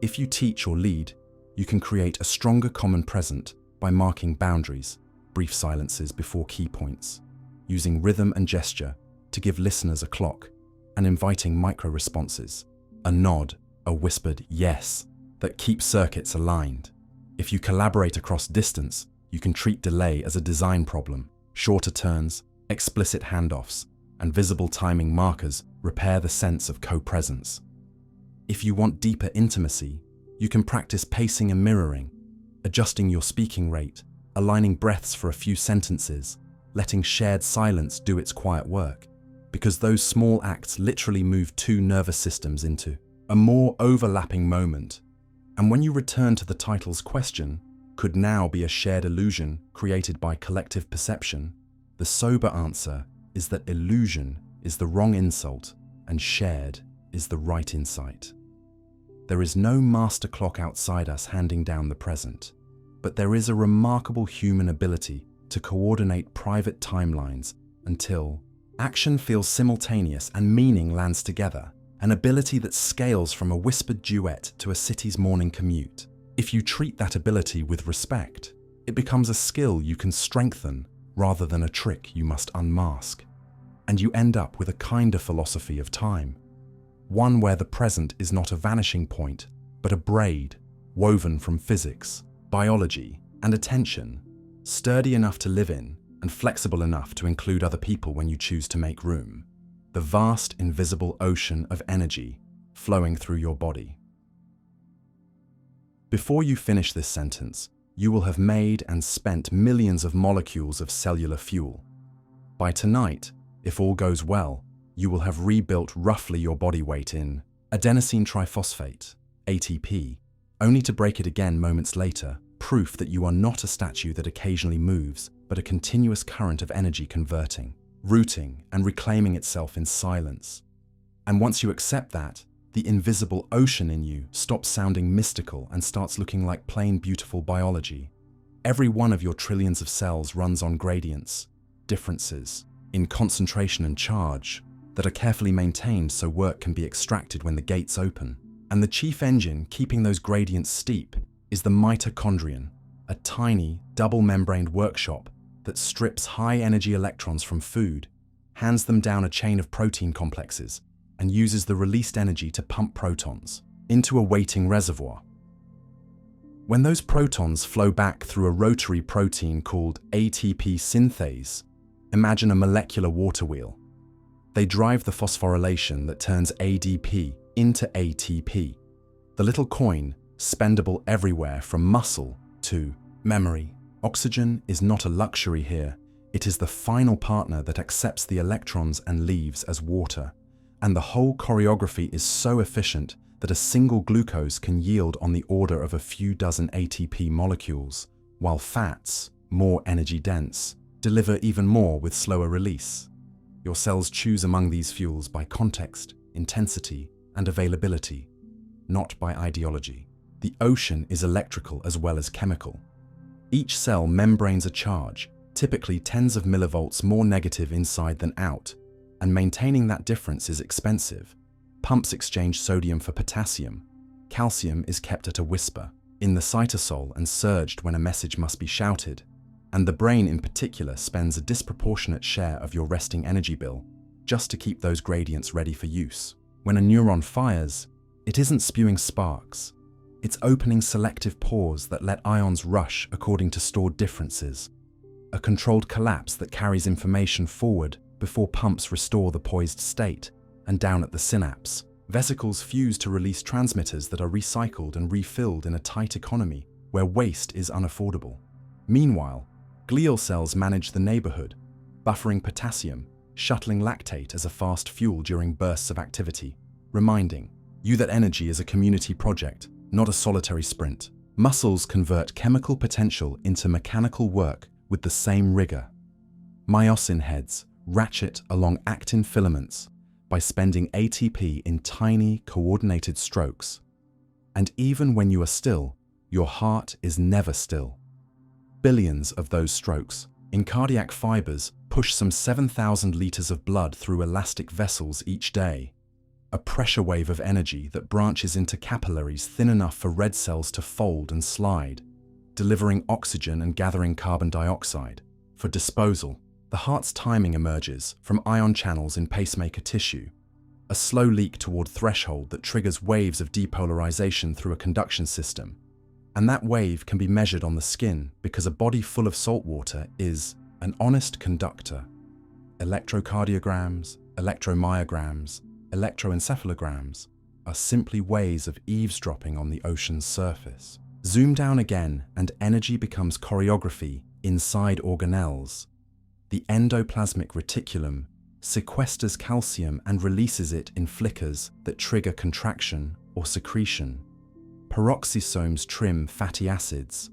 If you teach or lead, you can create a stronger common present by marking boundaries, brief silences before key points, using rhythm and gesture to give listeners a clock, and inviting micro-responses, a nod, a whispered yes, that keeps circuits aligned. If you collaborate across distance, you can treat delay as a design problem. Shorter turns, explicit handoffs, and visible timing markers repair the sense of co-presence. If you want deeper intimacy, you can practice pacing and mirroring, adjusting your speaking rate, aligning breaths for a few sentences, letting shared silence do its quiet work, because those small acts literally move two nervous systems into a more overlapping moment. And when you return to the title's question, could now be a shared illusion created by collective perception, the sober answer is that illusion is the wrong insult and shared is the right insight. There is no master clock outside us handing down the present, but there is a remarkable human ability to coordinate private timelines until action feels simultaneous and meaning lands together, an ability that scales from a whispered duet to a city's morning commute. If you treat that ability with respect, it becomes a skill you can strengthen rather than a trick you must unmask. And you end up with a kinder philosophy of time, one where the present is not a vanishing point, but a braid woven from physics, biology, and attention, sturdy enough to live in and flexible enough to include other people when you choose to make room. The vast, invisible ocean of energy flowing through your body. Before you finish this sentence, you will have made and spent millions of molecules of cellular fuel. By tonight, if all goes well, you will have rebuilt roughly your body weight in adenosine triphosphate, ATP, only to break it again moments later, proof that you are not a statue that occasionally moves, but a continuous current of energy converting, rooting, and reclaiming itself in silence. And once you accept that, the invisible ocean in you stops sounding mystical and starts looking like plain, beautiful biology. Every one of your trillions of cells runs on gradients, differences, in concentration and charge, that are carefully maintained so work can be extracted when the gates open. And the chief engine keeping those gradients steep is the mitochondrion, a tiny, double-membraned workshop that strips high-energy electrons from food, hands them down a chain of protein complexes, and uses the released energy to pump protons into a waiting reservoir. When those protons flow back through a rotary protein called ATP synthase, imagine a molecular water wheel. They drive the phosphorylation that turns ADP into ATP, the little coin spendable everywhere from muscle to memory. Oxygen is not a luxury here, it is the final partner that accepts the electrons and leaves as water. And the whole choreography is so efficient that a single glucose can yield on the order of a few dozen ATP molecules, while fats, more energy dense, deliver even more with slower release. Your cells choose among these fuels by context, intensity, and availability, not by ideology. The ocean is electrical as well as chemical. Each cell membranes a charge, typically tens of millivolts more negative inside than out, and maintaining that difference is expensive. Pumps exchange sodium for potassium. Calcium is kept at a whisper in the cytosol and surged when a message must be shouted. And the brain in particular spends a disproportionate share of your resting energy bill just to keep those gradients ready for use. When a neuron fires, it isn't spewing sparks. It's opening selective pores that let ions rush according to stored differences. A controlled collapse that carries information forward before pumps restore the poised state, and down at the synapse, vesicles fuse to release transmitters that are recycled and refilled in a tight economy where waste is unaffordable. Meanwhile, glial cells manage the neighborhood, buffering potassium, shuttling lactate as a fast fuel during bursts of activity, reminding you that energy is a community project, not a solitary sprint. Muscles convert chemical potential into mechanical work with the same rigor. Myosin heads ratchet along actin filaments by spending ATP in tiny, coordinated strokes. And even when you are still, your heart is never still. Billions of those strokes in cardiac fibers push some 7,000 liters of blood through elastic vessels each day, a pressure wave of energy that branches into capillaries thin enough for red cells to fold and slide, delivering oxygen and gathering carbon dioxide. For disposal, the heart's timing emerges from ion channels in pacemaker tissue, a slow leak toward threshold that triggers waves of depolarization through a conduction system. And that wave can be measured on the skin because a body full of salt water is an honest conductor. Electrocardiograms, electromyograms, electroencephalograms are simply ways of eavesdropping on the ocean's surface. Zoom down again and energy becomes choreography inside organelles. The endoplasmic reticulum sequesters calcium and releases it in flickers that trigger contraction or secretion. Peroxisomes trim fatty acids,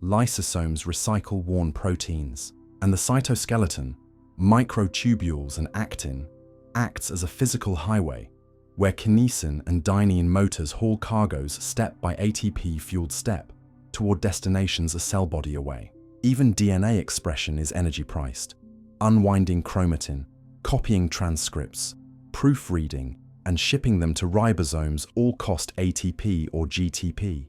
lysosomes recycle worn proteins, and the cytoskeleton, microtubules and actin, acts as a physical highway where kinesin and dynein motors haul cargoes step by ATP-fueled step toward destinations a cell body away. Even DNA expression is energy-priced. Unwinding chromatin, copying transcripts, proofreading, and shipping them to ribosomes all cost ATP or GTP.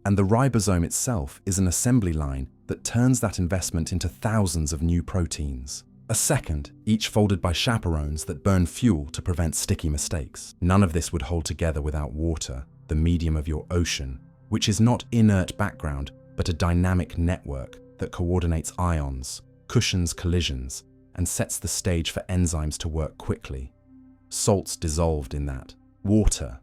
And the ribosome itself is an assembly line that turns that investment into thousands of new proteins. A second, each folded by chaperones that burn fuel to prevent sticky mistakes. None of this would hold together without water, the medium of your ocean, which is not inert background, but a dynamic network that coordinates ions, cushions collisions, and sets the stage for enzymes to work quickly. Salts dissolved in that. Water,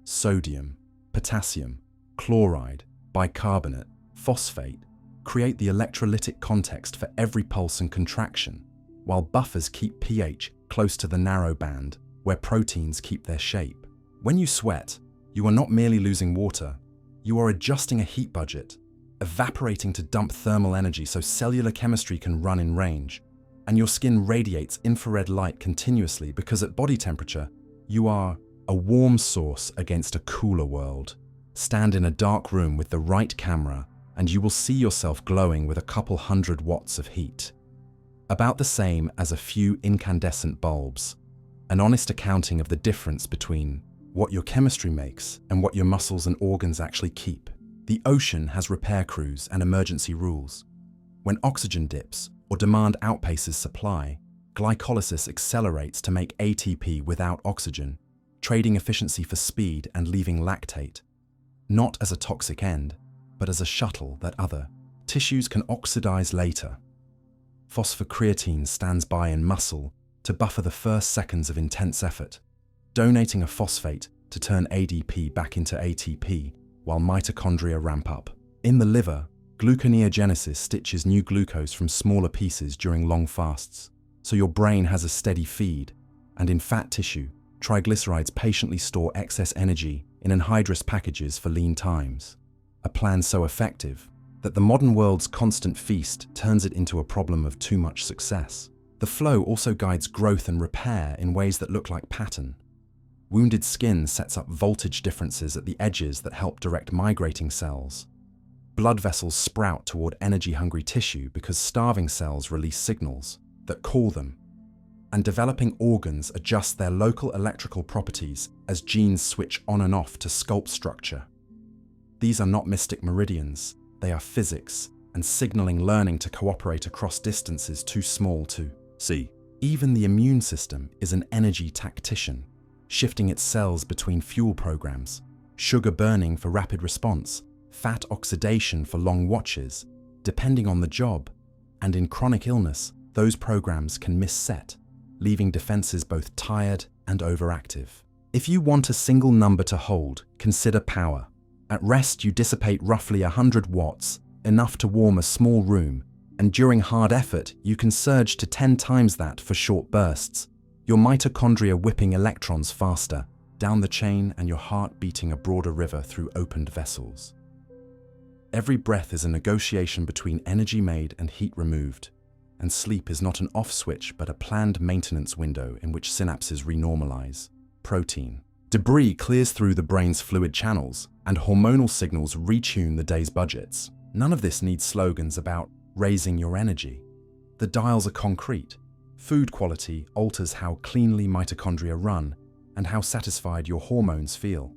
sodium, potassium, chloride, bicarbonate, phosphate create the electrolytic context for every pulse and contraction, while buffers keep pH close to the narrow band where proteins keep their shape. When you sweat, you are not merely losing water, you are adjusting a heat budget, evaporating to dump thermal energy so cellular chemistry can run in range, and your skin radiates infrared light continuously because at body temperature, you are a warm source against a cooler world. Stand in a dark room with the right camera, and you will see yourself glowing with a couple 100 watts of heat. About the same as a few incandescent bulbs, an honest accounting of the difference between what your chemistry makes and what your muscles and organs actually keep. The ocean has repair crews and emergency rules. When oxygen dips or demand outpaces supply, glycolysis accelerates to make ATP without oxygen, trading efficiency for speed and leaving lactate, not as a toxic end, but as a shuttle that other tissues can oxidize later. Phosphocreatine stands by in muscle to buffer the first seconds of intense effort, donating a phosphate to turn ADP back into ATP while mitochondria ramp up. In the liver, gluconeogenesis stitches new glucose from smaller pieces during long fasts, so your brain has a steady feed, and in fat tissue, triglycerides patiently store excess energy in anhydrous packages for lean times. A plan so effective that the modern world's constant feast turns it into a problem of too much success. The flow also guides growth and repair in ways that look like pattern. Wounded skin sets up voltage differences at the edges that help direct migrating cells. Blood vessels sprout toward energy-hungry tissue because starving cells release signals that call them. And developing organs adjust their local electrical properties as genes switch on and off to sculpt structure. These are not mystic meridians, they are physics and signaling learning to cooperate across distances too small to see. Even the immune system is an energy tactician, shifting its cells between fuel programs, sugar burning for rapid response, fat oxidation for long watches, depending on the job, and in chronic illness, those programs can misset, leaving defenses both tired and overactive. If you want a single number to hold, consider power. At rest, you dissipate roughly 100 watts, enough to warm a small room, and during hard effort, you can surge to 10 times that for short bursts, your mitochondria whipping electrons faster down the chain and your heart beating a broader river through opened vessels. Every breath is a negotiation between energy made and heat removed, and sleep is not an off switch but a planned maintenance window in which synapses renormalize. Protein. Debris clears through the brain's fluid channels, and hormonal signals retune the day's budgets. None of this needs slogans about raising your energy. The dials are concrete. Food quality alters how cleanly mitochondria run and how satisfied your hormones feel.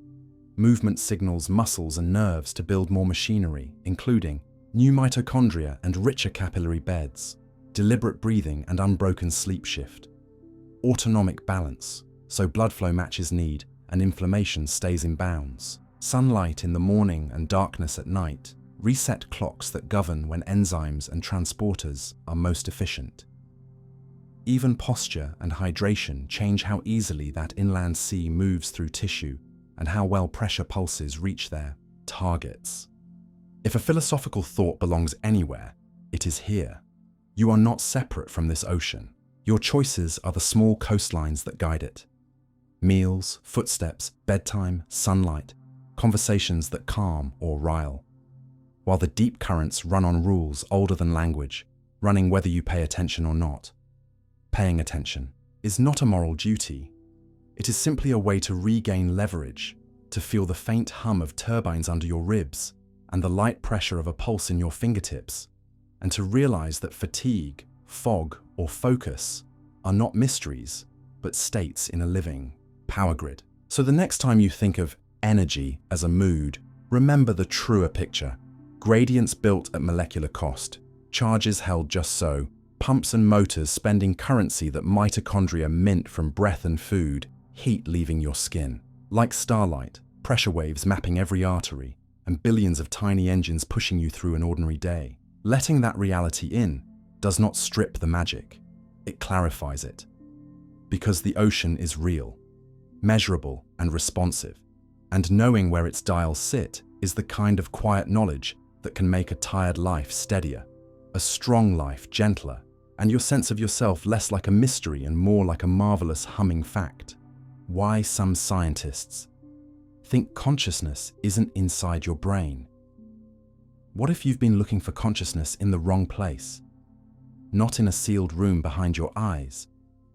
Movement signals muscles and nerves to build more machinery, including new mitochondria and richer capillary beds, deliberate breathing and unbroken sleep shift. Autonomic balance, so blood flow matches need and inflammation stays in bounds. Sunlight in the morning and darkness at night reset clocks that govern when enzymes and transporters are most efficient. Even posture and hydration change how easily that inland sea moves through tissue and how well pressure pulses reach their targets. If a philosophical thought belongs anywhere, it is here. You are not separate from this ocean. Your choices are the small coastlines that guide it. Meals, footsteps, bedtime, sunlight, conversations that calm or rile. While the deep currents run on rules older than language, running whether you pay attention or not. Paying attention is not a moral duty. It is simply a way to regain leverage, to feel the faint hum of turbines under your ribs and the light pressure of a pulse in your fingertips, and to realize that fatigue, fog, or focus are not mysteries, but states in a living power grid. So the next time you think of energy as a mood, remember the truer picture. Gradients built at molecular cost, charges held just so, pumps and motors spending currency that mitochondria mint from breath and food, heat leaving your skin. Like starlight, pressure waves mapping every artery, and billions of tiny engines pushing you through an ordinary day. Letting that reality in does not strip the magic, it clarifies it. Because the ocean is real, measurable and responsive, and knowing where its dials sit is the kind of quiet knowledge that can make a tired life steadier, a strong life gentler, and your sense of yourself less like a mystery and more like a marvelous humming fact. Why some scientists think consciousness isn't inside your brain. What if you've been looking for consciousness in the wrong place? Not in a sealed room behind your eyes,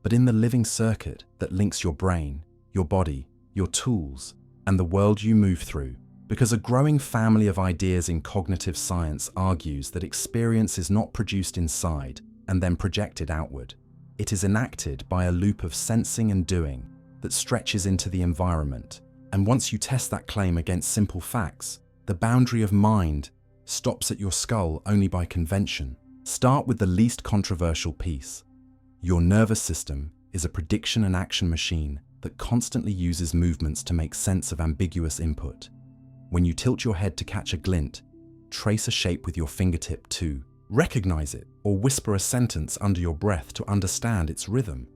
but in the living circuit that links your brain, your body, your tools, and the world you move through. Because a growing family of ideas in cognitive science argues that experience is not produced inside and then projected outward. It is enacted by a loop of sensing and doing that stretches into the environment. And once you test that claim against simple facts, the boundary of mind stops at your skull only by convention. Start with the least controversial piece. Your nervous system is a prediction and action machine that constantly uses movements to make sense of ambiguous input. When you tilt your head to catch a glint, trace a shape with your fingertip to recognize it, or whisper a sentence under your breath to understand its rhythm.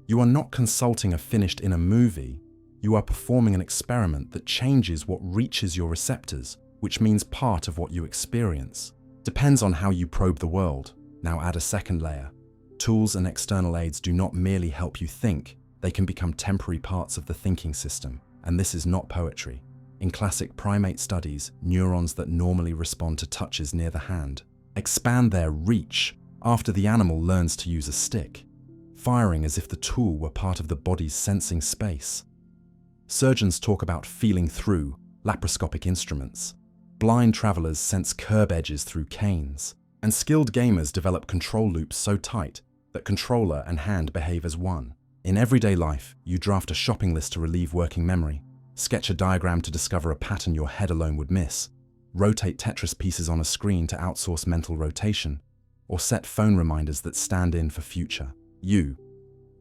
You are not consulting a finished inner movie, you are performing an experiment that changes what reaches your receptors, which means part of what you experience. Depends on how you probe the world. Now add a second layer. Tools and external aids do not merely help you think, they can become temporary parts of the thinking system, and this is not poetry. In classic primate studies, neurons that normally respond to touches near the hand expand their reach after the animal learns to use a stick, firing as if the tool were part of the body's sensing space. Surgeons talk about feeling through laparoscopic instruments. Blind travelers sense curb edges through canes, and skilled gamers develop control loops so tight that controller and hand behave as one. In everyday life, you draft a shopping list to relieve working memory, sketch a diagram to discover a pattern your head alone would miss, rotate Tetris pieces on a screen to outsource mental rotation, or set phone reminders that stand in for future you.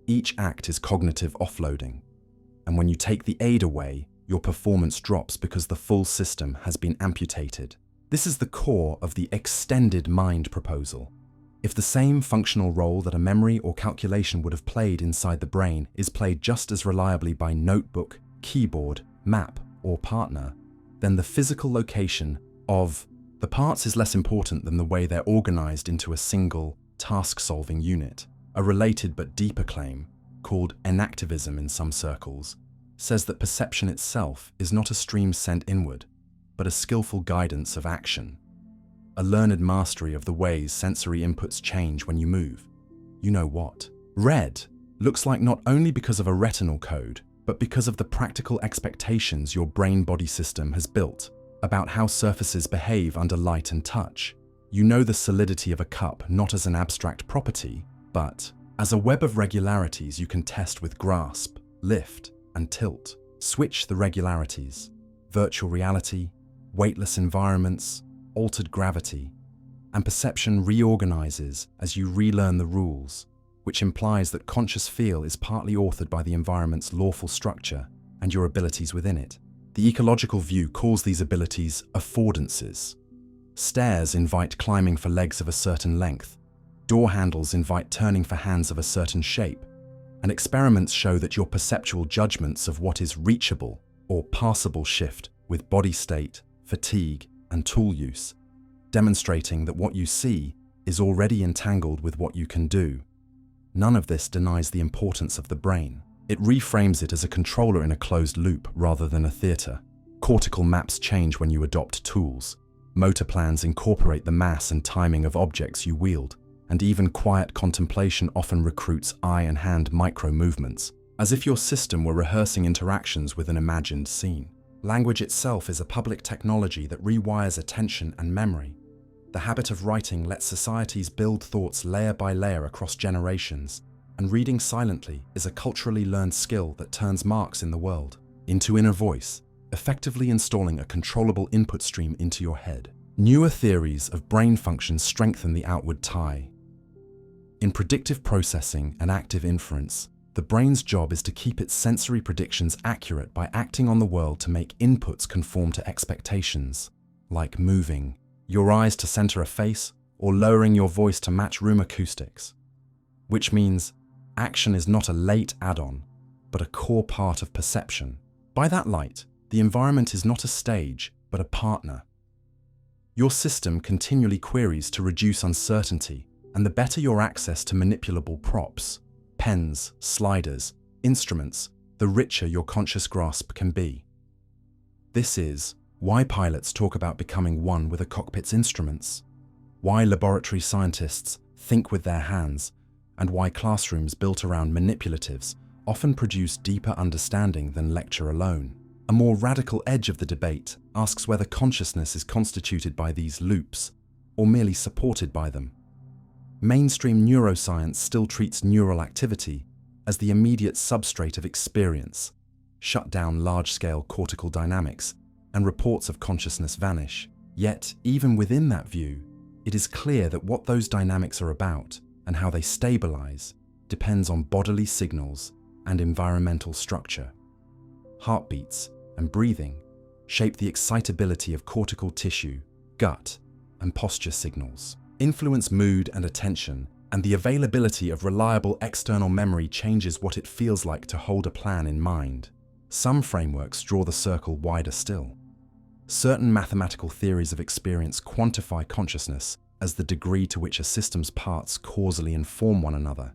Each act is cognitive offloading, and when you take the aid away, your performance drops because the full system has been amputated. This is the core of the extended mind proposal. If the same functional role that a memory or calculation would have played inside the brain is played just as reliably by notebook, keyboard, map, or partner, then the physical location of The parts is less important than the way they're organized into a single, task-solving unit. A related but deeper claim, called enactivism in some circles, says that perception itself is not a stream sent inward, but a skillful guidance of action. A learned mastery of the ways sensory inputs change when you move. You know what? Red looks like not only because of a retinal code, but because of the practical expectations your brain-body system has built about how surfaces behave under light and touch. You know the solidity of a cup not as an abstract property, but as a web of regularities you can test with grasp, lift, and tilt. Switch the regularities: virtual reality, weightless environments, altered gravity, and perception reorganizes as you relearn the rules, which implies that conscious feel is partly authored by the environment's lawful structure and your abilities within it. The ecological view calls these abilities affordances. Stairs invite climbing for legs of a certain length, door handles invite turning for hands of a certain shape, and experiments show that your perceptual judgments of what is reachable or passable shift with body state, fatigue, and tool use, demonstrating that what you see is already entangled with what you can do. None of this denies the importance of the brain. It reframes it as a controller in a closed loop rather than a theater. Cortical maps change when you adopt tools. Motor plans incorporate the mass and timing of objects you wield, and even quiet contemplation often recruits eye and hand micro-movements, as if your system were rehearsing interactions with an imagined scene. Language itself is a public technology that rewires attention and memory. The habit of writing lets societies build thoughts layer by layer across generations, and reading silently is a culturally learned skill that turns marks in the world into inner voice, effectively installing a controllable input stream into your head. Newer theories of brain function strengthen the outward tie. In predictive processing and active inference, the brain's job is to keep its sensory predictions accurate by acting on the world to make inputs conform to expectations, like moving your eyes to center a face or lowering your voice to match room acoustics. Which means action is not a late add-on, but a core part of perception. By that light, the environment is not a stage, but a partner. Your system continually queries to reduce uncertainty, and the better your access to manipulable props, pens, sliders, instruments, the richer your conscious grasp can be. This is why pilots talk about becoming one with a cockpit's instruments, why laboratory scientists think with their hands, and why classrooms built around manipulatives often produce deeper understanding than lecture alone. A more radical edge of the debate asks whether consciousness is constituted by these loops, or merely supported by them. Mainstream neuroscience still treats neural activity as the immediate substrate of experience, shut down large-scale cortical dynamics, and reports of consciousness vanish. Yet, even within that view, it is clear that what those dynamics are about and how they stabilize depends on bodily signals and environmental structure. Heartbeats and breathing shape the excitability of cortical tissue, gut, and posture signals, influence mood and attention, and the availability of reliable external memory changes what it feels like to hold a plan in mind. Some frameworks draw the circle wider still. Certain mathematical theories of experience quantify consciousness as the degree to which a system's parts causally inform one another,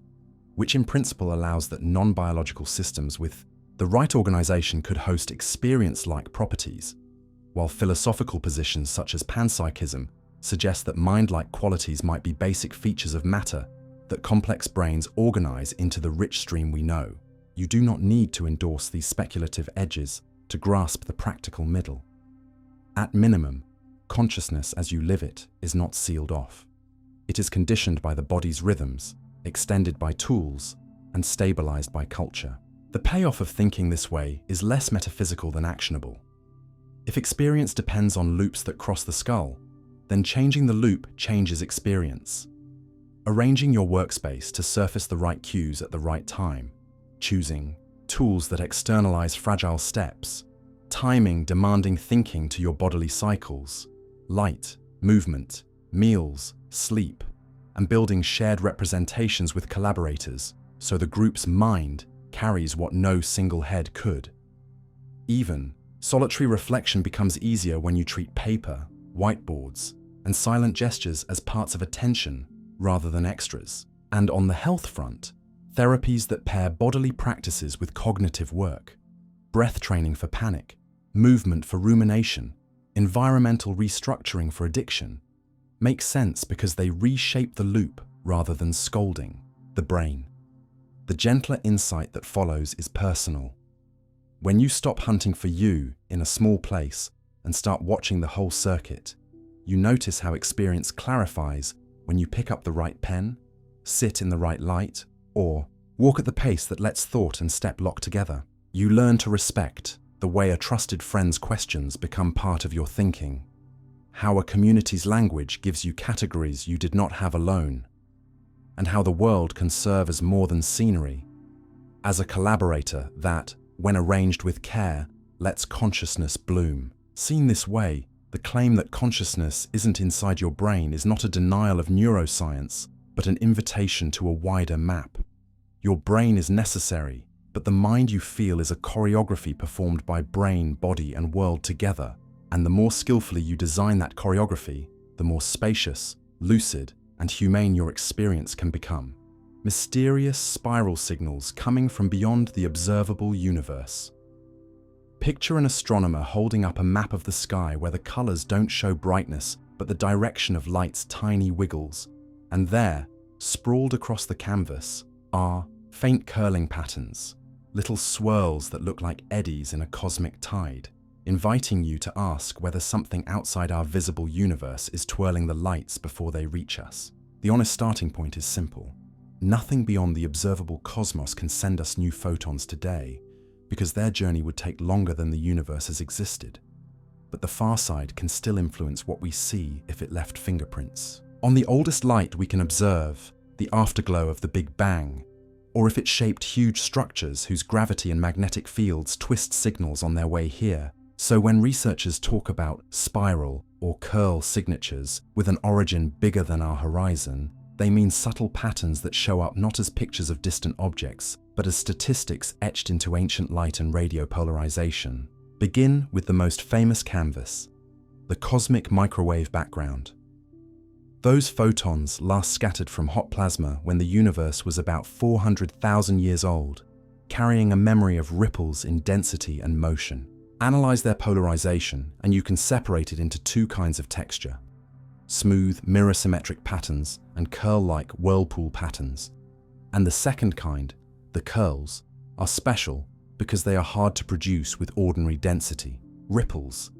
which in principle allows that non-biological systems with the right organization could host experience-like properties, while philosophical positions such as panpsychism suggest that mind-like qualities might be basic features of matter that complex brains organize into the rich stream we know. You do not need to endorse these speculative edges to grasp the practical middle. At minimum, consciousness as you live it is not sealed off. It is conditioned by the body's rhythms, extended by tools, and stabilized by culture. The payoff of thinking this way is less metaphysical than actionable. If experience depends on loops that cross the skull, then changing the loop changes experience. Arranging your workspace to surface the right cues at the right time, choosing tools that externalize fragile steps, timing demanding thinking to your bodily cycles, light, movement, meals, sleep, and building shared representations with collaborators so the group's mind carries what no single head could. Even solitary reflection becomes easier when you treat paper, whiteboards, and silent gestures as parts of attention rather than extras. And on the health front, therapies that pair bodily practices with cognitive work, breath training for panic, movement for rumination, environmental restructuring for addiction, make sense because they reshape the loop rather than scolding the brain. The gentler insight that follows is personal. When you stop hunting for you in a small place and start watching the whole circuit, you notice how experience clarifies when you pick up the right pen, sit in the right light, or walk at the pace that lets thought and step lock together. You learn to respect the way a trusted friend's questions become part of your thinking, how a community's language gives you categories you did not have alone, and how the world can serve as more than scenery, as a collaborator that, when arranged with care, lets consciousness bloom. Seen this way, the claim that consciousness isn't inside your brain is not a denial of neuroscience, but an invitation to a wider map. Your brain is necessary, but the mind you feel is a choreography performed by brain, body, and world together. And the more skillfully you design that choreography, the more spacious, lucid, and humane your experience can become. Mysterious spiral signals coming from beyond the observable universe. Picture an astronomer holding up a map of the sky where the colors don't show brightness, but the direction of light's tiny wiggles. And there, sprawled across the canvas, are faint curling patterns, little swirls that look like eddies in a cosmic tide, inviting you to ask whether something outside our visible universe is twirling the lights before they reach us. The honest starting point is simple. Nothing beyond the observable cosmos can send us new photons today, because their journey would take longer than the universe has existed. But the far side can still influence what we see if it left fingerprints. On the oldest light we can observe, the afterglow of the Big Bang, or if it shaped huge structures whose gravity and magnetic fields twist signals on their way here. So when researchers talk about spiral or curl signatures with an origin bigger than our horizon, they mean subtle patterns that show up not as pictures of distant objects, but as statistics etched into ancient light and radio polarization. Begin with the most famous canvas, the cosmic microwave background. Those photons last scattered from hot plasma when the universe was about 400,000 years old, carrying a memory of ripples in density and motion. Analyze their polarization, and you can separate it into two kinds of texture: smooth, mirror-symmetric patterns and curl-like whirlpool patterns. And the second kind, the curls, are special because they are hard to produce with ordinary density. Ripples,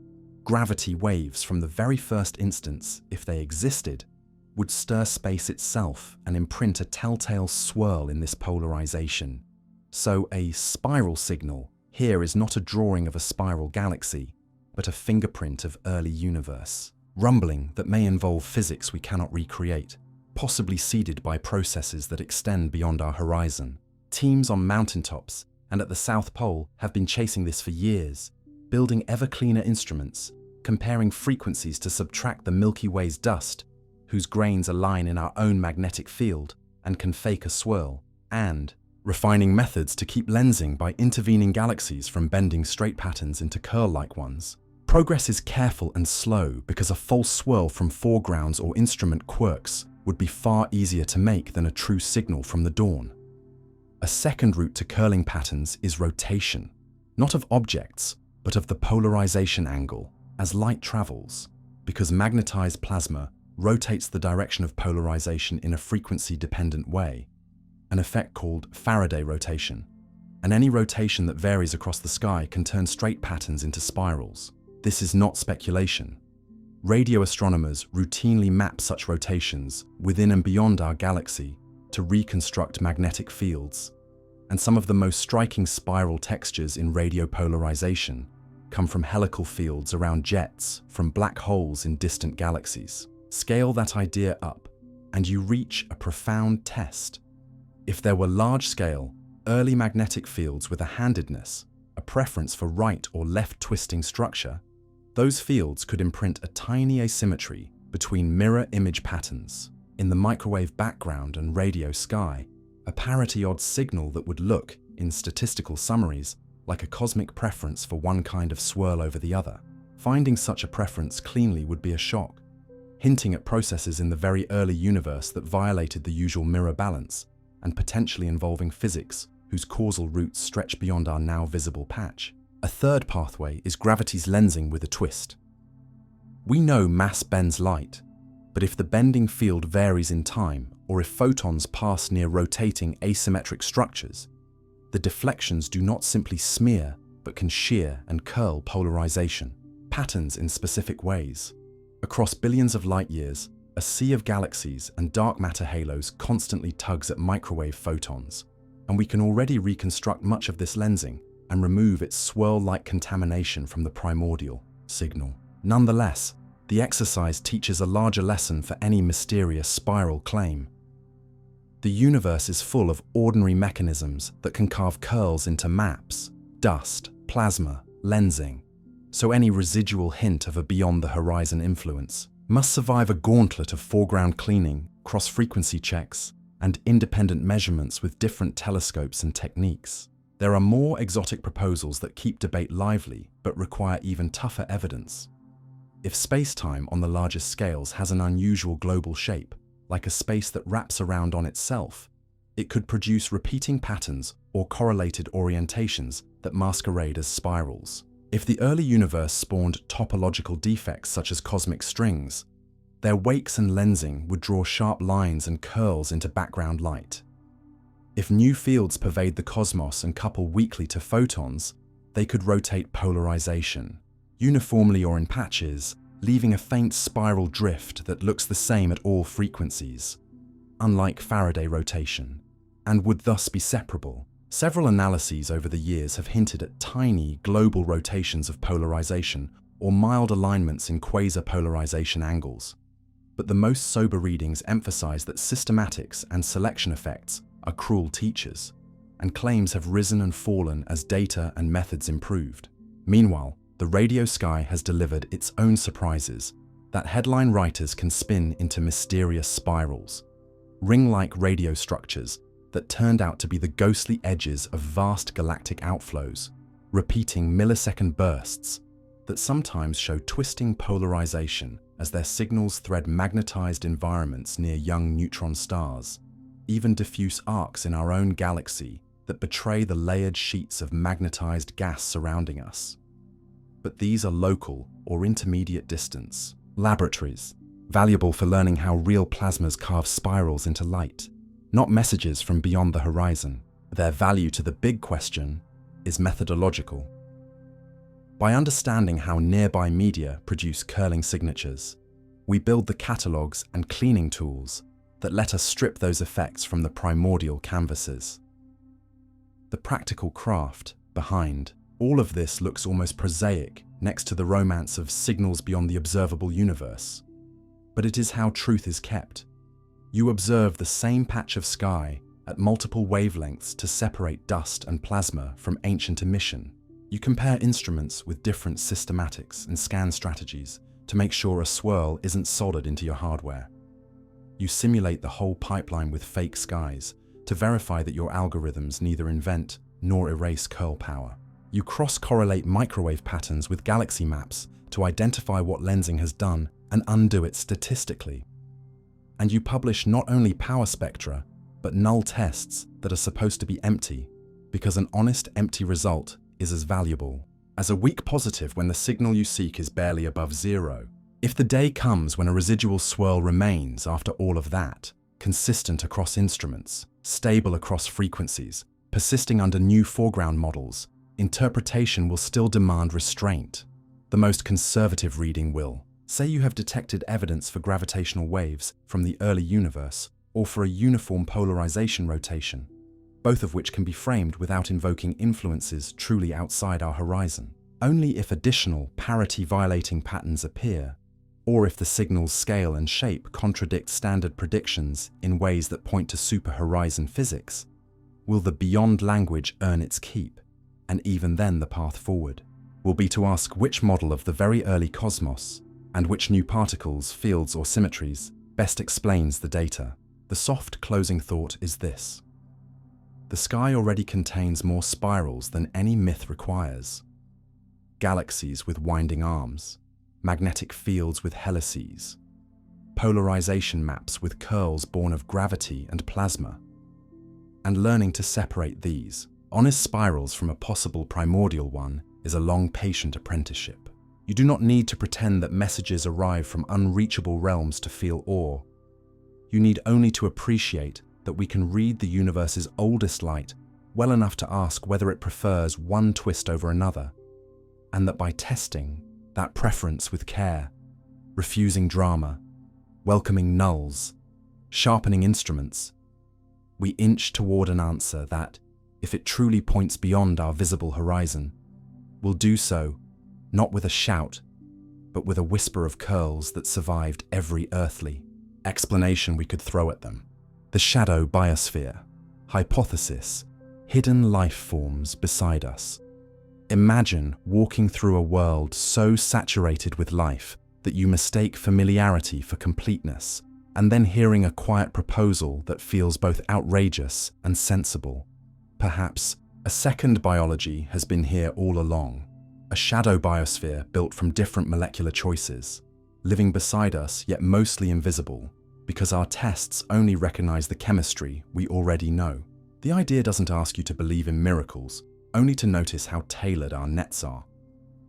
gravity waves from the very first instance, if they existed, would stir space itself and imprint a telltale swirl in this polarization. So a spiral signal here is not a drawing of a spiral galaxy, but a fingerprint of early universe. Rumbling that may involve physics we cannot recreate, possibly seeded by processes that extend beyond our horizon. Teams on mountaintops and at the South Pole have been chasing this for years, building ever cleaner instruments, comparing frequencies to subtract the Milky Way's dust, whose grains align in our own magnetic field and can fake a swirl, and refining methods to keep lensing by intervening galaxies from bending straight patterns into curl-like ones. Progress is careful and slow because a false swirl from foregrounds or instrument quirks would be far easier to make than a true signal from the dawn. A second route to curling patterns is rotation, not of objects, but of the polarization angle as light travels, because magnetized plasma rotates the direction of polarization in a frequency-dependent way, an effect called Faraday rotation. And any rotation that varies across the sky can turn straight patterns into spirals. This is not speculation. Radio astronomers routinely map such rotations within and beyond our galaxy to reconstruct magnetic fields, and some of the most striking spiral textures in radio polarization come from helical fields around jets from black holes in distant galaxies. Scale that idea up, and you reach a profound test. If there were large-scale, early magnetic fields with a handedness, a preference for right or left twisting structure, those fields could imprint a tiny asymmetry between mirror image patterns in the microwave background and radio sky, a parity-odd signal that would look, in statistical summaries, like a cosmic preference for one kind of swirl over the other. Finding such a preference cleanly would be a shock, hinting at processes in the very early universe that violated the usual mirror balance and potentially involving physics whose causal roots stretch beyond our now visible patch. A third pathway is gravity's lensing with a twist. We know mass bends light, but if the bending field varies in time, or if photons pass near rotating asymmetric structures, the deflections do not simply smear, but can shear and curl polarization, patterns in specific ways. Across billions of light years, a sea of galaxies and dark matter halos constantly tugs at microwave photons, and we can already reconstruct much of this lensing and remove its swirl-like contamination from the primordial signal. Nonetheless, the exercise teaches a larger lesson for any mysterious spiral claim. The universe is full of ordinary mechanisms that can carve curls into maps, dust, plasma, lensing, so any residual hint of a beyond-the-horizon influence must survive a gauntlet of foreground cleaning, cross-frequency checks, and independent measurements with different telescopes and techniques. There are more exotic proposals that keep debate lively but require even tougher evidence. If space-time on the largest scales has an unusual global shape, like a space that wraps around on itself, it could produce repeating patterns or correlated orientations that masquerade as spirals. If the early universe spawned topological defects such as cosmic strings, their wakes and lensing would draw sharp lines and curls into background light. If new fields pervade the cosmos and couple weakly to photons, they could rotate polarization, uniformly or in patches, leaving a faint spiral drift that looks the same at all frequencies, unlike Faraday rotation, and would thus be separable. Several analyses over the years have hinted at tiny global rotations of polarization or mild alignments in quasi-polarization angles, but the most sober readings emphasize that systematics and selection effects are cruel teachers, and claims have risen and fallen as data and methods improved. Meanwhile, the radio sky has delivered its own surprises that headline writers can spin into mysterious spirals, ring-like radio structures that turned out to be the ghostly edges of vast galactic outflows, repeating millisecond bursts that sometimes show twisting polarization as their signals thread magnetized environments near young neutron stars, even diffuse arcs in our own galaxy that betray the layered sheets of magnetized gas surrounding us. But these are local or intermediate distance laboratories, valuable for learning how real plasmas carve spirals into light, not messages from beyond the horizon. Their value to the big question is methodological. By understanding how nearby media produce curling signatures, we build the catalogues and cleaning tools that let us strip those effects from the primordial canvases. The practical craft behind all of this looks almost prosaic next to the romance of signals beyond the observable universe, but it is how truth is kept. You observe the same patch of sky at multiple wavelengths to separate dust and plasma from ancient emission. You compare instruments with different systematics and scan strategies to make sure a swirl isn't soldered into your hardware. You simulate the whole pipeline with fake skies to verify that your algorithms neither invent nor erase curl power. You cross-correlate microwave patterns with galaxy maps to identify what lensing has done and undo it statistically. And you publish not only power spectra, but null tests that are supposed to be empty, because an honest empty result is as valuable as a weak positive when the signal you seek is barely above zero. If the day comes when a residual swirl remains after all of that, consistent across instruments, stable across frequencies, persisting under new foreground models, interpretation will still demand restraint. The most conservative reading will. Say you have detected evidence for gravitational waves from the early universe or for a uniform polarization rotation, both of which can be framed without invoking influences truly outside our horizon. Only if additional parity-violating patterns appear, or if the signal's scale and shape contradict standard predictions in ways that point to super-horizon physics, will the beyond language earn its keep, and even then the path forward will be to ask which model of the very early cosmos and which new particles, fields, or symmetries best explains the data. The soft closing thought is this: the sky already contains more spirals than any myth requires. galaxies with winding arms, magnetic fields with helices, polarization maps with curls born of gravity and plasma, and learning to separate these honest spirals from a possible primordial one is a long, patient apprenticeship. You do not need to pretend that messages arrive from unreachable realms to feel awe. You need only to appreciate that we can read the universe's oldest light well enough to ask whether it prefers one twist over another, and that by testing that preference with care, refusing drama, welcoming nulls, sharpening instruments, we inch toward an answer that, if it truly points beyond our visible horizon, will do so not with a shout, but with a whisper of curls that survived every earthly explanation we could throw at them. The shadow biosphere, hypothesis, hidden life forms beside us. Imagine walking through a world so saturated with life that you mistake familiarity for completeness, and then hearing a quiet proposal that feels both outrageous and sensible. Perhaps a second biology has been here all along, a shadow biosphere built from different molecular choices, living beside us yet mostly invisible, because our tests only recognize the chemistry we already know. The idea doesn't ask you to believe in miracles, only to notice how tailored our nets are.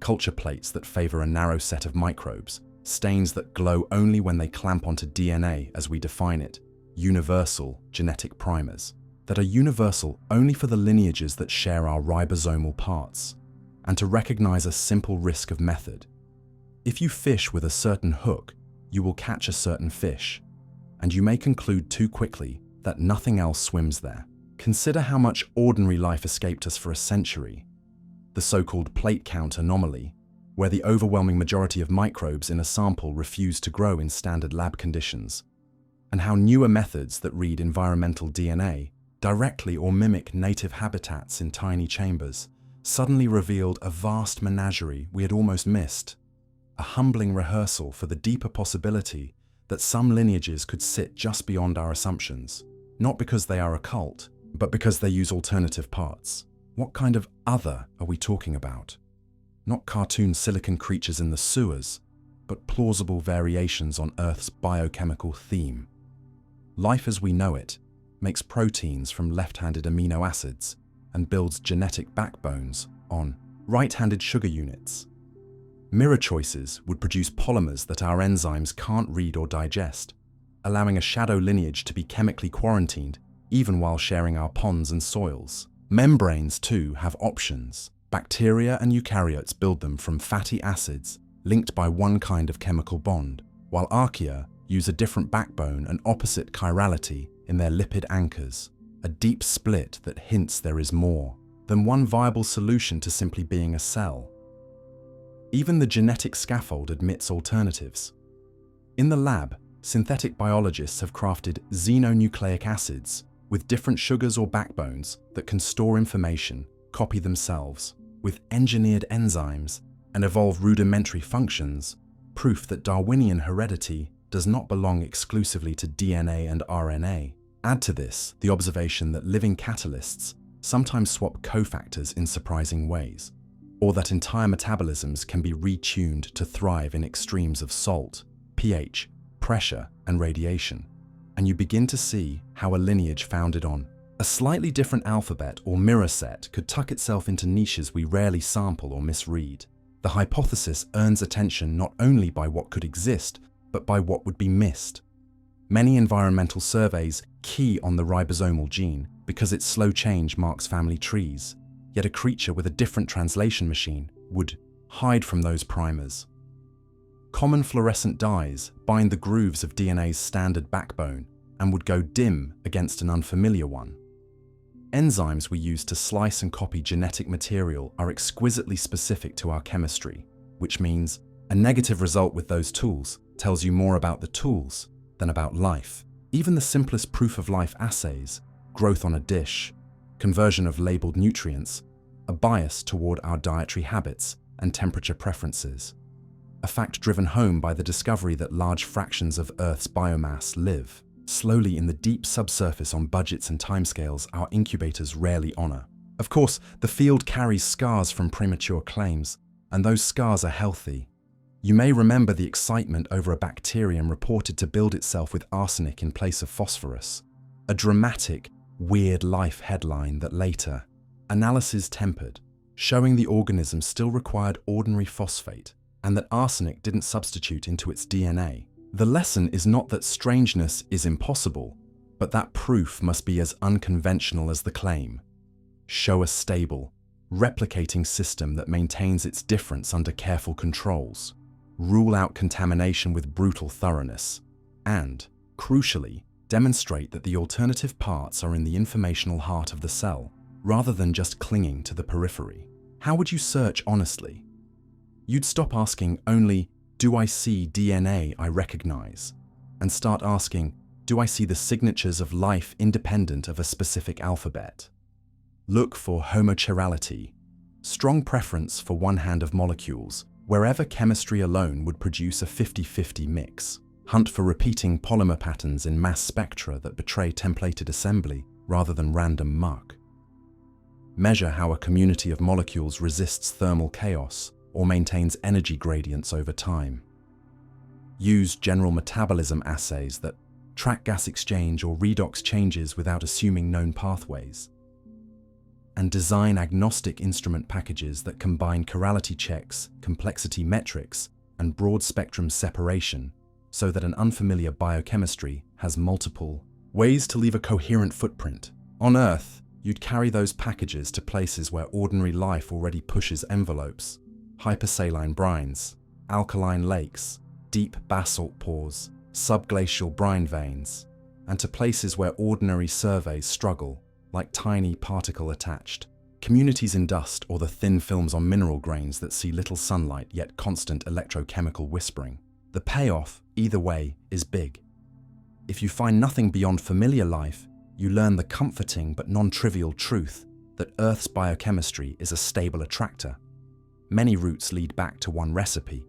Culture plates that favor a narrow set of microbes, stains that glow only when they clamp onto DNA as we define it, universal genetic primers, that are universal only for the lineages that share our ribosomal parts, and to recognize a simple risk of method. If you fish with a certain hook, you will catch a certain fish, and you may conclude too quickly that nothing else swims there. Consider how much ordinary life escaped us for a century. The so-called plate count anomaly, where the overwhelming majority of microbes in a sample refuse to grow in standard lab conditions, and how newer methods that read environmental DNA directly or mimic native habitats in tiny chambers suddenly revealed a vast menagerie we had almost missed, a humbling rehearsal for the deeper possibility that some lineages could sit just beyond our assumptions, not because they are occult, but because they use alternative parts. What kind of other are we talking about? Not cartoon silicon creatures in the sewers, but plausible variations on Earth's biochemical theme. Life as we know it makes proteins from left-handed amino acids and builds genetic backbones on right-handed sugar units. Mirror choices would produce polymers that our enzymes can't read or digest, allowing a shadow lineage to be chemically quarantined even while sharing our ponds and soils. Membranes, too, have options. Bacteria and eukaryotes build them from fatty acids linked by one kind of chemical bond, while archaea use a different backbone and opposite chirality in their lipid anchors, a deep split that hints there is more than one viable solution to simply being a cell. Even the genetic scaffold admits alternatives. In the lab, synthetic biologists have crafted xenonucleic acids with different sugars or backbones that can store information, copy themselves, with engineered enzymes, and evolve rudimentary functions, proof that Darwinian heredity does not belong exclusively to DNA and RNA. Add to this the observation that living catalysts sometimes swap cofactors in surprising ways, or that entire metabolisms can be retuned to thrive in extremes of salt, pH, pressure, and radiation, and you begin to see how a lineage founded on a slightly different alphabet or mirror set could tuck itself into niches we rarely sample or misread. The hypothesis earns attention not only by what could exist, but by what would be missed. Many environmental surveys key on the ribosomal gene because its slow change marks family trees, yet a creature with a different translation machine would hide from those primers. Common fluorescent dyes bind the grooves of DNA's standard backbone and would go dim against an unfamiliar one. Enzymes we use to slice and copy genetic material are exquisitely specific to our chemistry, which means a negative result with those tools tells you more about the tools than about life. Even the simplest proof-of-life assays, growth on a dish, conversion of labeled nutrients, are biased toward our dietary habits and temperature preferences, a fact driven home by the discovery that large fractions of Earth's biomass live slowly in the deep subsurface on budgets and timescales our incubators rarely honor. Of course, the field carries scars from premature claims, and those scars are healthy. You may remember the excitement over a bacterium reported to build itself with arsenic in place of phosphorus. A dramatic, weird life headline that later, analysis tempered, showing the organism still required ordinary phosphate and that arsenic didn't substitute into its DNA. The lesson is not that strangeness is impossible, but that proof must be as unconventional as the claim. Show a stable, replicating system that maintains its difference under careful controls. Rule out contamination with brutal thoroughness. And, crucially, demonstrate that the alternative parts are in the informational heart of the cell, rather than just clinging to the periphery. How would you search honestly? You'd stop asking only, do I see DNA I recognize? And start asking, do I see the signatures of life independent of a specific alphabet? Look for homochirality, strong preference for one hand of molecules, wherever chemistry alone would produce a 50-50 mix. Hunt for repeating polymer patterns in mass spectra that betray templated assembly rather than random muck. Measure how a community of molecules resists thermal chaos or maintains energy gradients over time. Use general metabolism assays that track gas exchange or redox changes without assuming known pathways. And design agnostic instrument packages that combine chirality checks, complexity metrics, and broad-spectrum separation so that an unfamiliar biochemistry has multiple ways to leave a coherent footprint. On Earth, you'd carry those packages to places where ordinary life already pushes envelopes: hypersaline brines, alkaline lakes, deep basalt pores, subglacial brine veins, and to places where ordinary surveys struggle, like tiny particle-attached communities in dust or the thin films on mineral grains that see little sunlight yet constant electrochemical whispering. The payoff, either way, is big. If you find nothing beyond familiar life, you learn the comforting but non-trivial truth that Earth's biochemistry is a stable attractor. Many routes lead back to one recipe,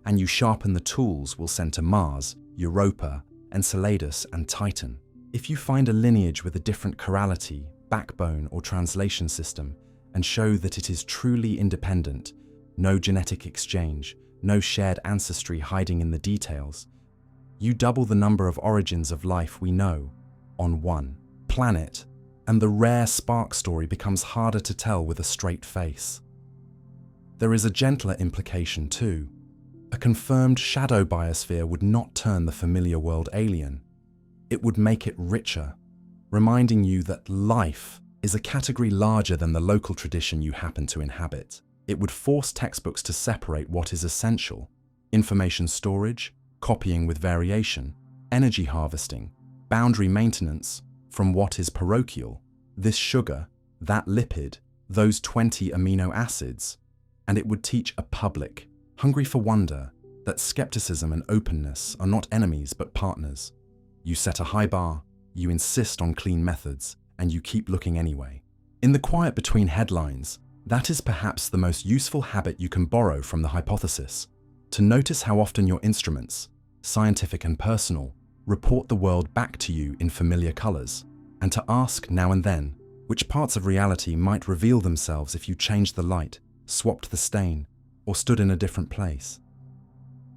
and you sharpen the tools we'll send to Mars, Europa, Enceladus, and Titan. If you find a lineage with a different chirality, backbone, or translation system, and show that it is truly independent, no genetic exchange, no shared ancestry hiding in the details, you double the number of origins of life we know on one planet, and the rare spark story becomes harder to tell with a straight face. There is a gentler implication too. A confirmed shadow biosphere would not turn the familiar world alien. It would make it richer, reminding you that life is a category larger than the local tradition you happen to inhabit. It would force textbooks to separate what is essential: information storage, copying with variation, energy harvesting, boundary maintenance, from what is parochial, this sugar, that lipid, those 20 amino acids. And it would teach a public, hungry for wonder, that skepticism and openness are not enemies but partners. You set a high bar, you insist on clean methods, and you keep looking anyway. In the quiet between headlines, that is perhaps the most useful habit you can borrow from the hypothesis: to notice how often your instruments, scientific and personal, report the world back to you in familiar colors, and to ask now and then which parts of reality might reveal themselves if you changed the light, swapped the stain, or stood in a different place.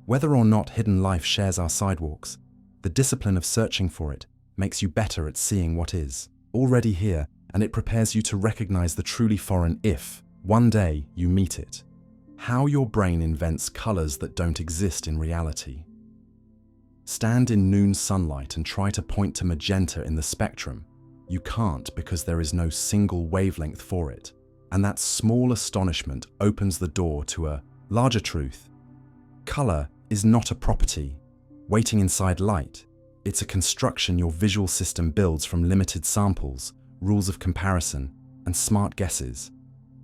Whether or not hidden life shares our sidewalks, the discipline of searching for it makes you better at seeing what is already here, and it prepares you to recognize the truly foreign if, one day, you meet it. How your brain invents colors that don't exist in reality. Stand in noon sunlight and try to point to magenta in the spectrum. You can't, because there is no single wavelength for it. And that small astonishment opens the door to a larger truth. Color is not a property waiting inside light. It's a construction your visual system builds from limited samples, rules of comparison, and smart guesses,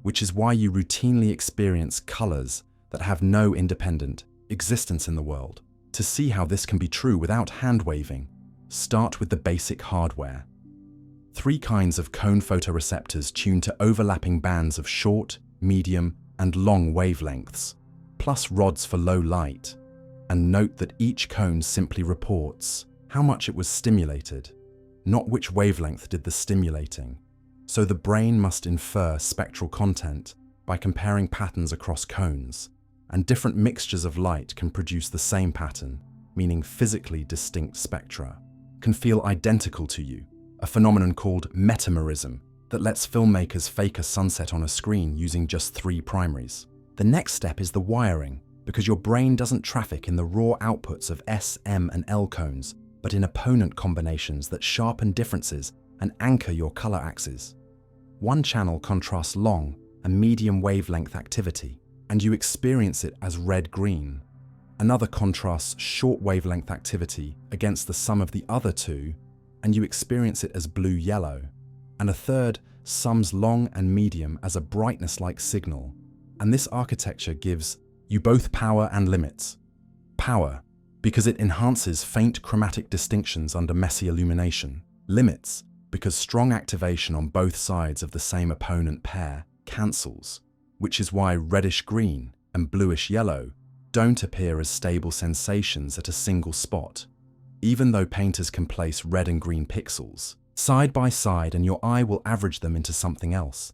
which is why you routinely experience colors that have no independent existence in the world. To see how this can be true without hand-waving, start with the basic hardware. 3 kinds of cone photoreceptors tuned to overlapping bands of short, medium, and long wavelengths, plus rods for low light. And note that each cone simply reports how much it was stimulated, not which wavelength did the stimulating. So the brain must infer spectral content, by comparing patterns across cones, and different mixtures of light can produce the same pattern, meaning physically distinct spectra, can feel identical to you, a phenomenon called metamerism that lets filmmakers fake a sunset on a screen using just 3 primaries. The next step is the wiring, because your brain doesn't traffic in the raw outputs of S, M, and L cones, but in opponent combinations that sharpen differences and anchor your color axes. One channel contrasts long and medium wavelength activity, and you experience it as red-green. Another contrasts short wavelength activity against the sum of the other 2, and you experience it as blue-yellow. And a third sums long and medium as a brightness-like signal, and this architecture gives you both power and limits. Power, because it enhances faint chromatic distinctions under messy illumination. Limits, because strong activation on both sides of the same opponent pair cancels, which is why reddish-green and bluish-yellow don't appear as stable sensations at a single spot, even though painters can place red and green pixels side by side and your eye will average them into something else.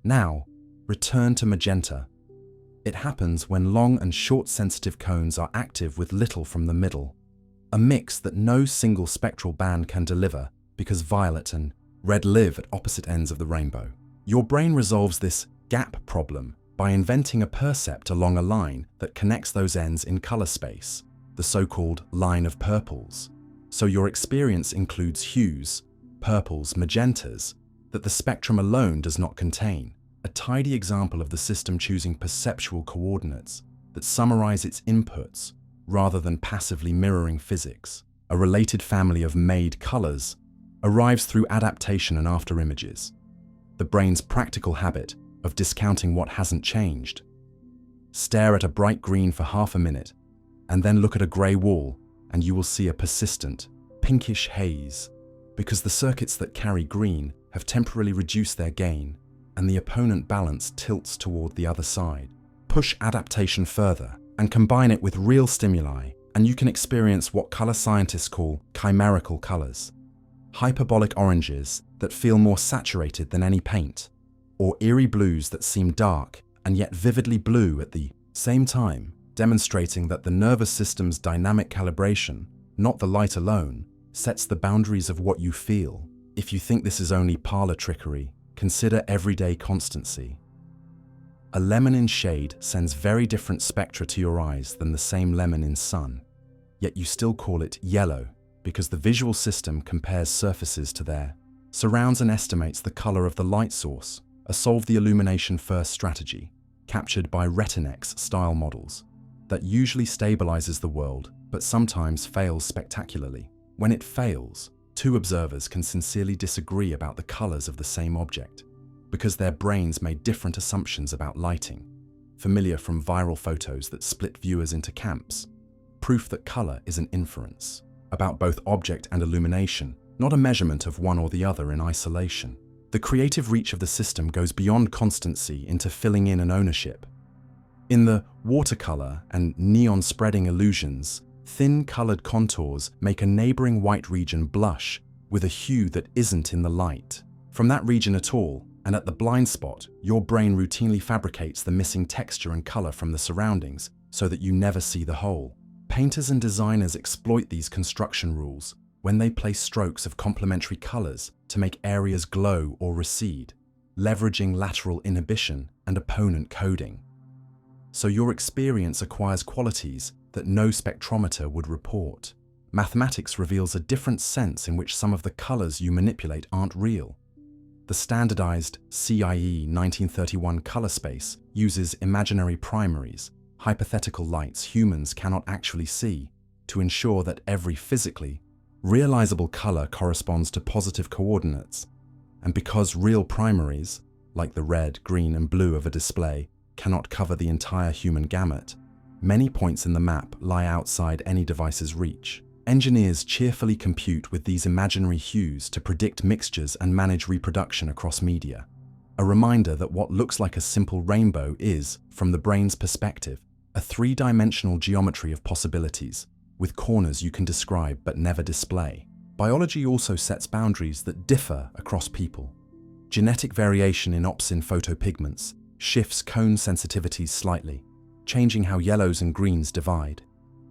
Now, return to magenta. It happens when long and short sensitive cones are active with little from the middle, a mix that no single spectral band can deliver because violet and red live at opposite ends of the rainbow. Your brain resolves this gap problem by inventing a percept along a line that connects those ends in color space, the so-called line of purples. So your experience includes hues, purples, magentas, that the spectrum alone does not contain. A tidy example of the system choosing perceptual coordinates that summarize its inputs rather than passively mirroring physics. A related family of made colors arrives through adaptation and afterimages, the brain's practical habit of discounting what hasn't changed. Stare at a bright green for half a minute, and then look at a gray wall, and you will see a persistent, pinkish haze, because the circuits that carry green have temporarily reduced their gain, and the opponent balance tilts toward the other side. Push adaptation further, and combine it with real stimuli, and you can experience what color scientists call chimerical colors. Hyperbolic oranges that feel more saturated than any paint, or eerie blues that seem dark and yet vividly blue at the same time, demonstrating that the nervous system's dynamic calibration, not the light alone, sets the boundaries of what you feel. If you think this is only parlor trickery, consider everyday constancy. A lemon in shade sends very different spectra to your eyes than the same lemon in sun, yet you still call it yellow because the visual system compares surfaces to their surrounds and estimates the color of the light source, a solve the illumination first strategy, captured by Retinex style models, that usually stabilizes the world but sometimes fails spectacularly. When it fails, 2 observers can sincerely disagree about the colors of the same object, because their brains made different assumptions about lighting, familiar from viral photos that split viewers into camps. Proof that color is an inference about both object and illumination, not a measurement of one or the other in isolation. The creative reach of the system goes beyond constancy into filling in and ownership. In the watercolor and neon spreading illusions, thin colored contours make a neighboring white region blush with a hue that isn't in the light from that region at all, and at the blind spot, your brain routinely fabricates the missing texture and color from the surroundings so that you never see the whole. Painters and designers exploit these construction rules when they place strokes of complementary colors to make areas glow or recede, leveraging lateral inhibition and opponent coding. So your experience acquires qualities that no spectrometer would report. Mathematics reveals a different sense in which some of the colors you manipulate aren't real. The standardized CIE 1931 color space uses imaginary primaries, hypothetical lights humans cannot actually see, to ensure that every physically realizable color corresponds to positive coordinates. And because real primaries, like the red, green, and blue of a display, cannot cover the entire human gamut, many points in the map lie outside any device's reach. Engineers cheerfully compute with these imaginary hues to predict mixtures and manage reproduction across media. A reminder that what looks like a simple rainbow is, from the brain's perspective, a 3-dimensional geometry of possibilities, with corners you can describe but never display. Biology also sets boundaries that differ across people. Genetic variation in opsin photopigments shifts cone sensitivities slightly, changing how yellows and greens divide.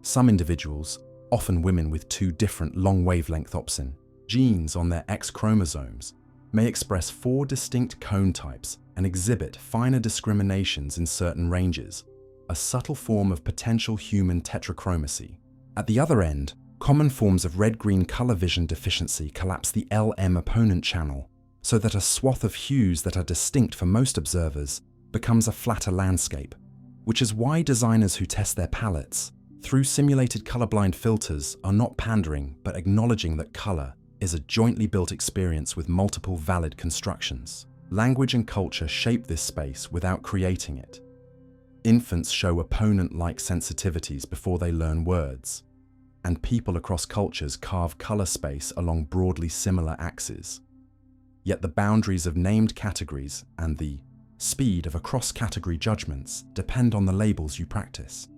Some individuals, often women with two different long-wavelength opsin genes on their X chromosomes, may express 4 distinct cone types and exhibit finer discriminations in certain ranges, a subtle form of potential human tetrachromacy. At the other end, common forms of red-green color vision deficiency collapse the LM opponent channel so that a swath of hues that are distinct for most observers becomes a flatter landscape, which is why designers who test their palettes through simulated colorblind filters are not pandering but acknowledging that color is a jointly built experience with multiple valid constructions. Language and culture shape this space without creating it. Infants show opponent-like sensitivities before they learn words, and people across cultures carve color space along broadly similar axes. Yet the boundaries of named categories and the speed of across-category judgments depend on the labels you practice.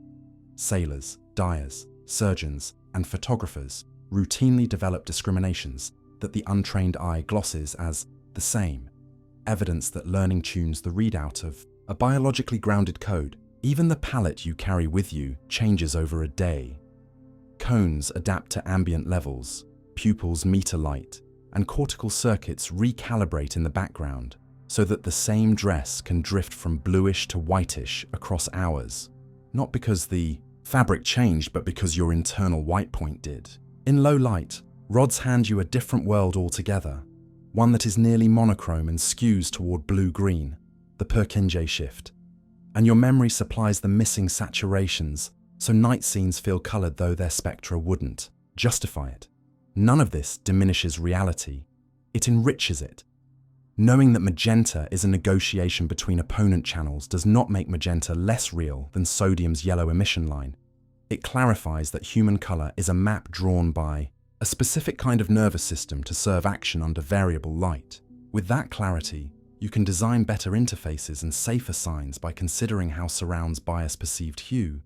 Sailors, dyers, surgeons, and photographers routinely develop discriminations that the untrained eye glosses as the same, evidence that learning tunes the readout of a biologically grounded code. Even the palette you carry with you changes over a day. Cones adapt to ambient levels, pupils meter light, and cortical circuits recalibrate in the background so that the same dress can drift from bluish to whitish across hours, not because the fabric changed but because your internal white point did. In low light, rods hand you a different world altogether, one that is nearly monochrome and skews toward blue-green, the Purkinje shift, and your memory supplies the missing saturations, so night scenes feel colored though their spectra wouldn't justify it. None of this diminishes reality, it enriches it. Knowing that magenta is a negotiation between opponent channels does not make magenta less real than sodium's yellow emission line. It clarifies that human color is a map drawn by a specific kind of nervous system to serve action under variable light. With that clarity, you can design better interfaces and safer signs by considering how surrounds bias perceived hue,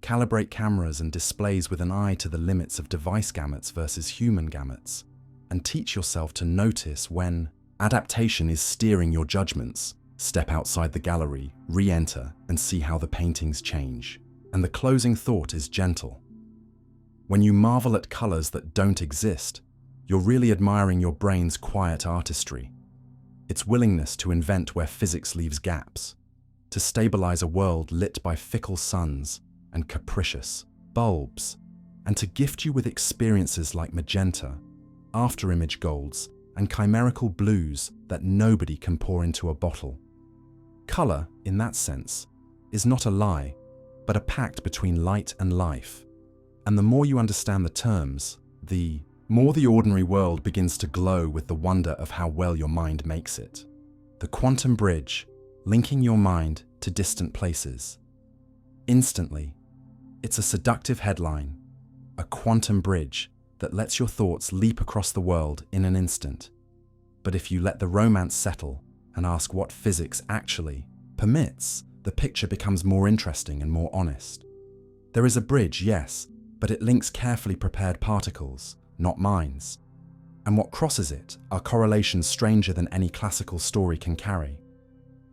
calibrate cameras and displays with an eye to the limits of device gamuts versus human gamuts, and teach yourself to notice when adaptation is steering your judgments. Step outside the gallery, re-enter, and see how the paintings change. And the closing thought is gentle. When you marvel at colors that don't exist, you're really admiring your brain's quiet artistry. Its willingness to invent where physics leaves gaps, to stabilize a world lit by fickle suns and capricious bulbs, and to gift you with experiences like magenta, after-image golds, and chimerical blues that nobody can pour into a bottle. Color, in that sense, is not a lie, but a pact between light and life. And the more you understand the terms, the more the ordinary world begins to glow with the wonder of how well your mind makes it. The quantum bridge, linking your mind to distant places. Instantly, it's a seductive headline, a quantum bridge that lets your thoughts leap across the world in an instant. But if you let the romance settle and ask what physics actually permits, the picture becomes more interesting and more honest. There is a bridge, yes, but it links carefully prepared particles, not minds. And what crosses it are correlations stranger than any classical story can carry.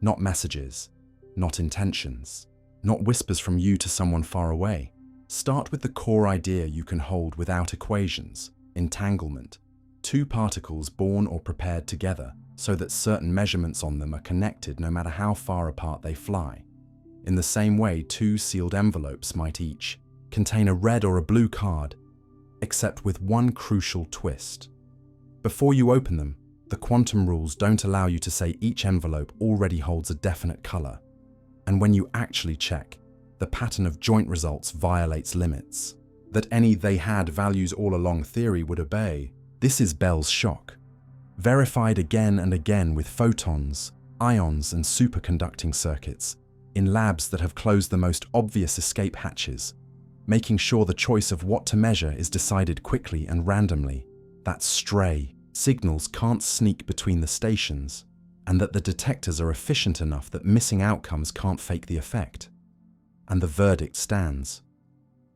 Not messages, not intentions, not whispers from you to someone far away. Start with the core idea you can hold without equations, entanglement, 2 particles born or prepared together so that certain measurements on them are connected no matter how far apart they fly. In the same way, 2 sealed envelopes might each contain a red or a blue card, except with one crucial twist. Before you open them, the quantum rules don't allow you to say each envelope already holds a definite color. And when you actually check, the pattern of joint results violates limits that any they had values all along theory would obey. This is Bell's shock, verified again and again with photons, ions, and superconducting circuits in labs that have closed the most obvious escape hatches, making sure the choice of what to measure is decided quickly and randomly, that stray signals can't sneak between the stations, and that the detectors are efficient enough that missing outcomes can't fake the effect. And the verdict stands.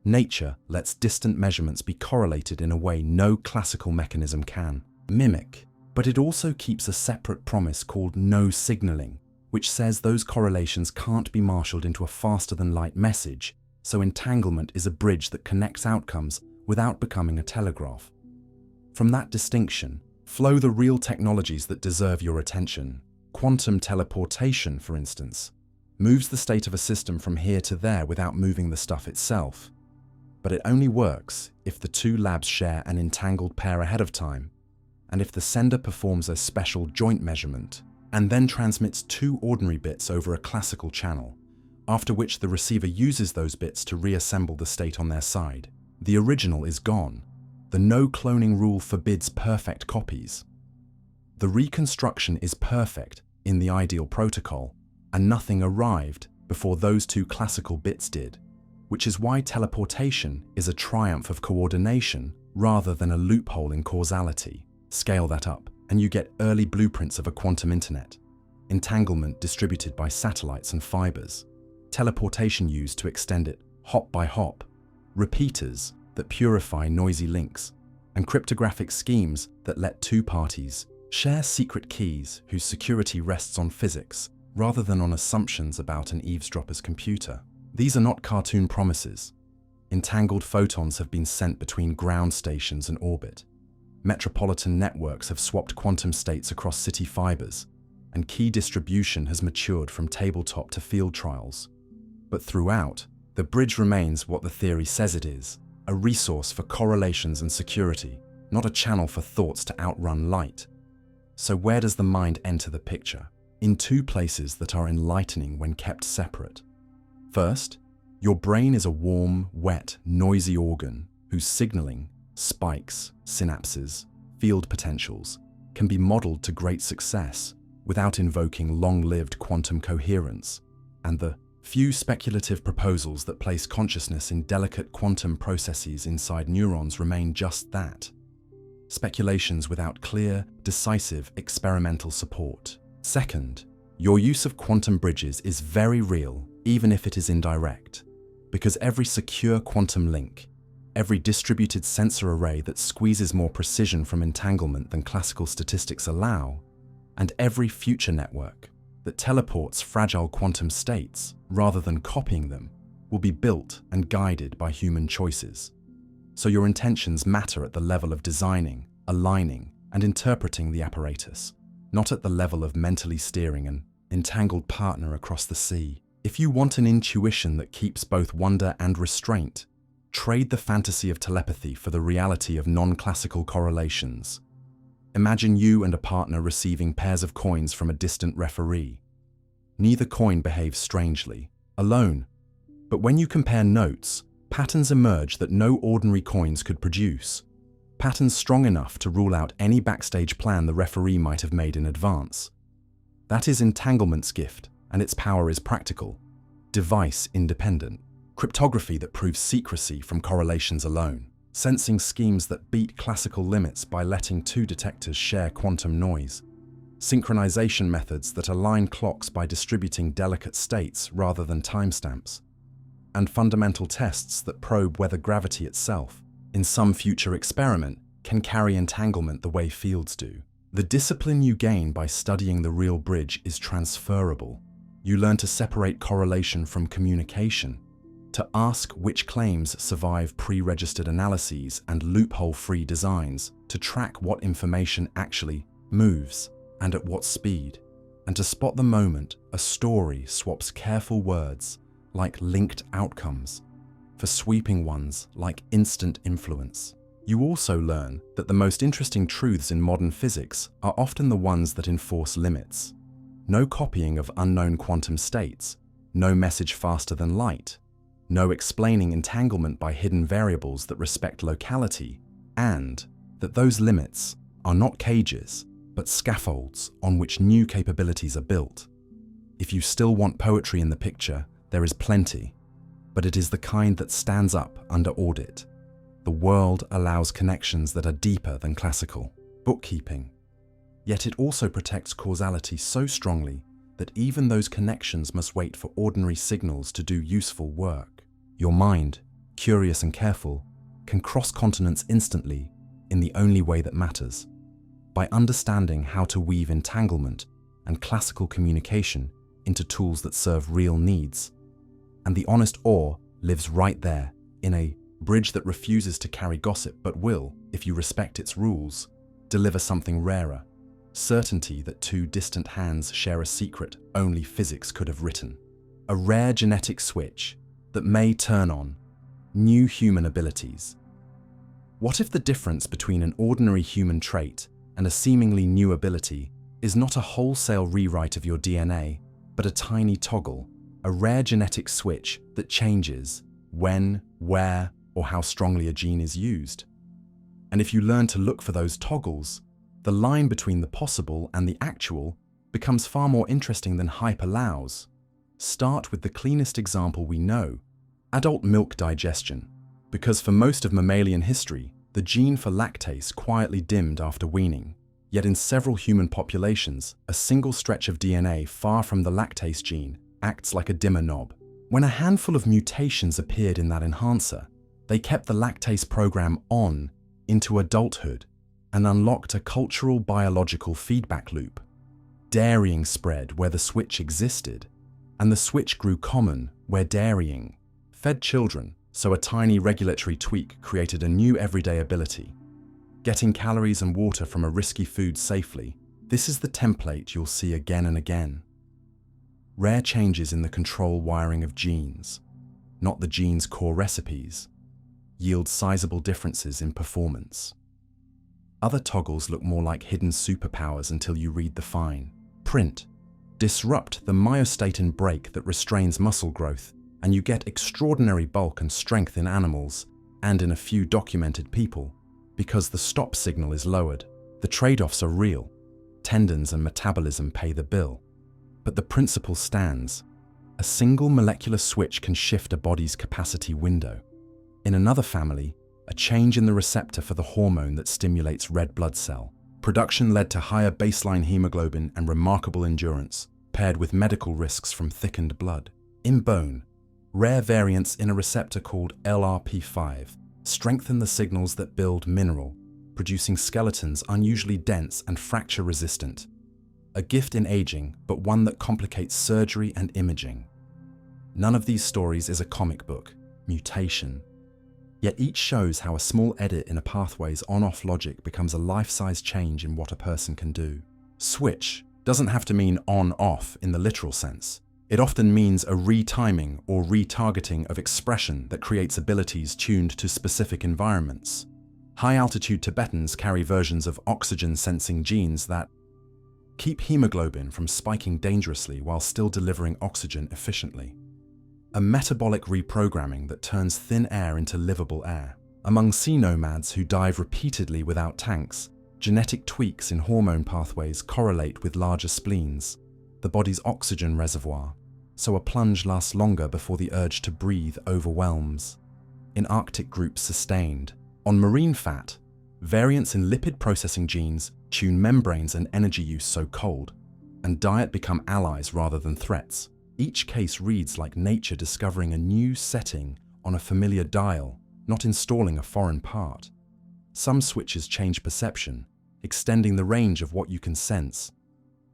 Nature lets distant measurements be correlated in a way no classical mechanism can mimic, but it also keeps a separate promise called no signaling, which says those correlations can't be marshaled into a faster-than-light message, so entanglement is a bridge that connects outcomes without becoming a telegraph. From that distinction flow the real technologies that deserve your attention. Quantum teleportation, for instance, moves the state of a system from here to there without moving the stuff itself. But it only works if the two labs share an entangled pair ahead of time, and if the sender performs a special joint measurement and then transmits two ordinary bits over a classical channel, after which the receiver uses those bits to reassemble the state on their side. The original is gone. The no cloning rule forbids perfect copies. The reconstruction is perfect in the ideal protocol, and nothing arrived before those two classical bits did, which is why teleportation is a triumph of coordination rather than a loophole in causality. Scale that up, and you get early blueprints of a quantum internet. Entanglement distributed by satellites and fibers. Teleportation used to extend it hop by hop. Repeaters that purify noisy links. And cryptographic schemes that let two parties share secret keys whose security rests on physics rather than on assumptions about an eavesdropper's computer. These are not cartoon promises. Entangled photons have been sent between ground stations and orbit. Metropolitan networks have swapped quantum states across city fibers, and key distribution has matured from tabletop to field trials. But throughout, the bridge remains what the theory says it is, a resource for correlations and security, not a channel for thoughts to outrun light. So where does the mind enter the picture? In two places that are enlightening when kept separate. First, your brain is a warm, wet, noisy organ whose signaling, spikes, synapses, field potentials, can be modeled to great success without invoking long-lived quantum coherence, and the few speculative proposals that place consciousness in delicate quantum processes inside neurons remain just that. Speculations without clear, decisive experimental support. Second, your use of quantum bridges is very real, even if it is indirect, because every secure quantum link, every distributed sensor array that squeezes more precision from entanglement than classical statistics allow, and every future network that teleports fragile quantum states rather than copying them will be built and guided by human choices. So your intentions matter at the level of designing, aligning, and interpreting the apparatus, not at the level of mentally steering an entangled partner across the sea. If you want an intuition that keeps both wonder and restraint, trade the fantasy of telepathy for the reality of non-classical correlations. Imagine you and a partner receiving pairs of coins from a distant referee. Neither coin behaves strangely, alone, but when you compare notes, patterns emerge that no ordinary coins could produce. Patterns strong enough to rule out any backstage plan the referee might have made in advance. That is entanglement's gift, and its power is practical, device-independent. Cryptography that proves secrecy from correlations alone. Sensing schemes that beat classical limits by letting two detectors share quantum noise. Synchronization methods that align clocks by distributing delicate states rather than timestamps. And fundamental tests that probe whether gravity itself, in some future experiment, can carry entanglement the way fields do. The discipline you gain by studying the real bridge is transferable. You learn to separate correlation from communication, to ask which claims survive pre-registered analyses and loophole-free designs, to track what information actually moves and at what speed, and to spot the moment a story swaps careful words like linked outcomes for sweeping ones like instant influence. You also learn that the most interesting truths in modern physics are often the ones that enforce limits. No copying of unknown quantum states, no message faster than light, no explaining entanglement by hidden variables that respect locality, and that those limits are not cages, but scaffolds on which new capabilities are built. If you still want poetry in the picture, there is plenty, but it is the kind that stands up under audit. The world allows connections that are deeper than classical bookkeeping. Yet it also protects causality so strongly that even those connections must wait for ordinary signals to do useful work. Your mind, curious and careful, can cross continents instantly in the only way that matters. By understanding how to weave entanglement and classical communication into tools that serve real needs. And the honest ore lives right there, in a bridge that refuses to carry gossip but will, if you respect its rules, deliver something rarer. Certainty that two distant hands share a secret only physics could have written. A rare genetic switch that may turn on new human abilities. What if the difference between an ordinary human trait and a seemingly new ability is not a wholesale rewrite of your DNA, but a tiny toggle, a rare genetic switch that changes when, where, or how strongly a gene is used? And if you learn to look for those toggles, the line between the possible and the actual becomes far more interesting than hype allows. Start with the cleanest example we know, adult milk digestion, because for most of mammalian history, the gene for lactase quietly dimmed after weaning. Yet in several human populations, a single stretch of DNA far from the lactase gene acts like a dimmer knob. When a handful of mutations appeared in that enhancer, they kept the lactase program on into adulthood and unlocked a cultural biological feedback loop. Dairying spread where the switch existed, and the switch grew common where dairying fed children, so a tiny regulatory tweak created a new everyday ability. Getting calories and water from a risky food safely, this is the template you'll see again and again. Rare changes in the control wiring of genes, not the gene's core recipes, yield sizable differences in performance. Other toggles look more like hidden superpowers until you read the fine print. Disrupt the myostatin brake that restrains muscle growth, and you get extraordinary bulk and strength in animals and in a few documented people, because the stop signal is lowered. The trade-offs are real. Tendons and metabolism pay the bill. But the principle stands. A single molecular switch can shift a body's capacity window. In another family, a change in the receptor for the hormone that stimulates red blood cell production led to higher baseline hemoglobin and remarkable endurance, paired with medical risks from thickened blood. In bone, rare variants in a receptor called LRP5 strengthen the signals that build mineral, producing skeletons unusually dense and fracture-resistant. A gift in aging, but one that complicates surgery and imaging. None of these stories is a comic book, mutation. Yet each shows how a small edit in a pathway's on-off logic becomes a life-size change in what a person can do. Switch doesn't have to mean on-off in the literal sense. It often means a retiming or retargeting of expression that creates abilities tuned to specific environments. High-altitude Tibetans carry versions of oxygen-sensing genes that keep hemoglobin from spiking dangerously while still delivering oxygen efficiently. A metabolic reprogramming that turns thin air into livable air. Among sea nomads who dive repeatedly without tanks, genetic tweaks in hormone pathways correlate with larger spleens, the body's oxygen reservoir, so a plunge lasts longer before the urge to breathe overwhelms. In Arctic groups sustained. On marine fat, variants in lipid processing genes tune membranes and energy use so cold, and diet become allies rather than threats. Each case reads like nature discovering a new setting on a familiar dial, not installing a foreign part. Some switches change perception, extending the range of what you can sense.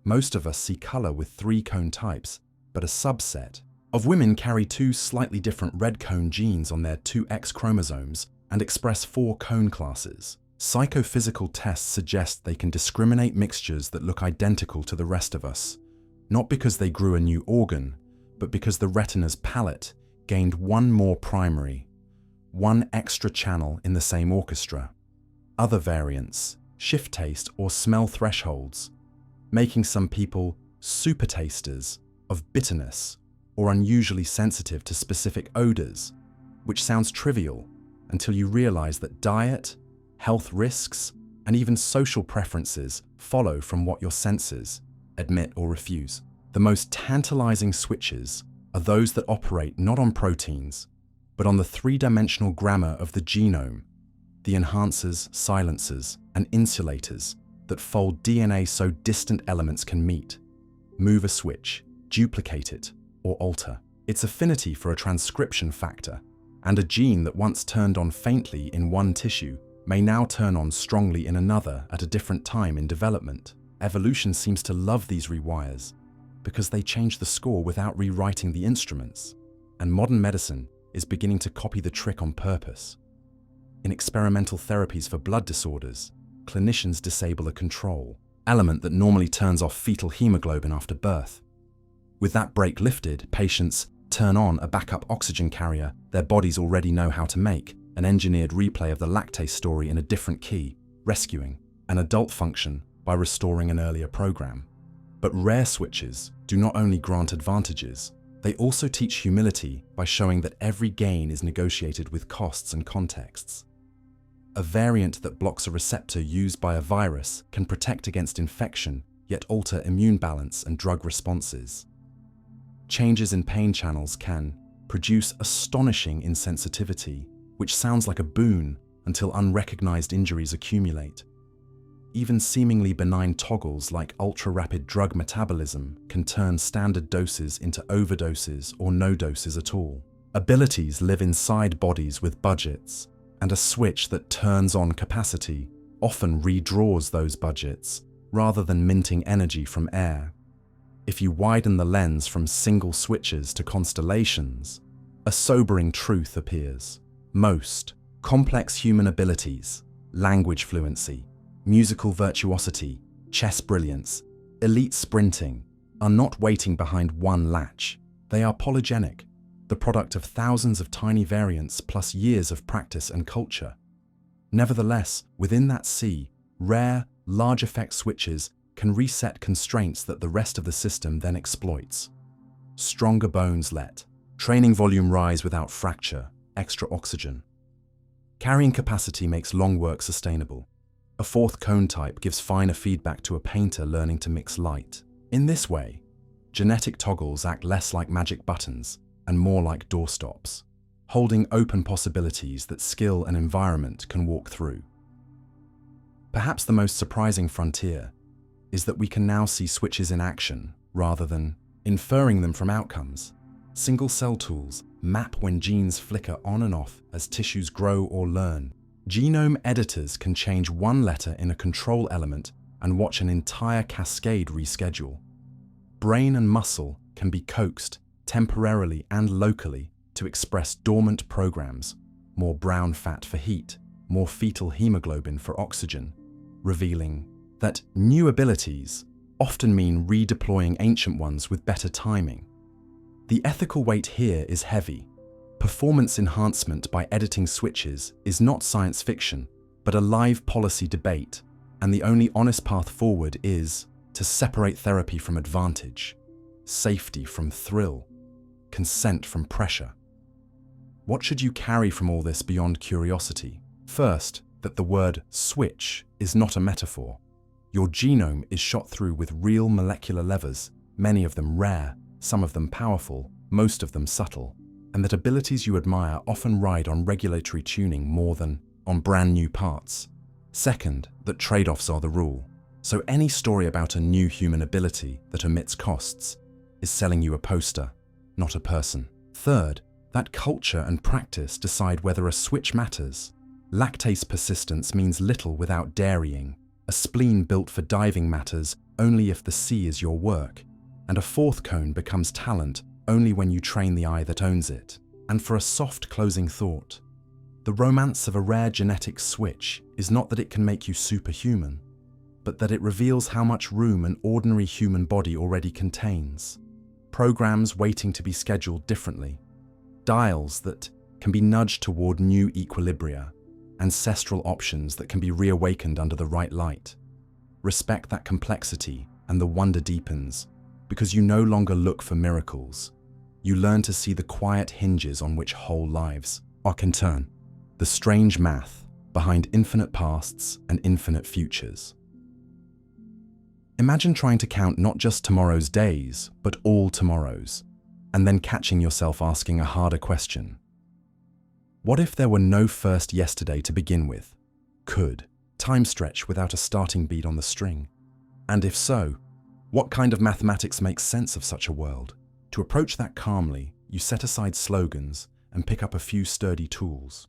Most of us see color with 3 cone types, but a subset of women carry 2 slightly different red cone genes on their 2X chromosomes and express 4 cone classes. Psychophysical tests suggest they can discriminate mixtures that look identical to the rest of us, not because they grew a new organ, but because the retina's palette gained 1 more primary, 1 extra channel in the same orchestra. Other variants shift taste or smell thresholds, making some people super tasters of bitterness or unusually sensitive to specific odors, which sounds trivial until you realize that diet, health risks, and even social preferences follow from what your senses admit or refuse. The most tantalizing switches are those that operate not on proteins, but on the 3-dimensional grammar of the genome, the enhancers, silencers, and insulators that fold DNA so distant elements can meet, move a switch, duplicate it, or alter its affinity for a transcription factor, and a gene that once turned on faintly in one tissue may now turn on strongly in another at a different time in development. Evolution seems to love these rewires, because they change the score without rewriting the instruments, and modern medicine is beginning to copy the trick on purpose. In experimental therapies for blood disorders, clinicians disable a control element that normally turns off fetal hemoglobin after birth. With that brake lifted, patients turn on a backup oxygen carrier their bodies already know how to make, an engineered replay of the lactase story in a different key, rescuing an adult function by restoring an earlier program. But rare switches do not only grant advantages, they also teach humility by showing that every gain is negotiated with costs and contexts. A variant that blocks a receptor used by a virus can protect against infection, yet alter immune balance and drug responses. Changes in pain channels can produce astonishing insensitivity, which sounds like a boon until unrecognized injuries accumulate. Even seemingly benign toggles like ultra-rapid drug metabolism can turn standard doses into overdoses or no doses at all. Abilities live inside bodies with budgets, and a switch that turns on capacity often redraws those budgets rather than minting energy from air. If you widen the lens from single switches to constellations, a sobering truth appears. Most complex human abilities, language fluency, musical virtuosity, chess brilliance, elite sprinting, are not waiting behind one latch. They are polygenic, the product of thousands of tiny variants plus years of practice and culture. Nevertheless, within that sea, rare, large effect switches can reset constraints that the rest of the system then exploits. Stronger bones let training volume rise without fracture, extra oxygen. Carrying capacity makes long work sustainable. A fourth cone type gives finer feedback to a painter learning to mix light. In this way, genetic toggles act less like magic buttons and more like doorstops, holding open possibilities that skill and environment can walk through. Perhaps the most surprising frontier is that we can now see switches in action rather than inferring them from outcomes. Single-cell tools map when genes flicker on and off as tissues grow or learn. Genome editors can change one letter in a control element and watch an entire cascade reschedule. Brain and muscle can be coaxed temporarily and locally to express dormant programs, more brown fat for heat, more fetal hemoglobin for oxygen, revealing that new abilities often mean redeploying ancient ones with better timing. The ethical weight here is heavy. Performance enhancement by editing switches is not science fiction, but a live policy debate, and the only honest path forward is to separate therapy from advantage, safety from thrill, consent from pressure. What should you carry from all this beyond curiosity? First, that the word switch is not a metaphor. Your genome is shot through with real molecular levers, many of them rare, some of them powerful, most of them subtle, and that abilities you admire often ride on regulatory tuning more than on brand new parts. Second, that trade-offs are the rule. So any story about a new human ability that omits costs is selling you a poster, not a person. Third, that culture and practice decide whether a switch matters. Lactase persistence means little without dairying. A spleen built for diving matters only if the sea is your work. And a fourth cone becomes talent only when you train the eye that owns it. And for a soft closing thought, the romance of a rare genetic switch is not that it can make you superhuman, but that it reveals how much room an ordinary human body already contains. Programs waiting to be scheduled differently, dials that can be nudged toward new equilibria, ancestral options that can be reawakened under the right light. Respect that complexity and the wonder deepens, because you no longer look for miracles. You learn to see the quiet hinges on which whole lives can turn, the strange math behind infinite pasts and infinite futures. Imagine trying to count not just tomorrow's days, but all tomorrows, and then catching yourself asking a harder question. What if there were no first yesterday to begin with? Could time stretch without a starting beat on the string? And if so, what kind of mathematics makes sense of such a world? To approach that calmly, you set aside slogans and pick up a few sturdy tools.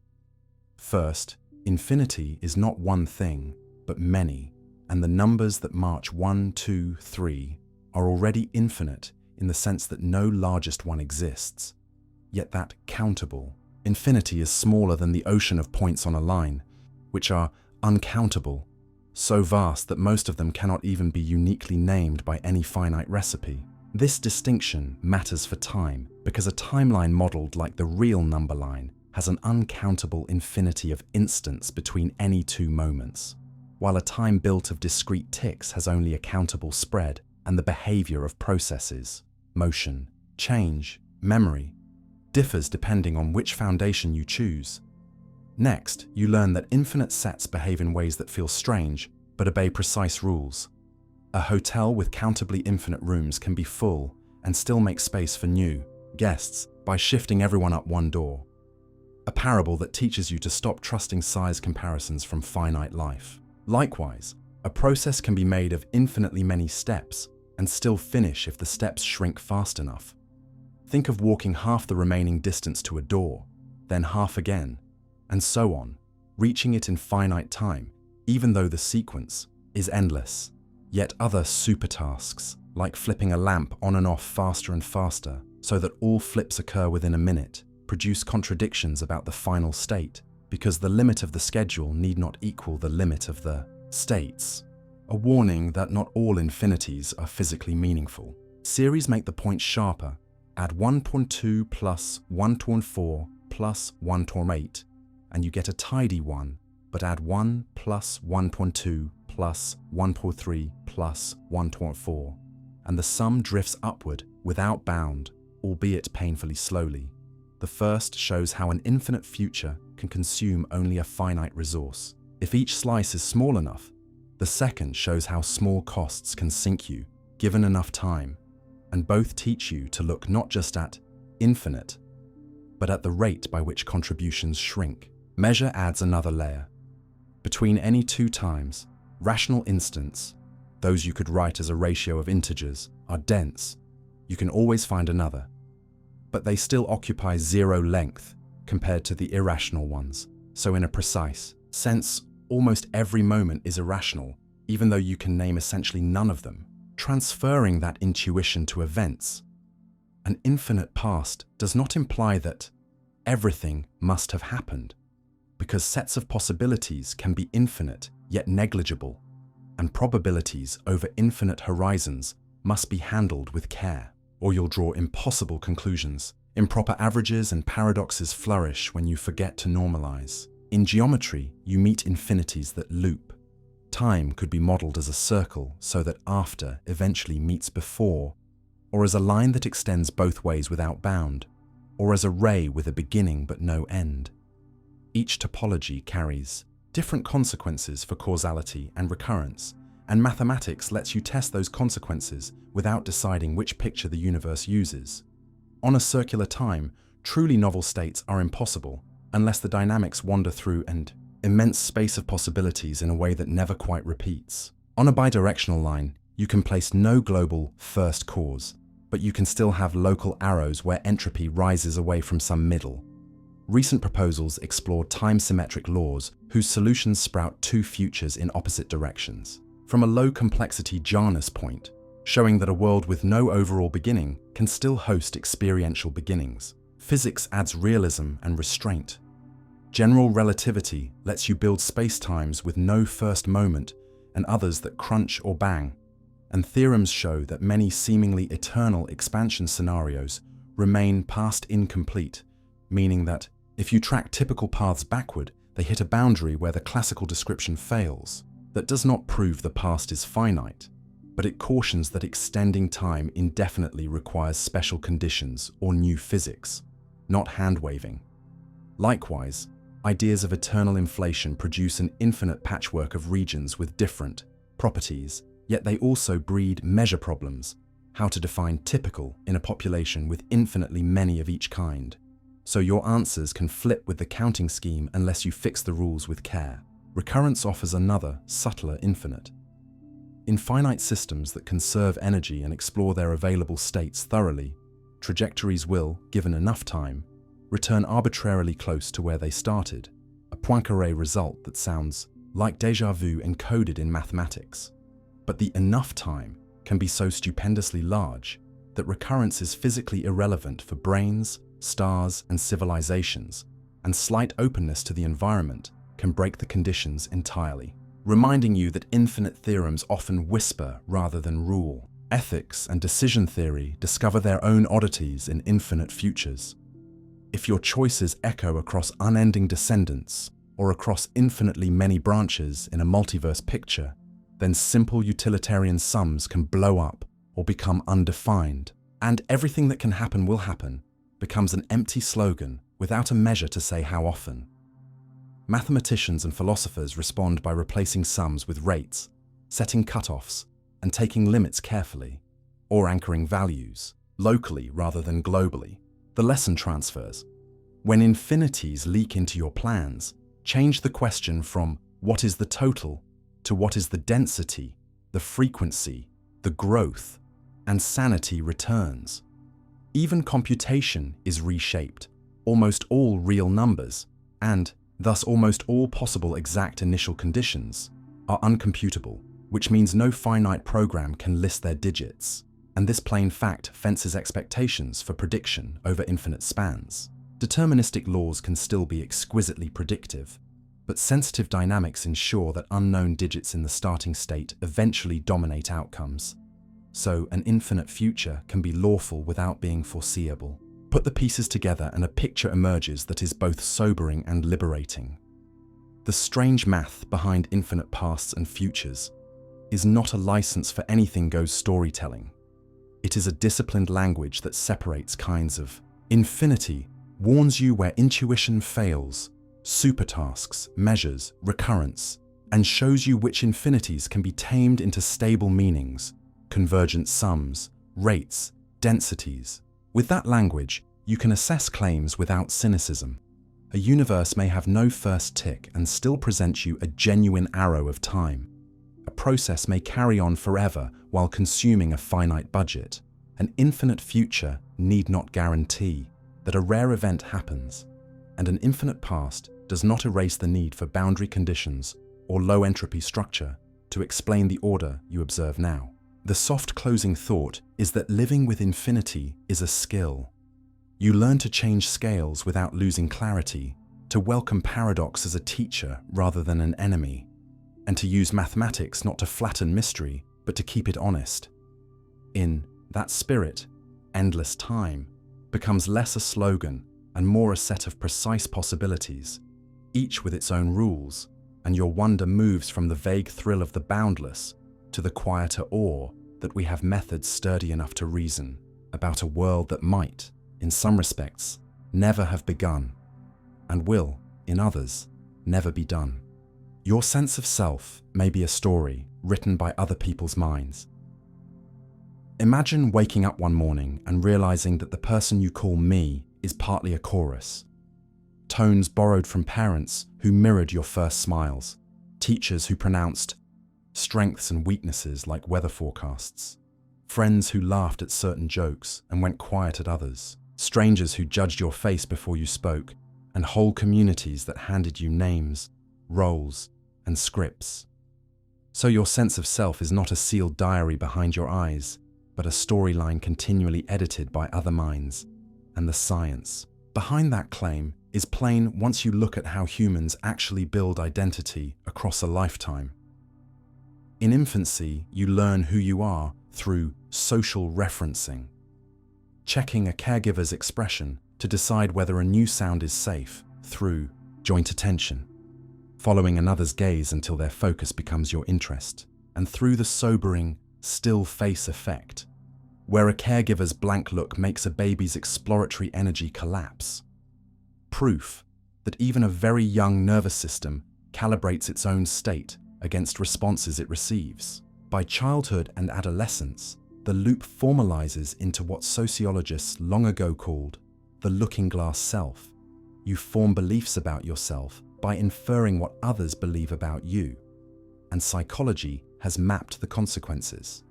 First, infinity is not one thing, but many, and the numbers that march 1, 2, 3 are already infinite in the sense that no largest one exists, yet that countable infinity is smaller than the ocean of points on a line, which are uncountable, so vast that most of them cannot even be uniquely named by any finite recipe. This distinction matters for time because a timeline modeled like the real number line has an uncountable infinity of instants between any two moments, while a time built of discrete ticks has only a countable spread and the behavior of processes, motion, change, memory, differs depending on which foundation you choose. Next, you learn that infinite sets behave in ways that feel strange but obey precise rules. A hotel with countably infinite rooms can be full and still make space for new guests by shifting everyone up one door. A parable that teaches you to stop trusting size comparisons from finite life. Likewise, a process can be made of infinitely many steps and still finish if the steps shrink fast enough. Think of walking half the remaining distance to a door, then half again, and so on, reaching it in finite time, even though the sequence is endless. Yet other supertasks, like flipping a lamp on and off faster and faster so that all flips occur within a minute, produce contradictions about the final state because the limit of the schedule need not equal the limit of the states. A warning that not all infinities are physically meaningful. Series make the point sharper. Add 1.2 plus 1.4 plus 1.8 and you get a tidy one, but add 1 plus 1.2 plus 1.3 plus 1.4 and the sum drifts upward without bound, albeit painfully slowly. The first shows how an infinite future can consume only a finite resource. If each slice is small enough, the second shows how small costs can sink you, given enough time, and both teach you to look not just at infinite, but at the rate by which contributions shrink. Measure adds another layer. Between any two times, rational instants, those you could write as a ratio of integers, are dense. You can always find another, but they still occupy zero length compared to the irrational ones. So in a precise sense, almost every moment is irrational, even though you can name essentially none of them. Transferring that intuition to events, an infinite past does not imply that everything must have happened, because sets of possibilities can be infinite yet negligible, and probabilities over infinite horizons must be handled with care, or you'll draw impossible conclusions. Improper averages and paradoxes flourish when you forget to normalize. In geometry, you meet infinities that loop. Time could be modeled as a circle so that after eventually meets before, or as a line that extends both ways without bound, or as a ray with a beginning but no end. Each topology carries different consequences for causality and recurrence, and mathematics lets you test those consequences without deciding which picture the universe uses. On a circular time, truly novel states are impossible unless the dynamics wander through an immense space of possibilities in a way that never quite repeats. On a bidirectional line, you can place no global first cause, but you can still have local arrows where entropy rises away from some middle. Recent proposals explore time-symmetric laws whose solutions sprout two futures in opposite directions. From a low-complexity Janus point, showing that a world with no overall beginning can still host experiential beginnings. Physics adds realism and restraint. General relativity lets you build spacetimes with no first moment and others that crunch or bang. And theorems show that many seemingly eternal expansion scenarios remain past incomplete, meaning that if you track typical paths backward, they hit a boundary where the classical description fails. That does not prove the past is finite, but it cautions that extending time indefinitely requires special conditions or new physics, not hand-waving. Likewise, ideas of eternal inflation produce an infinite patchwork of regions with different properties, yet they also breed measure problems, how to define typical in a population with infinitely many of each kind. So your answers can flip with the counting scheme unless you fix the rules with care. Recurrence offers another, subtler infinite. In finite systems that conserve energy and explore their available states thoroughly, trajectories will, given enough time, return arbitrarily close to where they started, a Poincaré result that sounds like déjà vu encoded in mathematics. But the enough time can be so stupendously large that recurrence is physically irrelevant for brains, stars, and civilizations, and slight openness to the environment can break the conditions entirely, reminding you that infinite theorems often whisper rather than rule. Ethics and decision theory discover their own oddities in infinite futures. If your choices echo across unending descendants or across infinitely many branches in a multiverse picture, then simple utilitarian sums can blow up or become undefined, and everything that can happen will happen becomes an empty slogan without a measure to say how often. Mathematicians and philosophers respond by replacing sums with rates, setting cutoffs, and taking limits carefully, or anchoring values, locally rather than globally. The lesson transfers. When infinities leak into your plans, change the question from what is the total to what is the density, the frequency, the growth, and sanity returns. Even computation is reshaped. Almost all real numbers, and thus almost all possible exact initial conditions, are uncomputable, which means no finite program can list their digits, and this plain fact fences expectations for prediction over infinite spans. Deterministic laws can still be exquisitely predictive, but sensitive dynamics ensure that unknown digits in the starting state eventually dominate outcomes. So an infinite future can be lawful without being foreseeable. Put the pieces together and a picture emerges that is both sobering and liberating. The strange math behind infinite pasts and futures is not a license for anything goes storytelling. It is a disciplined language that separates kinds of. Infinity warns you where intuition fails, supertasks, measures, recurrence, and shows you which infinities can be tamed into stable meanings, convergent sums, rates, densities. With that language, you can assess claims without cynicism. A universe may have no first tick and still present you a genuine arrow of time. A process may carry on forever while consuming a finite budget. An infinite future need not guarantee that a rare event happens, and an infinite past does not erase the need for boundary conditions or low entropy structure to explain the order you observe now. The soft closing thought is that living with infinity is a skill. You learn to change scales without losing clarity, to welcome paradox as a teacher rather than an enemy, and to use mathematics not to flatten mystery, but to keep it honest. In that spirit, endless time becomes less a slogan and more a set of precise possibilities, each with its own rules, and your wonder moves from the vague thrill of the boundless to the quieter awe that we have methods sturdy enough to reason about a world that might, in some respects, never have begun, and will, in others, never be done. Your sense of self may be a story written by other people's minds. Imagine waking up one morning and realizing that the person you call me is partly a chorus. Tones borrowed from parents who mirrored your first smiles, teachers who pronounced strengths and weaknesses like weather forecasts, friends who laughed at certain jokes and went quiet at others, strangers who judged your face before you spoke, and whole communities that handed you names, roles, and scripts. So your sense of self is not a sealed diary behind your eyes, but a storyline continually edited by other minds, and the science behind that claim is plain once you look at how humans actually build identity across a lifetime. In infancy, you learn who you are through social referencing, checking a caregiver's expression to decide whether a new sound is safe through joint attention, following another's gaze until their focus becomes your interest, and through the sobering, still face effect, where a caregiver's blank look makes a baby's exploratory energy collapse. Proof that even a very young nervous system calibrates its own state against responses it receives. By childhood and adolescence, the loop formalizes into what sociologists long ago called the looking glass self. You form beliefs about yourself by inferring what others believe about you, and psychology has mapped the consequences.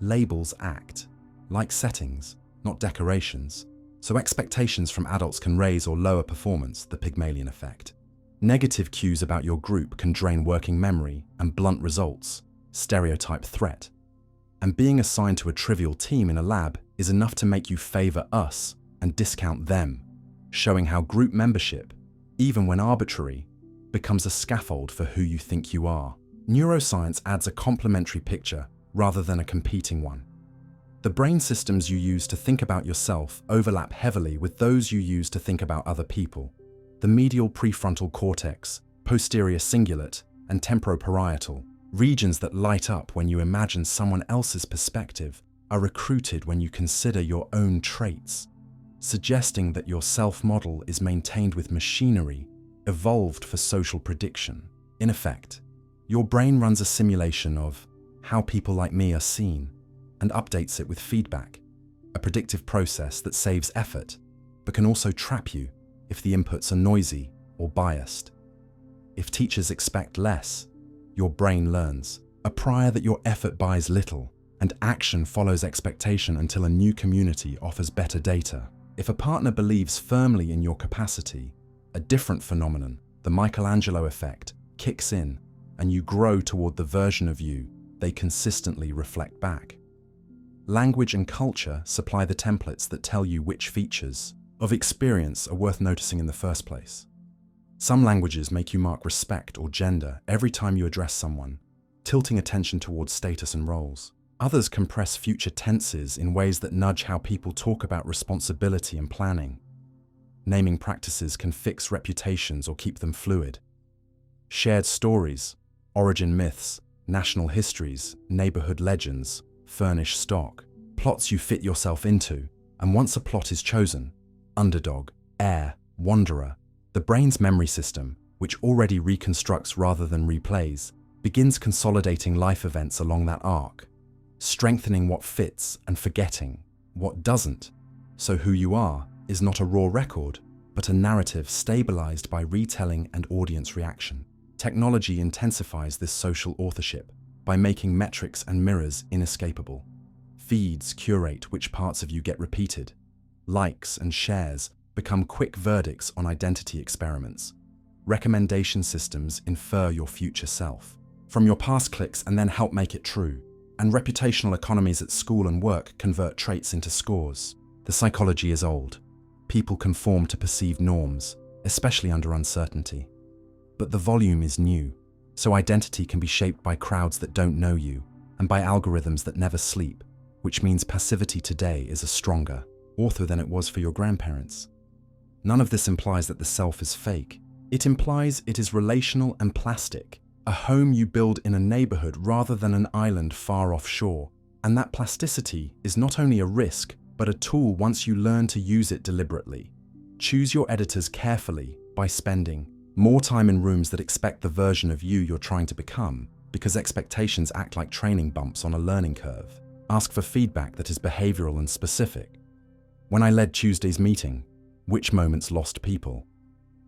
Labels act like settings, not decorations, so expectations from adults can raise or lower performance, the Pygmalion effect. Negative cues about your group can drain working memory and blunt results, stereotype threat. And being assigned to a trivial team in a lab is enough to make you favor us and discount them, showing how group membership, even when arbitrary, becomes a scaffold for who you think you are. Neuroscience adds a complementary picture rather than a competing one. The brain systems you use to think about yourself overlap heavily with those you use to think about other people. The medial prefrontal cortex, posterior cingulate, and temporoparietal, regions that light up when you imagine someone else's perspective, are recruited when you consider your own traits, suggesting that your self-model is maintained with machinery evolved for social prediction. In effect, your brain runs a simulation of how people like me are seen and updates it with feedback, a predictive process that saves effort but can also trap you if the inputs are noisy or biased. If teachers expect less, your brain learns a prior that your effort buys little and action follows expectation until a new community offers better data. If a partner believes firmly in your capacity, a different phenomenon, the Michelangelo effect, kicks in and you grow toward the version of you they consistently reflect back. Language and culture supply the templates that tell you which features of experience are worth noticing in the first place. Some languages make you mark respect or gender every time you address someone, tilting attention towards status and roles. Others compress future tenses in ways that nudge how people talk about responsibility and planning. Naming practices can fix reputations or keep them fluid. Shared stories, origin myths, national histories, neighborhood legends furnish stock, plots you fit yourself into, and once a plot is chosen, underdog, heir, wanderer, the brain's memory system, which already reconstructs rather than replays, begins consolidating life events along that arc, strengthening what fits and forgetting what doesn't. So who you are is not a raw record, but a narrative stabilized by retelling and audience reaction. Technology intensifies this social authorship by making metrics and mirrors inescapable. Feeds curate which parts of you get repeated. Likes and shares become quick verdicts on identity experiments. Recommendation systems infer your future self from your past clicks and then help make it true. And reputational economies at school and work convert traits into scores. The psychology is old. People conform to perceived norms, especially under uncertainty. But the volume is new, so identity can be shaped by crowds that don't know you and by algorithms that never sleep, which means passivity today is a stronger author than it was for your grandparents. None of this implies that the self is fake. It implies it is relational and plastic, a home you build in a neighborhood rather than an island far offshore. And that plasticity is not only a risk, but a tool once you learn to use it deliberately. Choose your editors carefully by spending more time in rooms that expect the version of you you're trying to become, because expectations act like training bumps on a learning curve. Ask for feedback that is behavioral and specific. When I led Tuesday's meeting, which moments lost people?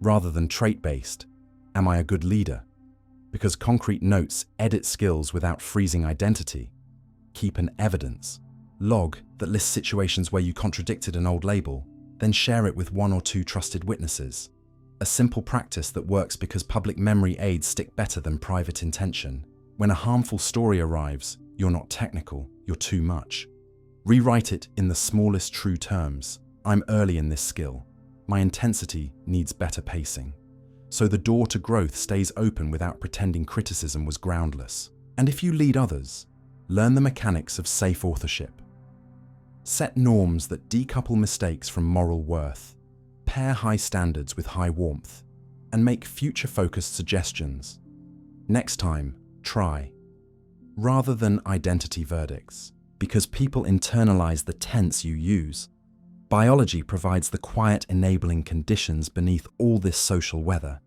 Rather than trait-based, am I a good leader? Because concrete notes edit skills without freezing identity. Keep an evidence log that lists situations where you contradicted an old label, then share it with 1 or 2 trusted witnesses. A simple practice that works because public memory aids stick better than private intention. When a harmful story arrives, you're not technical, you're too much. Rewrite it in the smallest true terms. I'm early in this skill. My intensity needs better pacing. So the door to growth stays open without pretending criticism was groundless. And if you lead others, learn the mechanics of safe authorship. Set norms that decouple mistakes from moral worth. Pair high standards with high warmth, and make future-focused suggestions. Next time, try. Rather than identity verdicts, because people internalize the tense you use. Biology provides the quiet enabling conditions beneath all this social weather.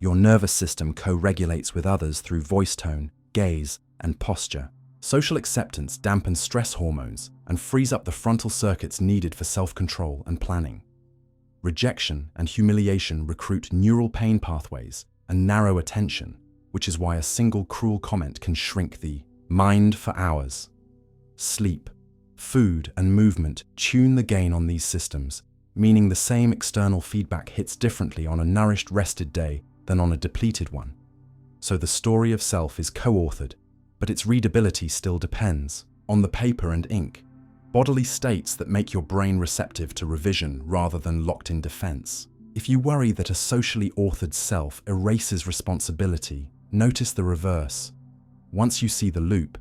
Your nervous system co-regulates with others through voice tone, gaze, and posture. Social acceptance dampens stress hormones and frees up the frontal circuits needed for self-control and planning. Rejection and humiliation recruit neural pain pathways and narrow attention, which is why a single cruel comment can shrink the mind for hours. Sleep, food, and movement tune the gain on these systems, meaning the same external feedback hits differently on a nourished, rested day than on a depleted one. So the story of self is co-authored, but its readability still depends on the paper and ink, bodily states that make your brain receptive to revision rather than locked in defense. If you worry that a socially authored self erases responsibility, notice the reverse. Once you see the loop,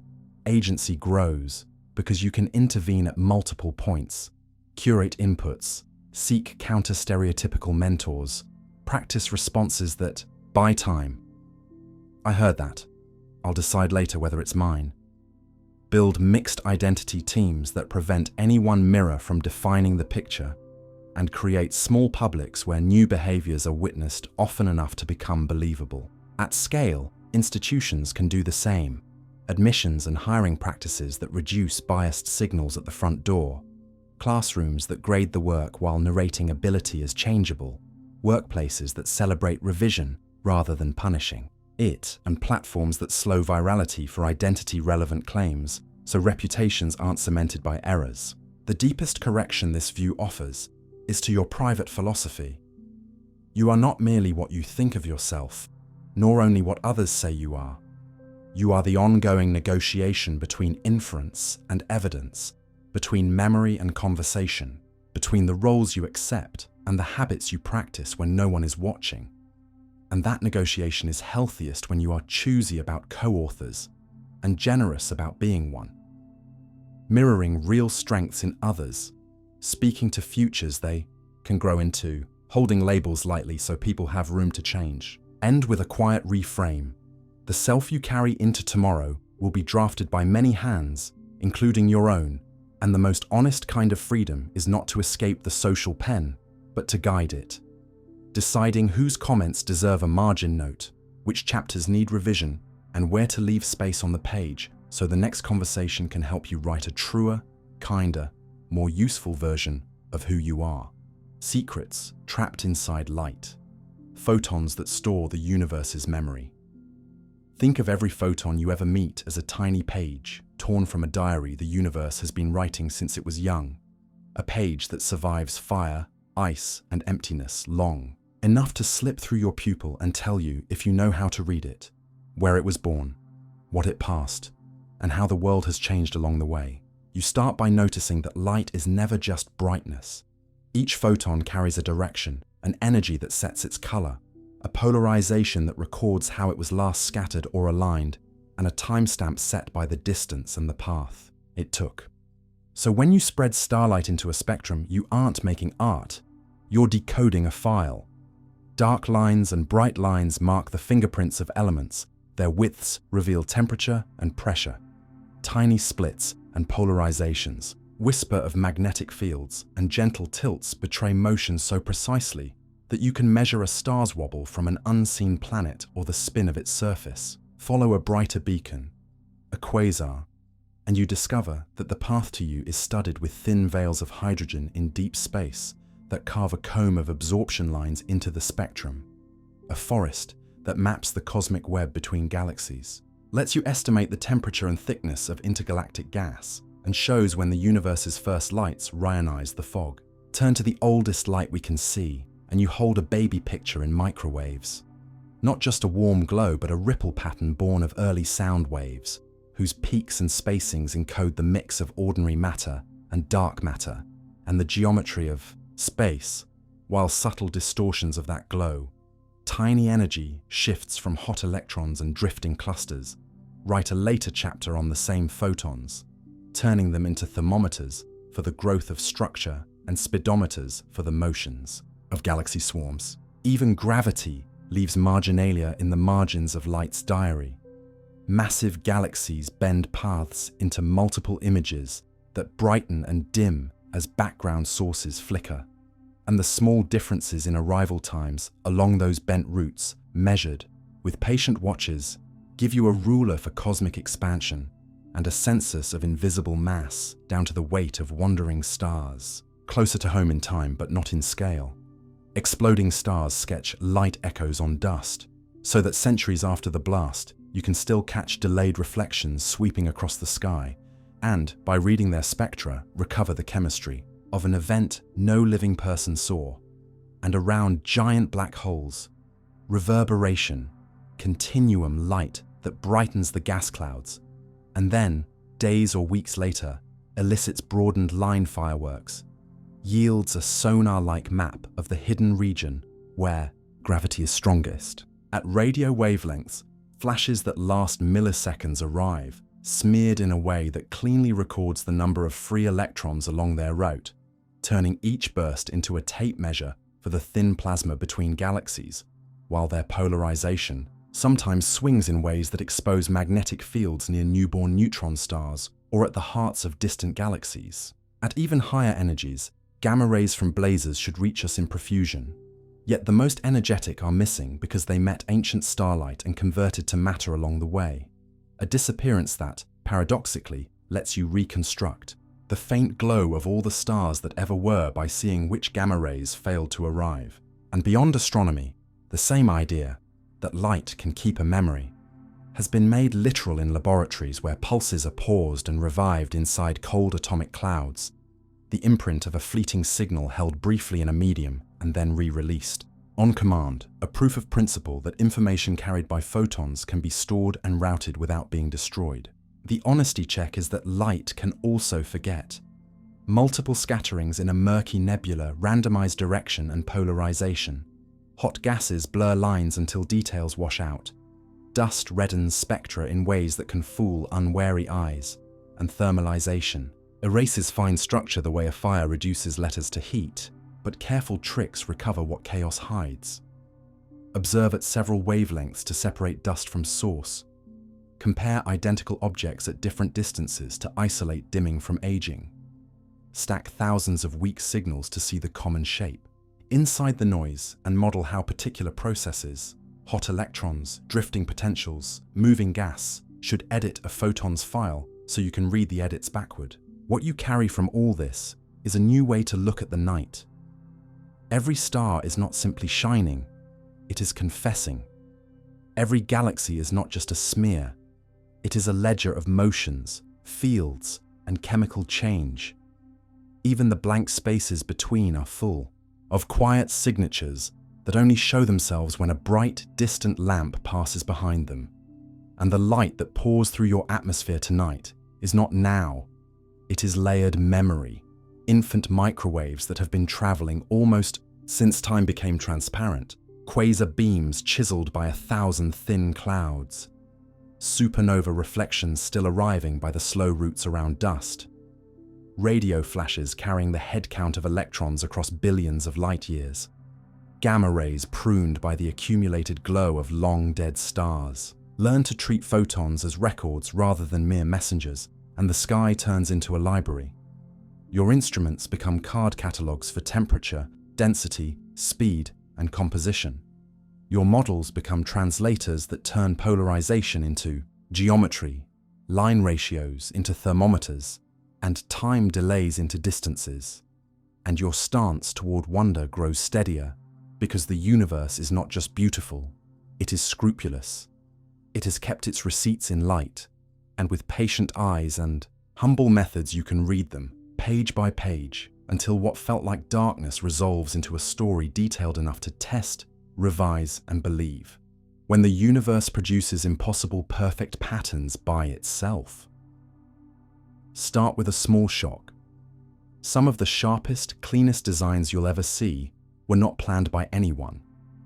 agency grows because you can intervene at multiple points, curate inputs, seek counter-stereotypical mentors, practice responses that buy time. I heard that. I'll decide later whether it's mine. Build mixed identity teams that prevent any one mirror from defining the picture, and create small publics where new behaviors are witnessed often enough to become believable. At scale, institutions can do the same. Admissions and hiring practices that reduce biased signals at the front door, classrooms that grade the work while narrating ability as changeable, workplaces that celebrate revision rather than punishing it, and platforms that slow virality for identity-relevant claims so reputations aren't cemented by errors. The deepest correction this view offers is to your private philosophy. You are not merely what you think of yourself, nor only what others say you are. You are the ongoing negotiation between inference and evidence, between memory and conversation, between the roles you accept and the habits you practice when no one is watching. And that negotiation is healthiest when you are choosy about co-authors and generous about being one. Mirroring real strengths in others, speaking to futures they can grow into, holding labels lightly so people have room to change. End with a quiet reframe. The self you carry into tomorrow will be drafted by many hands, including your own, and the most honest kind of freedom is not to escape the social pen, but to guide it. Deciding whose comments deserve a margin note, which chapters need revision, and where to leave space on the page so the next conversation can help you write a truer, kinder, more useful version of who you are. Secrets trapped inside light. Photons that store the universe's memory. Think of every photon you ever meet as a tiny page, torn from a diary the universe has been writing since it was young. A page that survives fire, ice, and emptiness long, enough to slip through your pupil and tell you, if you know how to read it, where it was born, what it passed, and how the world has changed along the way. You start by noticing that light is never just brightness. Each photon carries a direction, an energy that sets its color, a polarization that records how it was last scattered or aligned, and a timestamp set by the distance and the path it took. So when you spread starlight into a spectrum, you aren't making art, you're decoding a file. Dark lines and bright lines mark the fingerprints of elements. Their widths reveal temperature and pressure. Tiny splits and polarizations whisper of magnetic fields, and gentle tilts betray motion so precisely that you can measure a star's wobble from an unseen planet or the spin of its surface. Follow a brighter beacon, a quasar, and you discover that the path to you is studded with thin veils of hydrogen in deep space that carve a comb of absorption lines into the spectrum. A forest that maps the cosmic web between galaxies, lets you estimate the temperature and thickness of intergalactic gas, and shows when the universe's first lights ionize the fog. Turn to the oldest light we can see, and you hold a baby picture in microwaves. Not just a warm glow, but a ripple pattern born of early sound waves, whose peaks and spacings encode the mix of ordinary matter and dark matter, and the geometry of space, while subtle distortions of that glow. Tiny energy shifts from hot electrons and drifting clusters. Write a later chapter on the same photons, turning them into thermometers for the growth of structure and speedometers for the motions of galaxy swarms. Even gravity leaves marginalia in the margins of light's diary. Massive galaxies bend paths into multiple images that brighten and dim as background sources flicker. And the small differences in arrival times along those bent routes, measured with patient watches, give you a ruler for cosmic expansion and a census of invisible mass down to the weight of wandering stars, closer to home in time but not in scale. Exploding stars sketch light echoes on dust, so that centuries after the blast, you can still catch delayed reflections sweeping across the sky, and, by reading their spectra, recover the chemistry of an event no living person saw. And around giant black holes, reverberation, continuum light that brightens the gas clouds, and then days or weeks later, elicits broadened line fireworks, yields a sonar-like map of the hidden region where gravity is strongest. At radio wavelengths, flashes that last milliseconds arrive, smeared in a way that cleanly records the number of free electrons along their route, turning each burst into a tape measure for the thin plasma between galaxies, while their polarization sometimes swings in ways that expose magnetic fields near newborn neutron stars or at the hearts of distant galaxies. At even higher energies, gamma rays from blazars should reach us in profusion. Yet the most energetic are missing because they met ancient starlight and converted to matter along the way. A disappearance that, paradoxically, lets you reconstruct the faint glow of all the stars that ever were by seeing which gamma rays failed to arrive. And beyond astronomy, the same idea, that light can keep a memory, has been made literal in laboratories where pulses are paused and revived inside cold atomic clouds, the imprint of a fleeting signal held briefly in a medium and then re-released. On command, a proof of principle that information carried by photons can be stored and routed without being destroyed. The honesty check is that light can also forget. Multiple scatterings in a murky nebula randomize direction and polarization. Hot gases blur lines until details wash out. Dust reddens spectra in ways that can fool unwary eyes. And thermalization erases fine structure the way a fire reduces letters to heat, but careful tricks recover what chaos hides. Observe at several wavelengths to separate dust from source. Compare identical objects at different distances to isolate dimming from aging. Stack thousands of weak signals to see the common shape. Inside the noise and model how particular processes, hot electrons, drifting potentials, moving gas, should edit a photon's file so you can read the edits backward. What you carry from all this is a new way to look at the night. Every star is not simply shining, it is confessing. Every galaxy is not just a smear, it is a ledger of motions, fields, and chemical change. Even the blank spaces between are full of quiet signatures that only show themselves when a bright, distant lamp passes behind them. And the light that pours through your atmosphere tonight is not now, it is layered memory, infant microwaves that have been traveling almost since time became transparent, quasar beams chiseled by 1,000 thin clouds, supernova reflections still arriving by the slow routes around dust, radio flashes carrying the head count of electrons across billions of light years, gamma rays pruned by the accumulated glow of long-dead stars. Learn to treat photons as records rather than mere messengers, and the sky turns into a library. Your instruments become card catalogues for temperature, density, speed, and composition. Your models become translators that turn polarization into geometry, line ratios into thermometers, and time delays into distances. And your stance toward wonder grows steadier, because the universe is not just beautiful, it is scrupulous. It has kept its receipts in light, and with patient eyes and humble methods you can read them, page by page, until what felt like darkness resolves into a story detailed enough to test, revise, and believe. When the universe produces impossible perfect patterns by itself. Start with a small shock. Some of the sharpest, cleanest designs you'll ever see were not planned by anyone.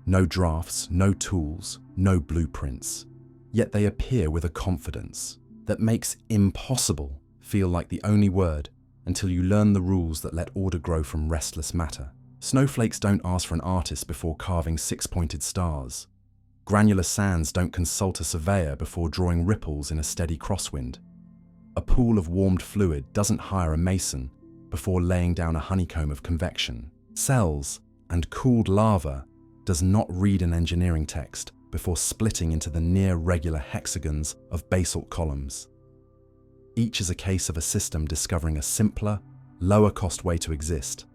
No drafts, no tools, no blueprints. Yet they appear with a confidence that makes impossible feel like the only word until you learn the rules that let order grow from restless matter. Snowflakes don't ask for an artist before carving six-pointed stars. Granular sands don't consult a surveyor before drawing ripples in a steady crosswind. A pool of warmed fluid doesn't hire a mason before laying down a honeycomb of convection. Cells and cooled lava does not read an engineering text before splitting into the near-regular hexagons of basalt columns. Each is a case of a system discovering a simpler, lower-cost way to exist,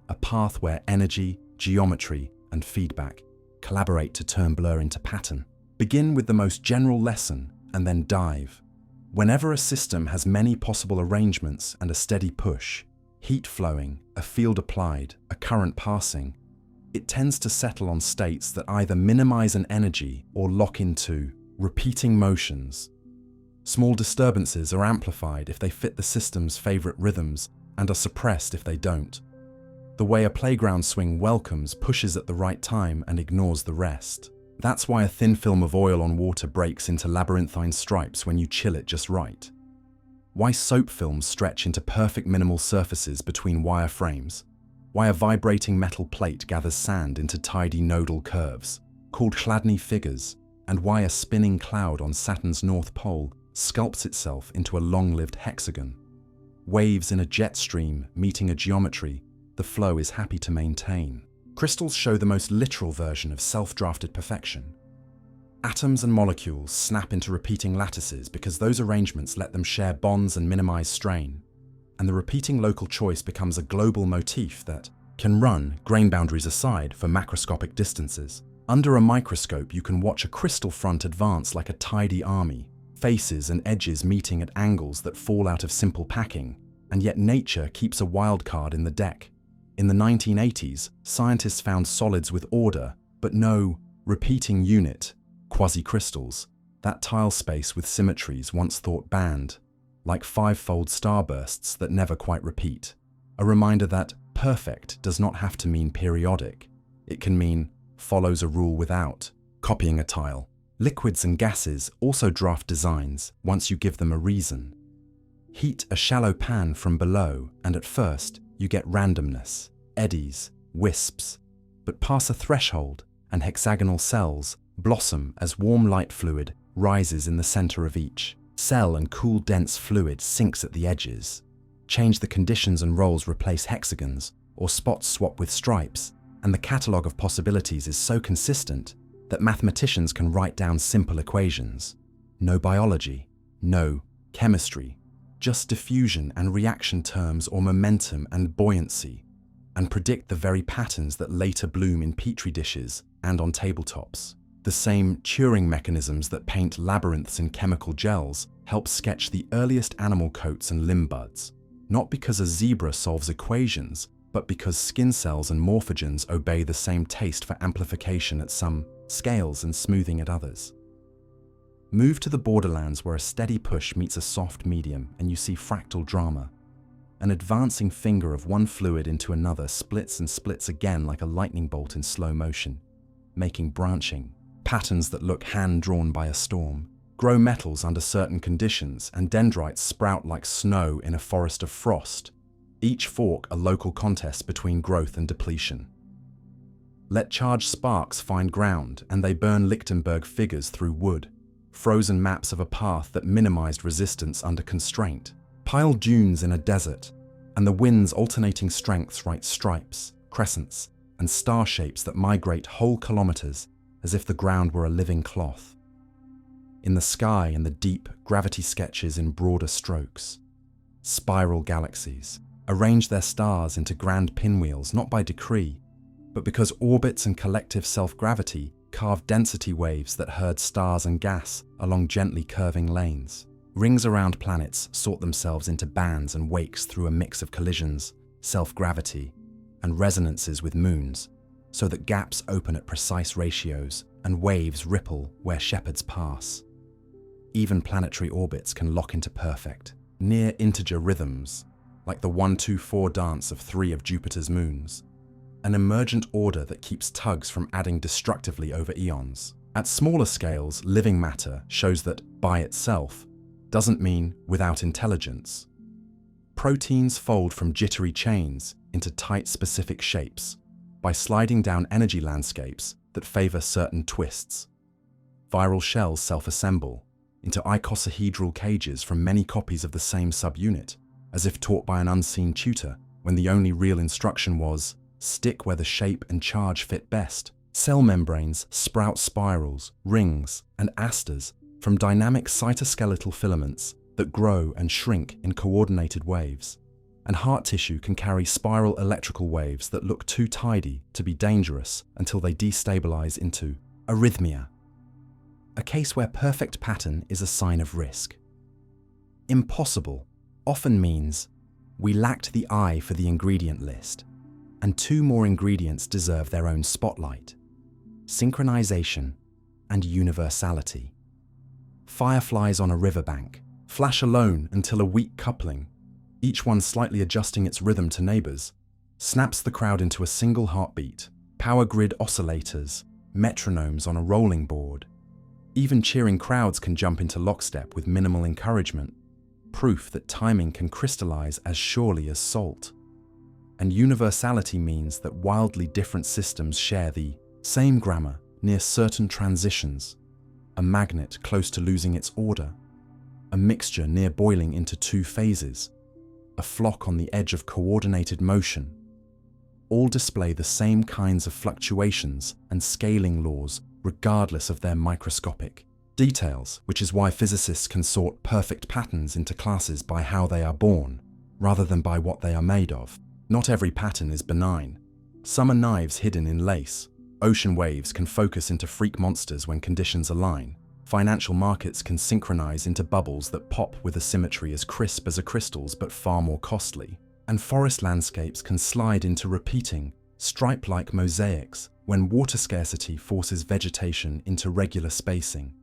a path where energy, geometry, and feedback collaborate to turn blur into pattern. Begin with the most general lesson and then dive. Whenever a system has many possible arrangements and a steady push, heat flowing, a field applied, a current passing, it tends to settle on states that either minimize an energy or lock into repeating motions. Small disturbances are amplified if they fit the system's favorite rhythms and are suppressed if they don't. The way a playground swing welcomes, pushes at the right time, and ignores the rest. That's why a thin film of oil on water breaks into labyrinthine stripes when you chill it just right. Why soap films stretch into perfect minimal surfaces between wire frames. Why a vibrating metal plate gathers sand into tidy nodal curves, called Chladni figures, and why a spinning cloud on Saturn's North Pole sculpts itself into a long-lived hexagon. Waves in a jet stream meeting a geometry the flow is happy to maintain. Crystals show the most literal version of self-drafted perfection. Atoms and molecules snap into repeating lattices because those arrangements let them share bonds and minimize strain. And the repeating local choice becomes a global motif that can run, grain boundaries aside, for macroscopic distances. Under a microscope, you can watch a crystal front advance like a tidy army, faces and edges meeting at angles that fall out of simple packing, and yet nature keeps a wild card in the deck. In the 1980s, scientists found solids with order, but no repeating unit, quasi-crystals, that tile space with symmetries once thought banned, like five-fold starbursts that never quite repeat. A reminder that perfect does not have to mean periodic. It can mean follows a rule without copying a tile. Liquids and gases also draft designs once you give them a reason. Heat a shallow pan from below, and at first, you get randomness, eddies, wisps, but pass a threshold and hexagonal cells blossom as warm light fluid rises in the center of each. Cell and cool dense fluid sinks at the edges. Change the conditions and roles replace hexagons, or spots swap with stripes, and the catalog of possibilities is so consistent that mathematicians can write down simple equations. No biology, no chemistry, just diffusion and reaction terms or momentum and buoyancy, and predict the very patterns that later bloom in petri dishes and on tabletops. The same Turing mechanisms that paint labyrinths in chemical gels help sketch the earliest animal coats and limb buds, not because a zebra solves equations, but because skin cells and morphogens obey the same taste for amplification at some scales and smoothing at others. Move to the borderlands where a steady push meets a soft medium and you see fractal drama. An advancing finger of one fluid into another splits and splits again like a lightning bolt in slow motion, making branching patterns that look hand-drawn by a storm. Grow metals under certain conditions, and dendrites sprout like snow in a forest of frost, each fork a local contest between growth and depletion. Let charged sparks find ground, and they burn Lichtenberg figures through wood, frozen maps of a path that minimized resistance under constraint. Pile dunes in a desert, and the wind's alternating strengths write stripes, crescents, and star shapes that migrate whole kilometers as if the ground were a living cloth. In the sky and the deep, gravity sketches in broader strokes. Spiral galaxies arrange their stars into grand pinwheels not by decree, but because orbits and collective self-gravity carve density waves that herd stars and gas along gently curving lanes. Rings around planets sort themselves into bands and wakes through a mix of collisions, self-gravity, and resonances with moons, so that gaps open at precise ratios and waves ripple where shepherds pass. Even planetary orbits can lock into perfect, near-integer rhythms, like the 1-2-4 dance of 3 of Jupiter's moons, an emergent order that keeps tugs from adding destructively over eons. At smaller scales, living matter shows that by itself doesn't mean without intelligence. Proteins fold from jittery chains into tight specific shapes by sliding down energy landscapes that favor certain twists. Viral shells self-assemble into icosahedral cages from many copies of the same subunit, as if taught by an unseen tutor, when the only real instruction was, stick where the shape and charge fit best. Cell membranes sprout spirals, rings, and asters from dynamic cytoskeletal filaments that grow and shrink in coordinated waves. And heart tissue can carry spiral electrical waves that look too tidy to be dangerous until they destabilize into arrhythmia. A case where perfect pattern is a sign of risk. Impossible often means we lacked the eye for the ingredient list, and 2 more ingredients deserve their own spotlight: synchronization and universality. fireflies on a riverbank flash alone until a weak coupling, each one slightly adjusting its rhythm to neighbors, snaps the crowd into a single heartbeat. Power grid oscillators, metronomes on a rolling board. Even cheering crowds can jump into lockstep with minimal encouragement, proof that timing can crystallize as surely as salt. And universality means that wildly different systems share the same grammar near certain transitions, a magnet close to losing its order, a mixture near boiling into two phases, a flock on the edge of coordinated motion. All display the same kinds of fluctuations and scaling laws regardless of their microscopic details, which is why physicists can sort perfect patterns into classes by how they are born, rather than by what they are made of. Not every pattern is benign. Some are knives hidden in lace. Ocean waves can focus into freak monsters when conditions align. Financial markets can synchronize into bubbles that pop with a symmetry as crisp as a crystal's but far more costly. And forest landscapes can slide into repeating, stripe-like mosaics when water scarcity forces vegetation into regular spacing.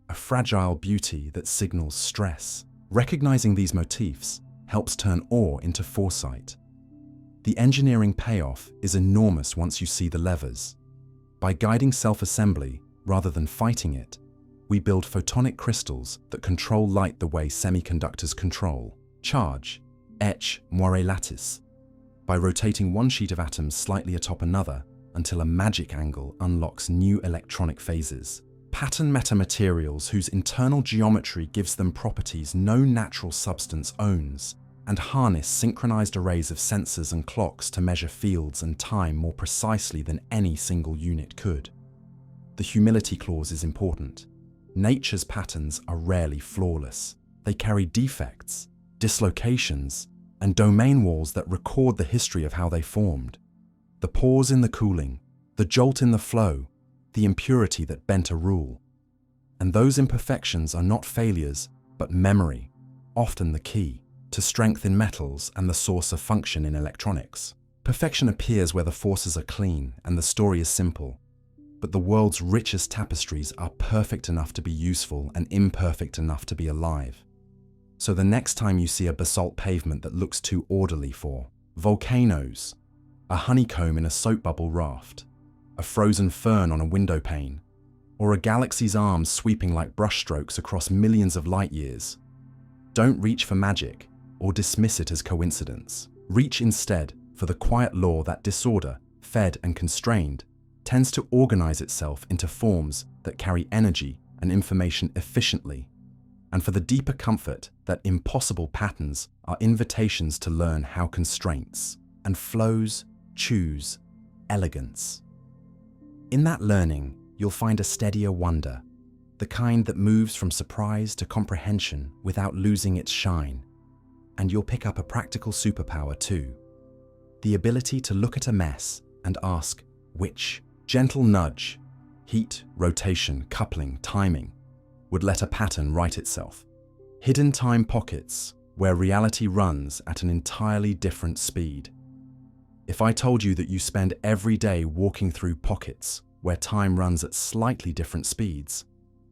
A fragile beauty that signals stress. Recognizing these motifs helps turn awe into foresight. The engineering payoff is enormous once you see the levers. By guiding self-assembly rather than fighting it, we build photonic crystals that control light the way semiconductors control charge, etch, moire lattice, by rotating one sheet of atoms slightly atop another until a magic angle unlocks new electronic phases. Pattern metamaterials whose internal geometry gives them properties no natural substance owns, and harness synchronized arrays of sensors and clocks to measure fields and time more precisely than any single unit could. The humility clause is important. Nature's patterns are rarely flawless. They carry defects, dislocations, and domain walls that record the history of how they formed. The pause in the cooling, the jolt in the flow, the impurity that bent a rule. And those imperfections are not failures, but memory, often the key to strength in metals and the source of function in electronics. Perfection appears where the forces are clean and the story is simple. But the world's richest tapestries are perfect enough to be useful and imperfect enough to be alive. So the next time you see a basalt pavement that looks too orderly for volcanoes, a honeycomb in a soap bubble raft, a frozen fern on a window pane, or a galaxy's arms sweeping like brushstrokes across millions of light years, don't reach for magic or dismiss it as coincidence. Reach instead for the quiet law that disorder, fed and constrained, tends to organize itself into forms that carry energy and information efficiently, and for the deeper comfort that impossible patterns are invitations to learn how constraints and flows choose elegance. In that learning, you'll find a steadier wonder, the kind that moves from surprise to comprehension without losing its shine. And you'll pick up a practical superpower too, the ability to look at a mess and ask, which gentle nudge, heat, rotation, coupling, timing, would let a pattern write itself. Hidden time pockets where reality runs at an entirely different speed. If I told you that you spend every day walking through pockets where time runs at slightly different speeds,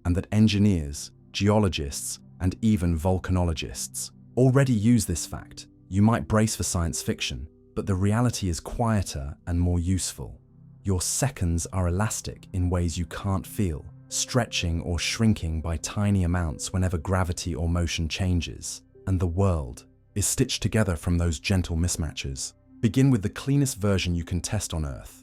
and that engineers, geologists, and even volcanologists already use this fact, you might brace for science fiction, but the reality is quieter and more useful. Your seconds are elastic in ways you can't feel, stretching or shrinking by tiny amounts whenever gravity or motion changes, and the world is stitched together from those gentle mismatches. Begin with the cleanest version you can test on Earth,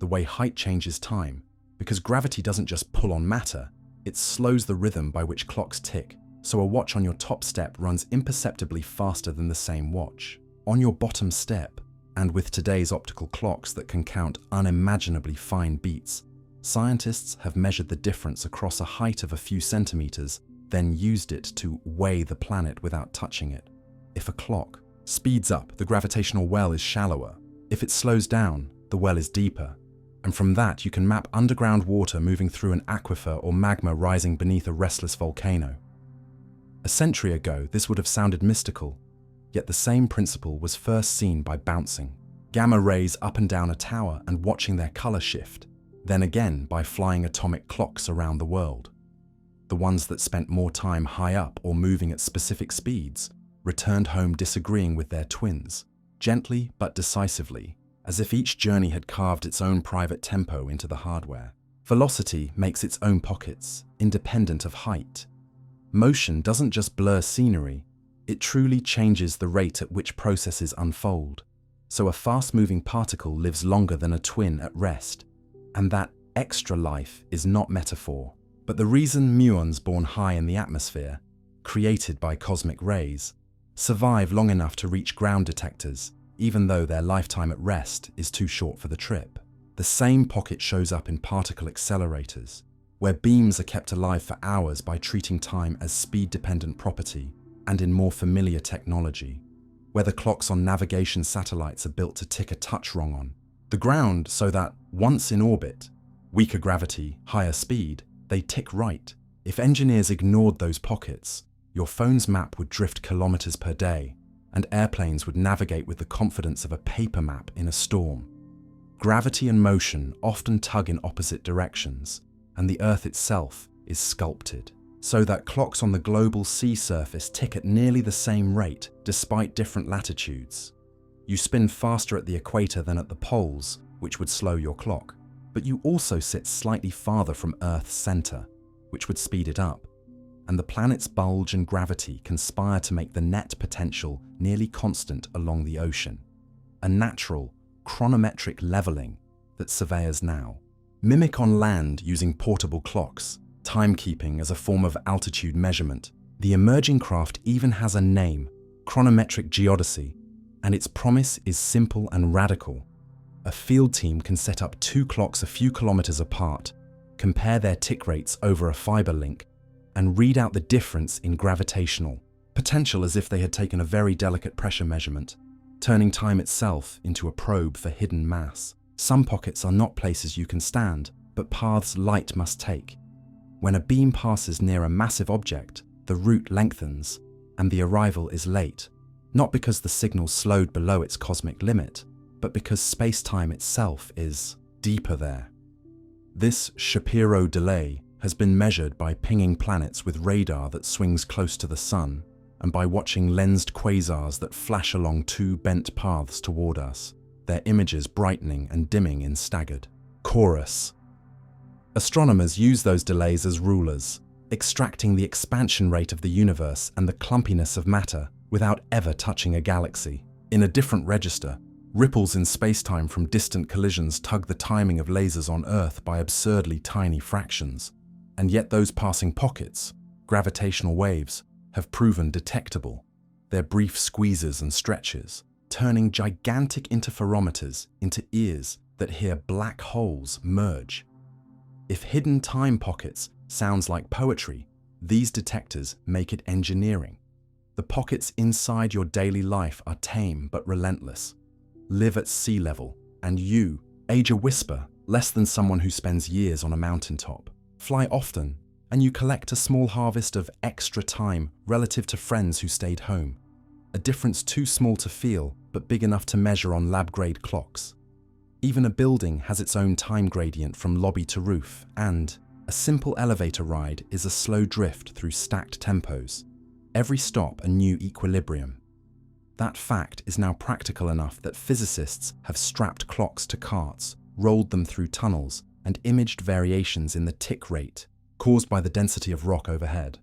the way height changes time, because gravity doesn't just pull on matter, it slows the rhythm by which clocks tick, so a watch on your top step runs imperceptibly faster than the same watch on your bottom step. And with today's optical clocks that can count unimaginably fine beats, scientists have measured the difference across a height of a few centimeters, then used it to weigh the planet without touching it. If a clock speeds up, the gravitational well is shallower. If it slows down, the well is deeper. And from that, you can map underground water moving through an aquifer or magma rising beneath a restless volcano. A century ago, this would have sounded mystical. Yet the same principle was first seen by bouncing gamma rays up and down a tower and watching their color shift, then again by flying atomic clocks around the world. The ones that spent more time high up or moving at specific speeds returned home disagreeing with their twins, gently but decisively, as if each journey had carved its own private tempo into the hardware. Velocity makes its own pockets, independent of height. Motion doesn't just blur scenery, it truly changes the rate at which processes unfold. So a fast-moving particle lives longer than a twin at rest. And that extra life is not metaphor, but the reason muons born high in the atmosphere, created by cosmic rays, survive long enough to reach ground detectors, even though their lifetime at rest is too short for the trip. The same pocket shows up in particle accelerators, where beams are kept alive for hours by treating time as speed-dependent property, and in more familiar technology, where the clocks on navigation satellites are built to tick a touch wrong on the ground so that, once in orbit, weaker gravity, higher speed, they tick right. If engineers ignored those pockets, your phone's map would drift kilometers per day, and airplanes would navigate with the confidence of a paper map in a storm. Gravity and motion often tug in opposite directions, and the Earth itself is sculpted, so that clocks on the global sea surface tick at nearly the same rate despite different latitudes. You spin faster at the equator than at the poles, which would slow your clock, but you also sit slightly farther from Earth's center, which would speed it up. And the planet's bulge and gravity conspire to make the net potential nearly constant along the ocean, a natural, chronometric leveling that surveyors now mimic on land using portable clocks, timekeeping as a form of altitude measurement. The emerging craft even has a name, chronometric geodesy, and its promise is simple and radical. A field team can set up two clocks a few kilometers apart, compare their tick rates over a fiber link, and read out the difference in gravitational potential as if they had taken a very delicate pressure measurement, turning time itself into a probe for hidden mass. Some pockets are not places you can stand, but paths light must take. When a beam passes near a massive object, the route lengthens, and the arrival is late, not because the signal slowed below its cosmic limit, but because space-time itself is deeper there. This Shapiro delay has been measured by pinging planets with radar that swings close to the Sun, and by watching lensed quasars that flash along two bent paths toward us, their images brightening and dimming in staggered chorus. Astronomers use those delays as rulers, extracting the expansion rate of the universe and the clumpiness of matter without ever touching a galaxy. In a different register, ripples in spacetime from distant collisions tug the timing of lasers on Earth by absurdly tiny fractions. And yet those passing pockets, gravitational waves, have proven detectable. Their brief squeezes and stretches, turning gigantic interferometers into ears that hear black holes merge. If hidden time pockets sounds like poetry, these detectors make it engineering. The pockets inside your daily life are tame but relentless, live at sea level, and you, age a whisper, less than someone who spends years on a mountaintop. Fly often, and you collect a small harvest of extra time relative to friends who stayed home. A difference too small to feel, but big enough to measure on lab-grade clocks. Even a building has its own time gradient from lobby to roof, and a simple elevator ride is a slow drift through stacked tempos. Every stop a new equilibrium. That fact is now practical enough that physicists have strapped clocks to carts, rolled them through tunnels, and imaged variations in the tick rate caused by the density of rock overhead.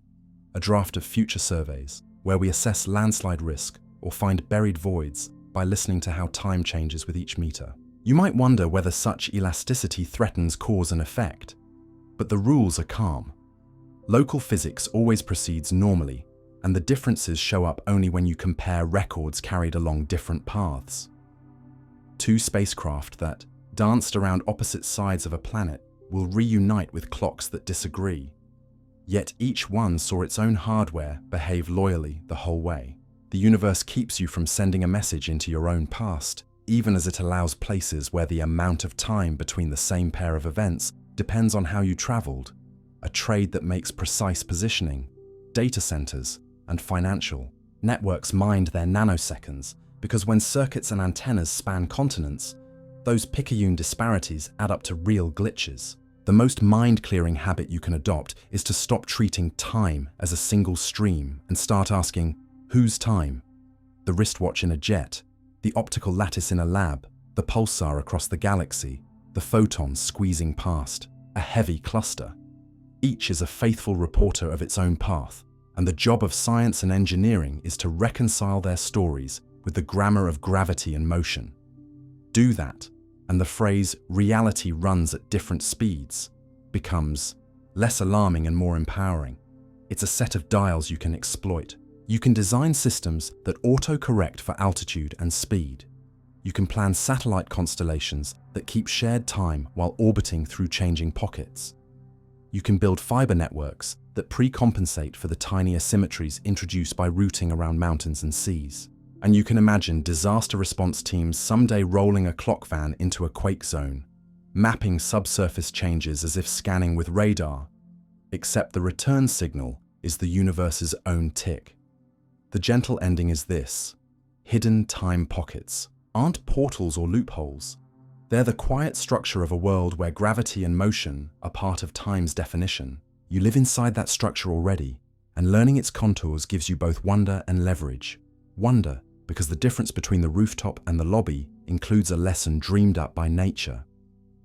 A draft of future surveys, where we assess landslide risk or find buried voids by listening to how time changes with each meter. You might wonder whether such elasticity threatens cause and effect, but the rules are calm. Local physics always proceeds normally, and the differences show up only when you compare records carried along different paths. Two spacecraft that danced around opposite sides of a planet will reunite with clocks that disagree. Yet each one saw its own hardware behave loyally the whole way. The universe keeps you from sending a message into your own past, even as it allows places where the amount of time between the same pair of events depends on how you traveled, a trade that makes precise positioning, data centers, and financial networks mind their nanoseconds, because when circuits and antennas span continents, those picayune disparities add up to real glitches. The most mind-clearing habit you can adopt is to stop treating time as a single stream and start asking, whose time? The wristwatch in a jet, the optical lattice in a lab, the pulsar across the galaxy, the photons squeezing past, a heavy cluster. Each is a faithful reporter of its own path, and the job of science and engineering is to reconcile their stories with the grammar of gravity and motion. Do that, and the phrase "reality runs at different speeds" becomes less alarming and more empowering. It's a set of dials you can exploit. You can design systems that auto-correct for altitude and speed. You can plan satellite constellations that keep shared time while orbiting through changing pockets. You can build fiber networks that pre-compensate for the tiny asymmetries introduced by routing around mountains and seas. And you can imagine disaster response teams someday rolling a clock van into a quake zone, mapping subsurface changes as if scanning with radar, except the return signal is the universe's own tick. The gentle ending is this: hidden time pockets aren't portals or loopholes. They're the quiet structure of a world where gravity and motion are part of time's definition. You live inside that structure already, and learning its contours gives you both wonder and leverage. Wonder, because the difference between the rooftop and the lobby includes a lesson dreamed up by nature.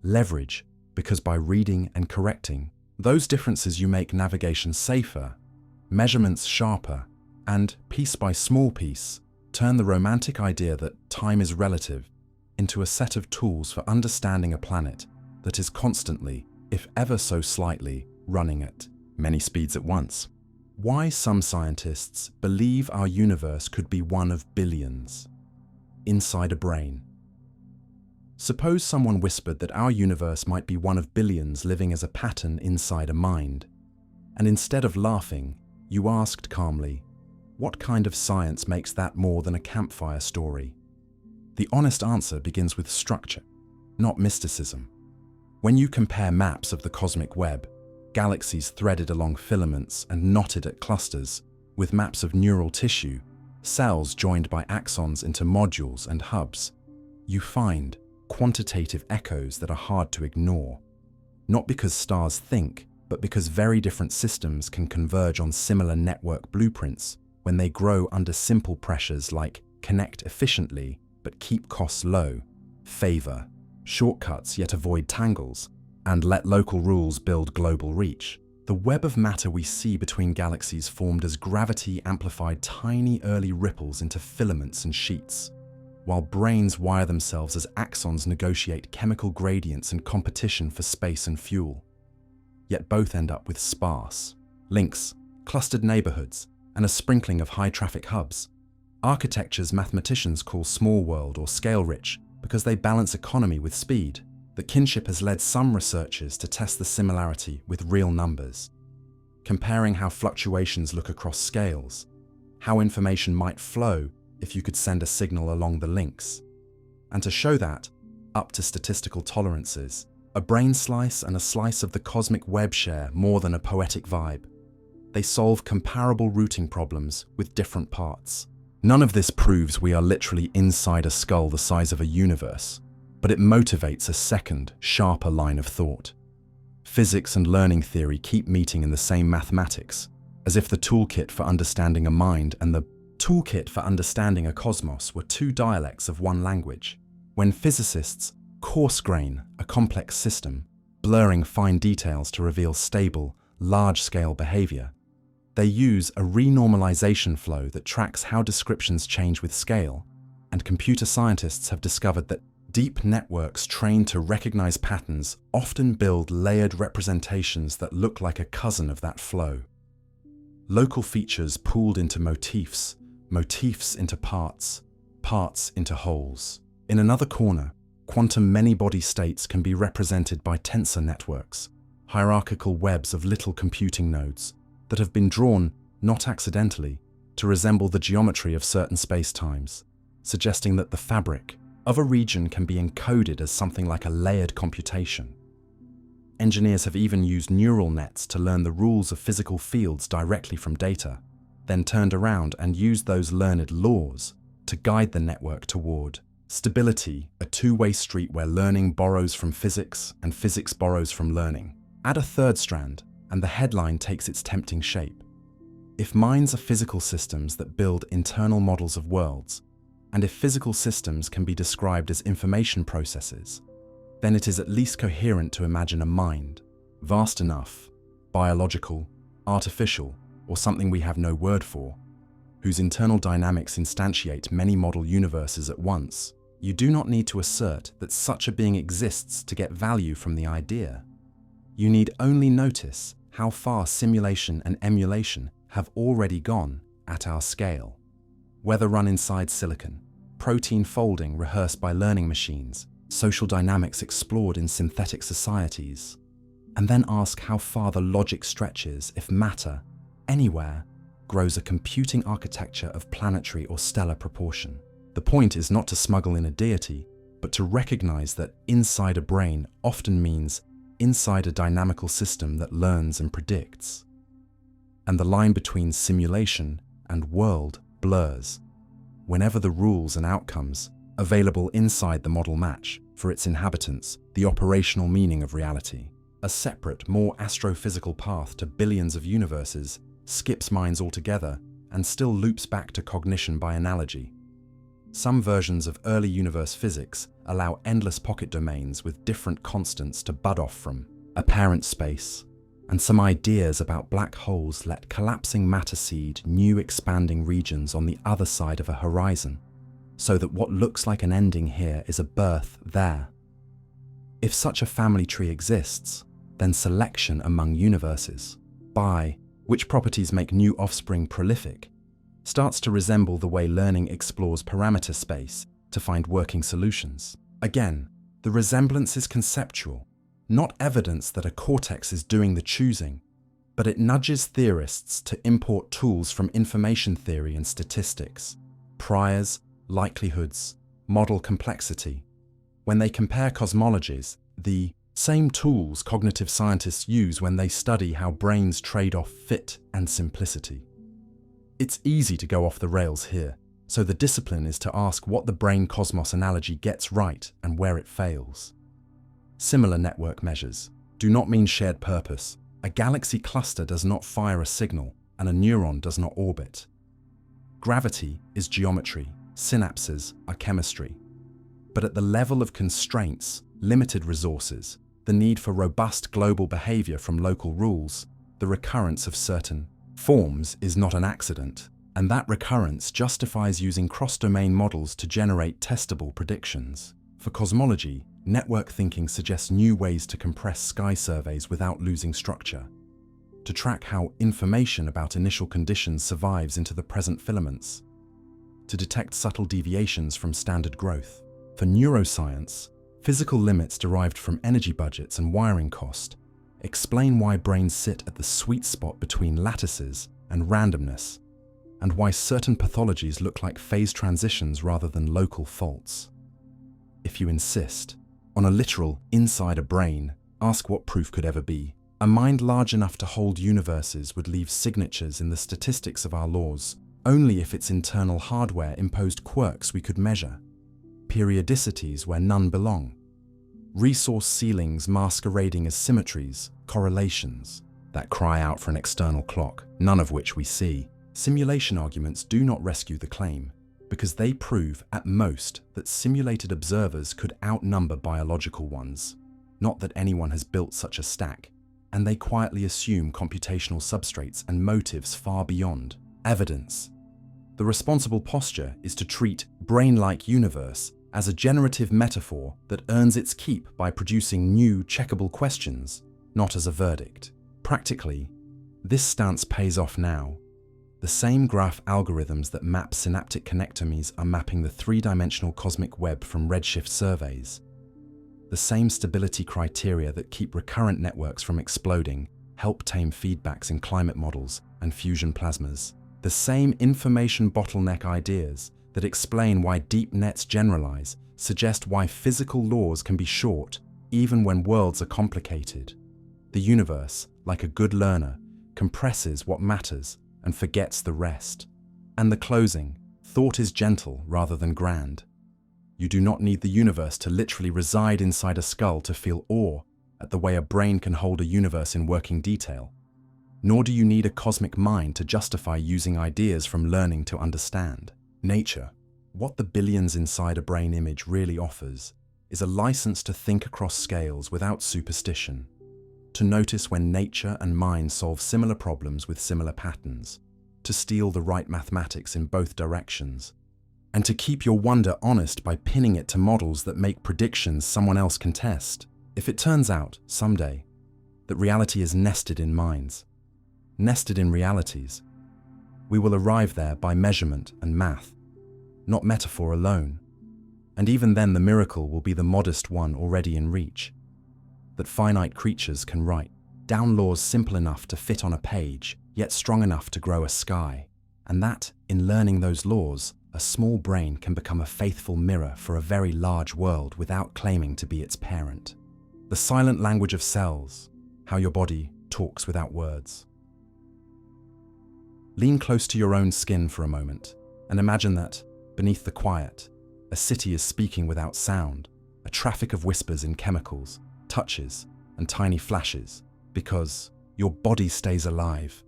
Leverage, because by reading and correcting those differences you make navigation safer, measurements sharper, and, piece by small piece, turn the romantic idea that time is relative into a set of tools for understanding a planet that is constantly, if ever so slightly, running at many speeds at once. Why some scientists believe our universe could be one of billions. Inside a brain. Suppose someone whispered that our universe might be one of billions living as a pattern inside a mind. And instead of laughing, you asked calmly, what kind of science makes that more than a campfire story? The honest answer begins with structure, not mysticism. When you compare maps of the cosmic web, galaxies threaded along filaments and knotted at clusters, with maps of neural tissue, cells joined by axons into modules and hubs, you find quantitative echoes that are hard to ignore. Not because stars think, but because very different systems can converge on similar network blueprints when they grow under simple pressures like connect efficiently but keep costs low, favor shortcuts yet avoid tangles, and let local rules build global reach. The web of matter we see between galaxies formed as gravity amplified tiny early ripples into filaments and sheets, while brains wire themselves as axons negotiate chemical gradients and competition for space and fuel. Yet both end up with sparse links, clustered neighborhoods, and a sprinkling of high-traffic hubs. Architectures mathematicians call small world or scale-rich because they balance economy with speed. The kinship has led some researchers to test the similarity with real numbers, comparing how fluctuations look across scales, how information might flow if you could send a signal along the links, and to show that, up to statistical tolerances, a brain slice and a slice of the cosmic web share more than a poetic vibe. They solve comparable routing problems with different parts. None of this proves we are literally inside a skull the size of a universe, but it motivates a second, sharper line of thought. Physics and learning theory keep meeting in the same mathematics, as if the toolkit for understanding a mind and the toolkit for understanding a cosmos were two dialects of one language. When physicists coarse-grain a complex system, blurring fine details to reveal stable, large-scale behavior, they use a renormalization flow that tracks how descriptions change with scale, and computer scientists have discovered that deep networks trained to recognize patterns often build layered representations that look like a cousin of that flow. Local features pooled into motifs, motifs into parts, parts into wholes. In another corner, quantum many-body states can be represented by tensor networks, hierarchical webs of little computing nodes that have been drawn, not accidentally, to resemble the geometry of certain spacetimes, suggesting that the fabric of a region can be encoded as something like a layered computation. Engineers have even used neural nets to learn the rules of physical fields directly from data, then turned around and used those learned laws to guide the network toward Stability, a two-way street where learning borrows from physics and physics borrows from learning. Add a third strand, and the headline takes its tempting shape. If minds are physical systems that build internal models of worlds, and if physical systems can be described as information processes, then it is at least coherent to imagine a mind, vast enough, biological, artificial, or something we have no word for, whose internal dynamics instantiate many model universes at once. You do not need to assert that such a being exists to get value from the idea. You need only notice how far simulation and emulation have already gone at our scale. Whether run inside silicon, protein folding rehearsed by learning machines, social dynamics explored in synthetic societies, and then ask how far the logic stretches if matter, anywhere, grows a computing architecture of planetary or stellar proportion. The point is not to smuggle in a deity, but to recognize that inside a brain often means inside a dynamical system that learns and predicts. And the line between simulation and world blurs whenever the rules and outcomes available inside the model match, for its inhabitants, the operational meaning of reality. A separate, more astrophysical path to billions of universes skips minds altogether and still loops back to cognition by analogy. Some versions of early universe physics allow endless pocket domains with different constants to bud off from, apparent space, and some ideas about black holes let collapsing matter seed new expanding regions on the other side of a horizon, so that what looks like an ending here is a birth there. If such a family tree exists, then selection among universes, by which properties make new offspring prolific, starts to resemble the way learning explores parameter space to find working solutions. Again, the resemblance is conceptual, not evidence that a cortex is doing the choosing, but it nudges theorists to import tools from information theory and statistics, priors, likelihoods, model complexity. When they compare cosmologies, the same tools cognitive scientists use when they study how brains trade off fit and simplicity. It's easy to go off the rails here, so the discipline is to ask what the brain-cosmos analogy gets right and where it fails. Similar network measures do not mean shared purpose. A galaxy cluster does not fire a signal, and a neuron does not orbit. Gravity is geometry, synapses are chemistry. But at the level of constraints, limited resources, the need for robust global behavior from local rules, the recurrence of certain forms is not an accident, and that recurrence justifies using cross-domain models to generate testable predictions. For cosmology, network thinking suggests new ways to compress sky surveys without losing structure, to track how information about initial conditions survives into the present filaments, to detect subtle deviations from standard growth. For neuroscience, physical limits derived from energy budgets and wiring cost explain why brains sit at the sweet spot between lattices and randomness, and why certain pathologies look like phase transitions rather than local faults. If you insist on a literal inside a brain, ask what proof could ever be. A mind large enough to hold universes would leave signatures in the statistics of our laws only if its internal hardware imposed quirks we could measure, periodicities where none belong, resource ceilings masquerading as symmetries, correlations that cry out for an external clock, none of which we see. Simulation arguments do not rescue the claim, because they prove at most that simulated observers could outnumber biological ones, not that anyone has built such a stack, and they quietly assume computational substrates and motives far beyond evidence. The responsible posture is to treat brain-like universe as a generative metaphor that earns its keep by producing new checkable questions, not as a verdict. Practically, this stance pays off now. The same graph algorithms that map synaptic connectomies are mapping the three-dimensional cosmic web from Redshift surveys. The same stability criteria that keep recurrent networks from exploding help tame feedbacks in climate models and fusion plasmas. The same information bottleneck ideas that explain why deep nets generalize suggest why physical laws can be short even when worlds are complicated. The universe, like a good learner, compresses what matters and forgets the rest. And the closing, thought is gentle rather than grand. You do not need the universe to literally reside inside a skull to feel awe at the way a brain can hold a universe in working detail. Nor do you need a cosmic mind to justify using ideas from learning to understand. Nature, what the billions inside a brain image really offers, is a license to think across scales without superstition, to notice when nature and mind solve similar problems with similar patterns, to steal the right mathematics in both directions, and to keep your wonder honest by pinning it to models that make predictions someone else can test. If it turns out, someday, that reality is nested in minds, nested in realities, we will arrive there by measurement and math, not metaphor alone. And even then the miracle will be the modest one already in reach, that finite creatures can write down laws simple enough to fit on a page, yet strong enough to grow a sky, and that, in learning those laws, a small brain can become a faithful mirror for a very large world without claiming to be its parent. The silent language of cells, how your body talks without words. Lean close to your own skin for a moment and imagine that, beneath the quiet, a city is speaking without sound, a traffic of whispers in chemicals, touches, and tiny flashes, because your body stays alive,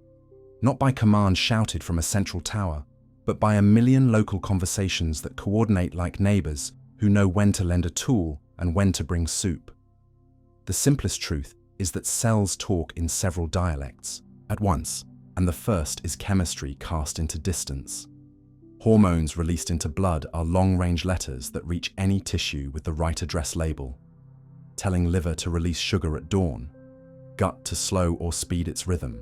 not by command shouted from a central tower, but by a million local conversations that coordinate like neighbors who know when to lend a tool and when to bring soup. The simplest truth is that cells talk in several dialects at once, and the first is chemistry cast into distance. Hormones released into blood are long-range letters that reach any tissue with the right address label, telling liver to release sugar at dawn, gut to slow or speed its rhythm,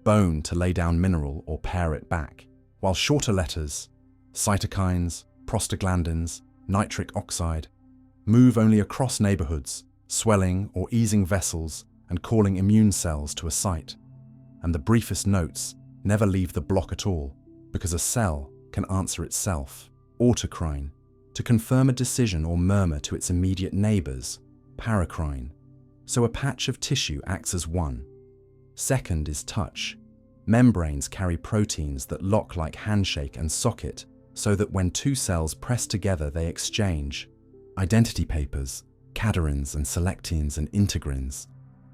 bone to lay down mineral or pare it back, while shorter letters, cytokines, prostaglandins, nitric oxide, move only across neighborhoods, swelling or easing vessels and calling immune cells to a site. And the briefest notes never leave the block at all, because a cell can answer itself, autocrine, to confirm a decision or murmur to its immediate neighbors, paracrine. So a patch of tissue acts as one. Second is touch. Membranes carry proteins that lock like handshake and socket, so that when two cells press together they exchange identity papers, cadarins and selectins and integrins,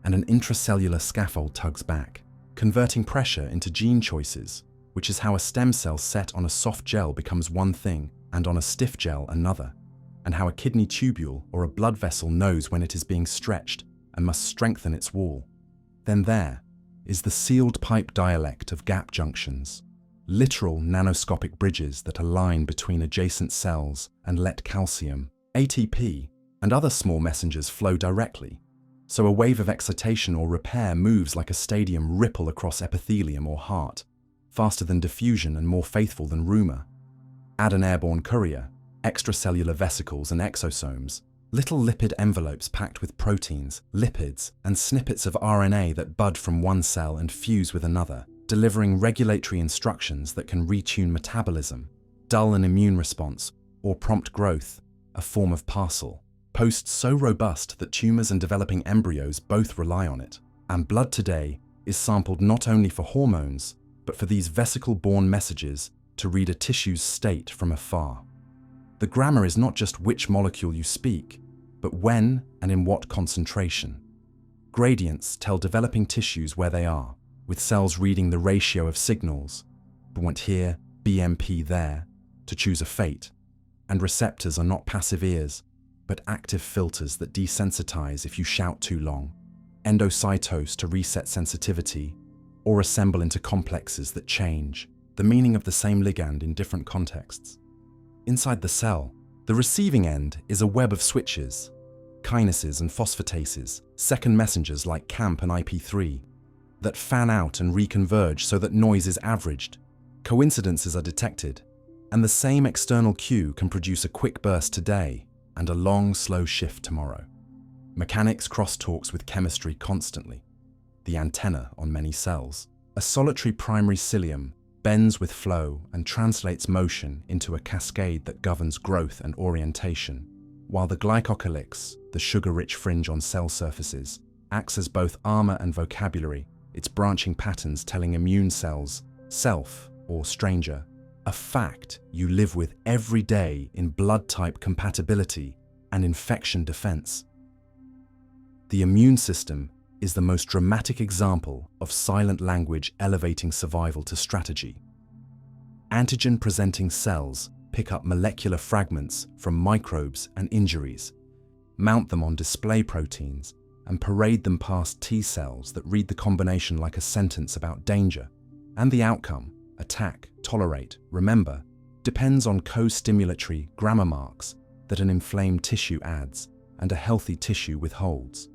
and an intracellular scaffold tugs back, converting pressure into gene choices, which is how a stem cell set on a soft gel becomes one thing and on a stiff gel another, and how a kidney tubule or a blood vessel knows when it is being stretched and must strengthen its wall. Then there is the sealed pipe dialect of gap junctions, literal nanoscopic bridges that align between adjacent cells and let calcium, ATP, and other small messengers flow directly, so a wave of excitation or repair moves like a stadium ripple across epithelium or heart, faster than diffusion and more faithful than rumor. Add an airborne courier, extracellular vesicles and exosomes, little lipid envelopes packed with proteins, lipids, and snippets of RNA that bud from one cell and fuse with another, delivering regulatory instructions that can retune metabolism, dull an immune response, or prompt growth, a form of parcel. Post so robust that tumors and developing embryos both rely on it. And blood today is sampled not only for hormones, but for these vesicle-borne messages to read a tissue's state from afar. The grammar is not just which molecule you speak, but when and in what concentration. Gradients tell developing tissues where they are, with cells reading the ratio of signals, point here, BMP there, to choose a fate. And receptors are not passive ears, but active filters that desensitize if you shout too long, endocytose to reset sensitivity, or assemble into complexes that change the meaning of the same ligand in different contexts. Inside the cell, the receiving end is a web of switches, kinases and phosphatases, second messengers like CAMP and IP3, that fan out and reconverge so that noise is averaged, coincidences are detected, and the same external cue can produce a quick burst today and a long, slow shift tomorrow. Mechanics crosstalks with chemistry constantly. The antenna on many cells, a solitary primary cilium, bends with flow and translates motion into a cascade that governs growth and orientation, while the glycocalyx, the sugar-rich fringe on cell surfaces, acts as both armor and vocabulary, its branching patterns telling immune cells, self or stranger, a fact you live with every day in blood type compatibility and infection defense. The immune system is the most dramatic example of silent language elevating survival to strategy. Antigen-presenting cells pick up molecular fragments from microbes and injuries, mount them on display proteins, and parade them past T cells that read the combination like a sentence about danger. And the outcome, attack, tolerate, remember, depends on co-stimulatory grammar marks that an inflamed tissue adds and a healthy tissue withholds.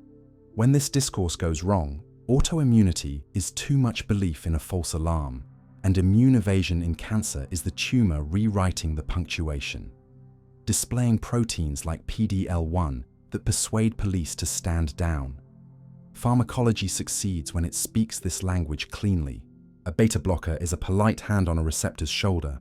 When this discourse goes wrong, autoimmunity is too much belief in a false alarm, and immune evasion in cancer is the tumor rewriting the punctuation, displaying proteins like PD-L1 that persuade police to stand down. Pharmacology succeeds when it speaks this language cleanly. A beta blocker is a polite hand on a receptor's shoulder,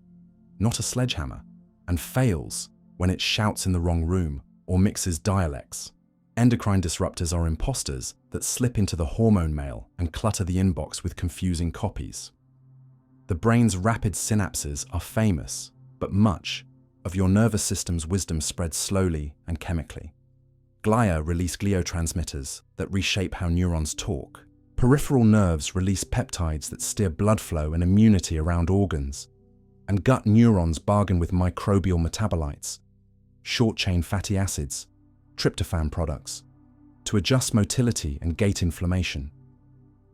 not a sledgehammer, and fails when it shouts in the wrong room or mixes dialects. Endocrine disruptors are imposters that slip into the hormone mail and clutter the inbox with confusing copies. The brain's rapid synapses are famous, but much of your nervous system's wisdom spreads slowly and chemically. Glia release gliotransmitters that reshape how neurons talk. Peripheral nerves release peptides that steer blood flow and immunity around organs. And gut neurons bargain with microbial metabolites, short-chain fatty acids, tryptophan products, to adjust motility and gate inflammation.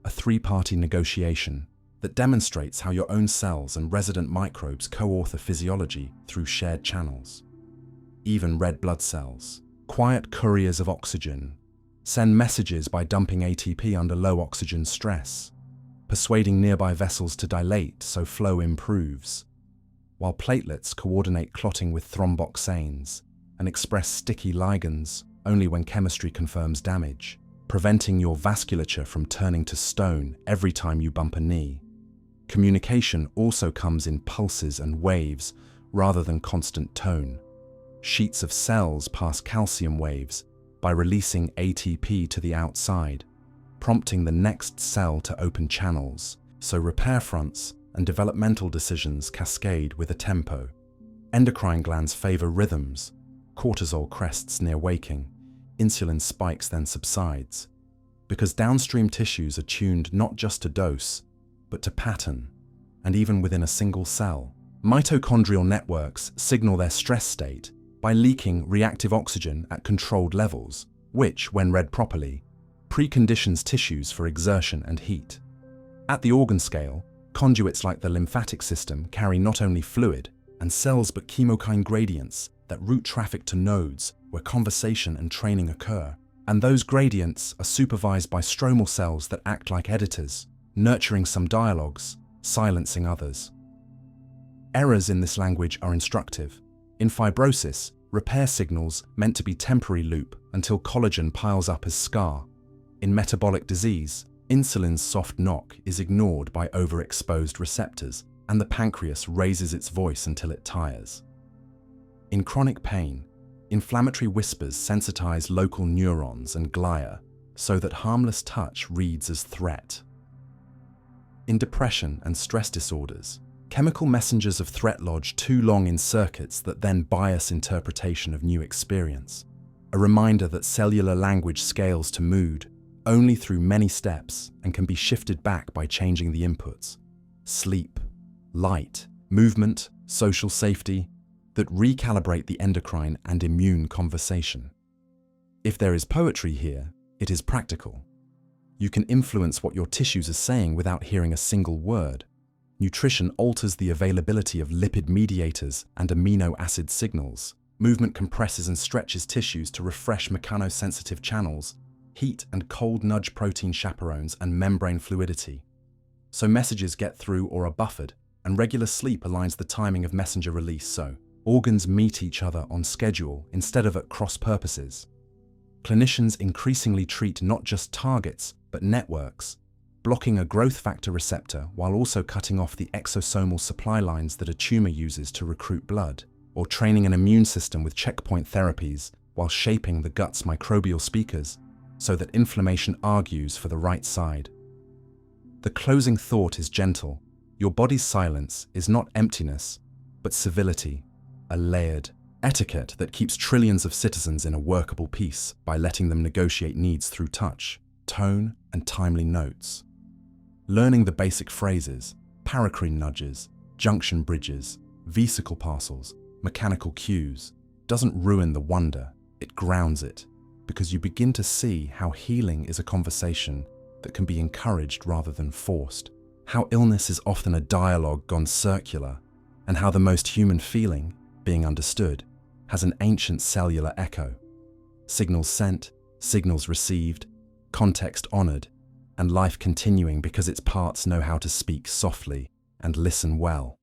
A three-party negotiation that demonstrates how your own cells and resident microbes co-author physiology through shared channels. Even red blood cells, quiet couriers of oxygen, send messages by dumping ATP under low oxygen stress, persuading nearby vessels to dilate so flow improves, while platelets coordinate clotting with thromboxanes and express sticky ligands only when chemistry confirms damage, preventing your vasculature from turning to stone every time you bump a knee. Communication also comes in pulses and waves rather than constant tone. Sheets of cells pass calcium waves by releasing ATP to the outside, prompting the next cell to open channels, so repair fronts and developmental decisions cascade with a tempo. Endocrine glands favor rhythms. Cortisol crests near waking, insulin spikes then subsides, because downstream tissues are tuned not just to dose, but to pattern, and even within a single cell. Mitochondrial networks signal their stress state by leaking reactive oxygen at controlled levels, which, when read properly, preconditions tissues for exertion and heat. At the organ scale, conduits like the lymphatic system carry not only fluid and cells but chemokine gradients that route traffic to nodes where conversation and training occur, and those gradients are supervised by stromal cells that act like editors, nurturing some dialogues, silencing others. Errors in this language are instructive. In fibrosis, repair signals meant to be temporary loop until collagen piles up as scar. In metabolic disease, insulin's soft knock is ignored by overexposed receptors, and the pancreas raises its voice until it tires. In chronic pain, inflammatory whispers sensitize local neurons and glia so that harmless touch reads as threat. In depression and stress disorders, chemical messengers of threat lodge too long in circuits that then bias interpretation of new experience. A reminder that cellular language scales to mood only through many steps and can be shifted back by changing the inputs. Sleep, light, movement, social safety, that recalibrate the endocrine and immune conversation. If there is poetry here, it is practical. You can influence what your tissues are saying without hearing a single word. Nutrition alters the availability of lipid mediators and amino acid signals. Movement compresses and stretches tissues to refresh mechanosensitive channels. Heat and cold nudge protein chaperones and membrane fluidity. So messages get through or are buffered, and regular sleep aligns the timing of messenger release so organs meet each other on schedule instead of at cross purposes. Clinicians increasingly treat not just targets, but networks, blocking a growth factor receptor while also cutting off the exosomal supply lines that a tumor uses to recruit blood, or training an immune system with checkpoint therapies while shaping the gut's microbial speakers so that inflammation argues for the right side. The closing thought is gentle. Your body's silence is not emptiness, but civility, a layered etiquette that keeps trillions of citizens in a workable peace by letting them negotiate needs through touch, tone, and timely notes. Learning the basic phrases, paracrine nudges, junction bridges, vesicle parcels, mechanical cues, doesn't ruin the wonder, it grounds it, because you begin to see how healing is a conversation that can be encouraged rather than forced, how illness is often a dialogue gone circular, and how the most human feeling, being understood, has an ancient cellular echo. Signals sent, signals received, context honored, and life continuing because its parts know how to speak softly and listen well.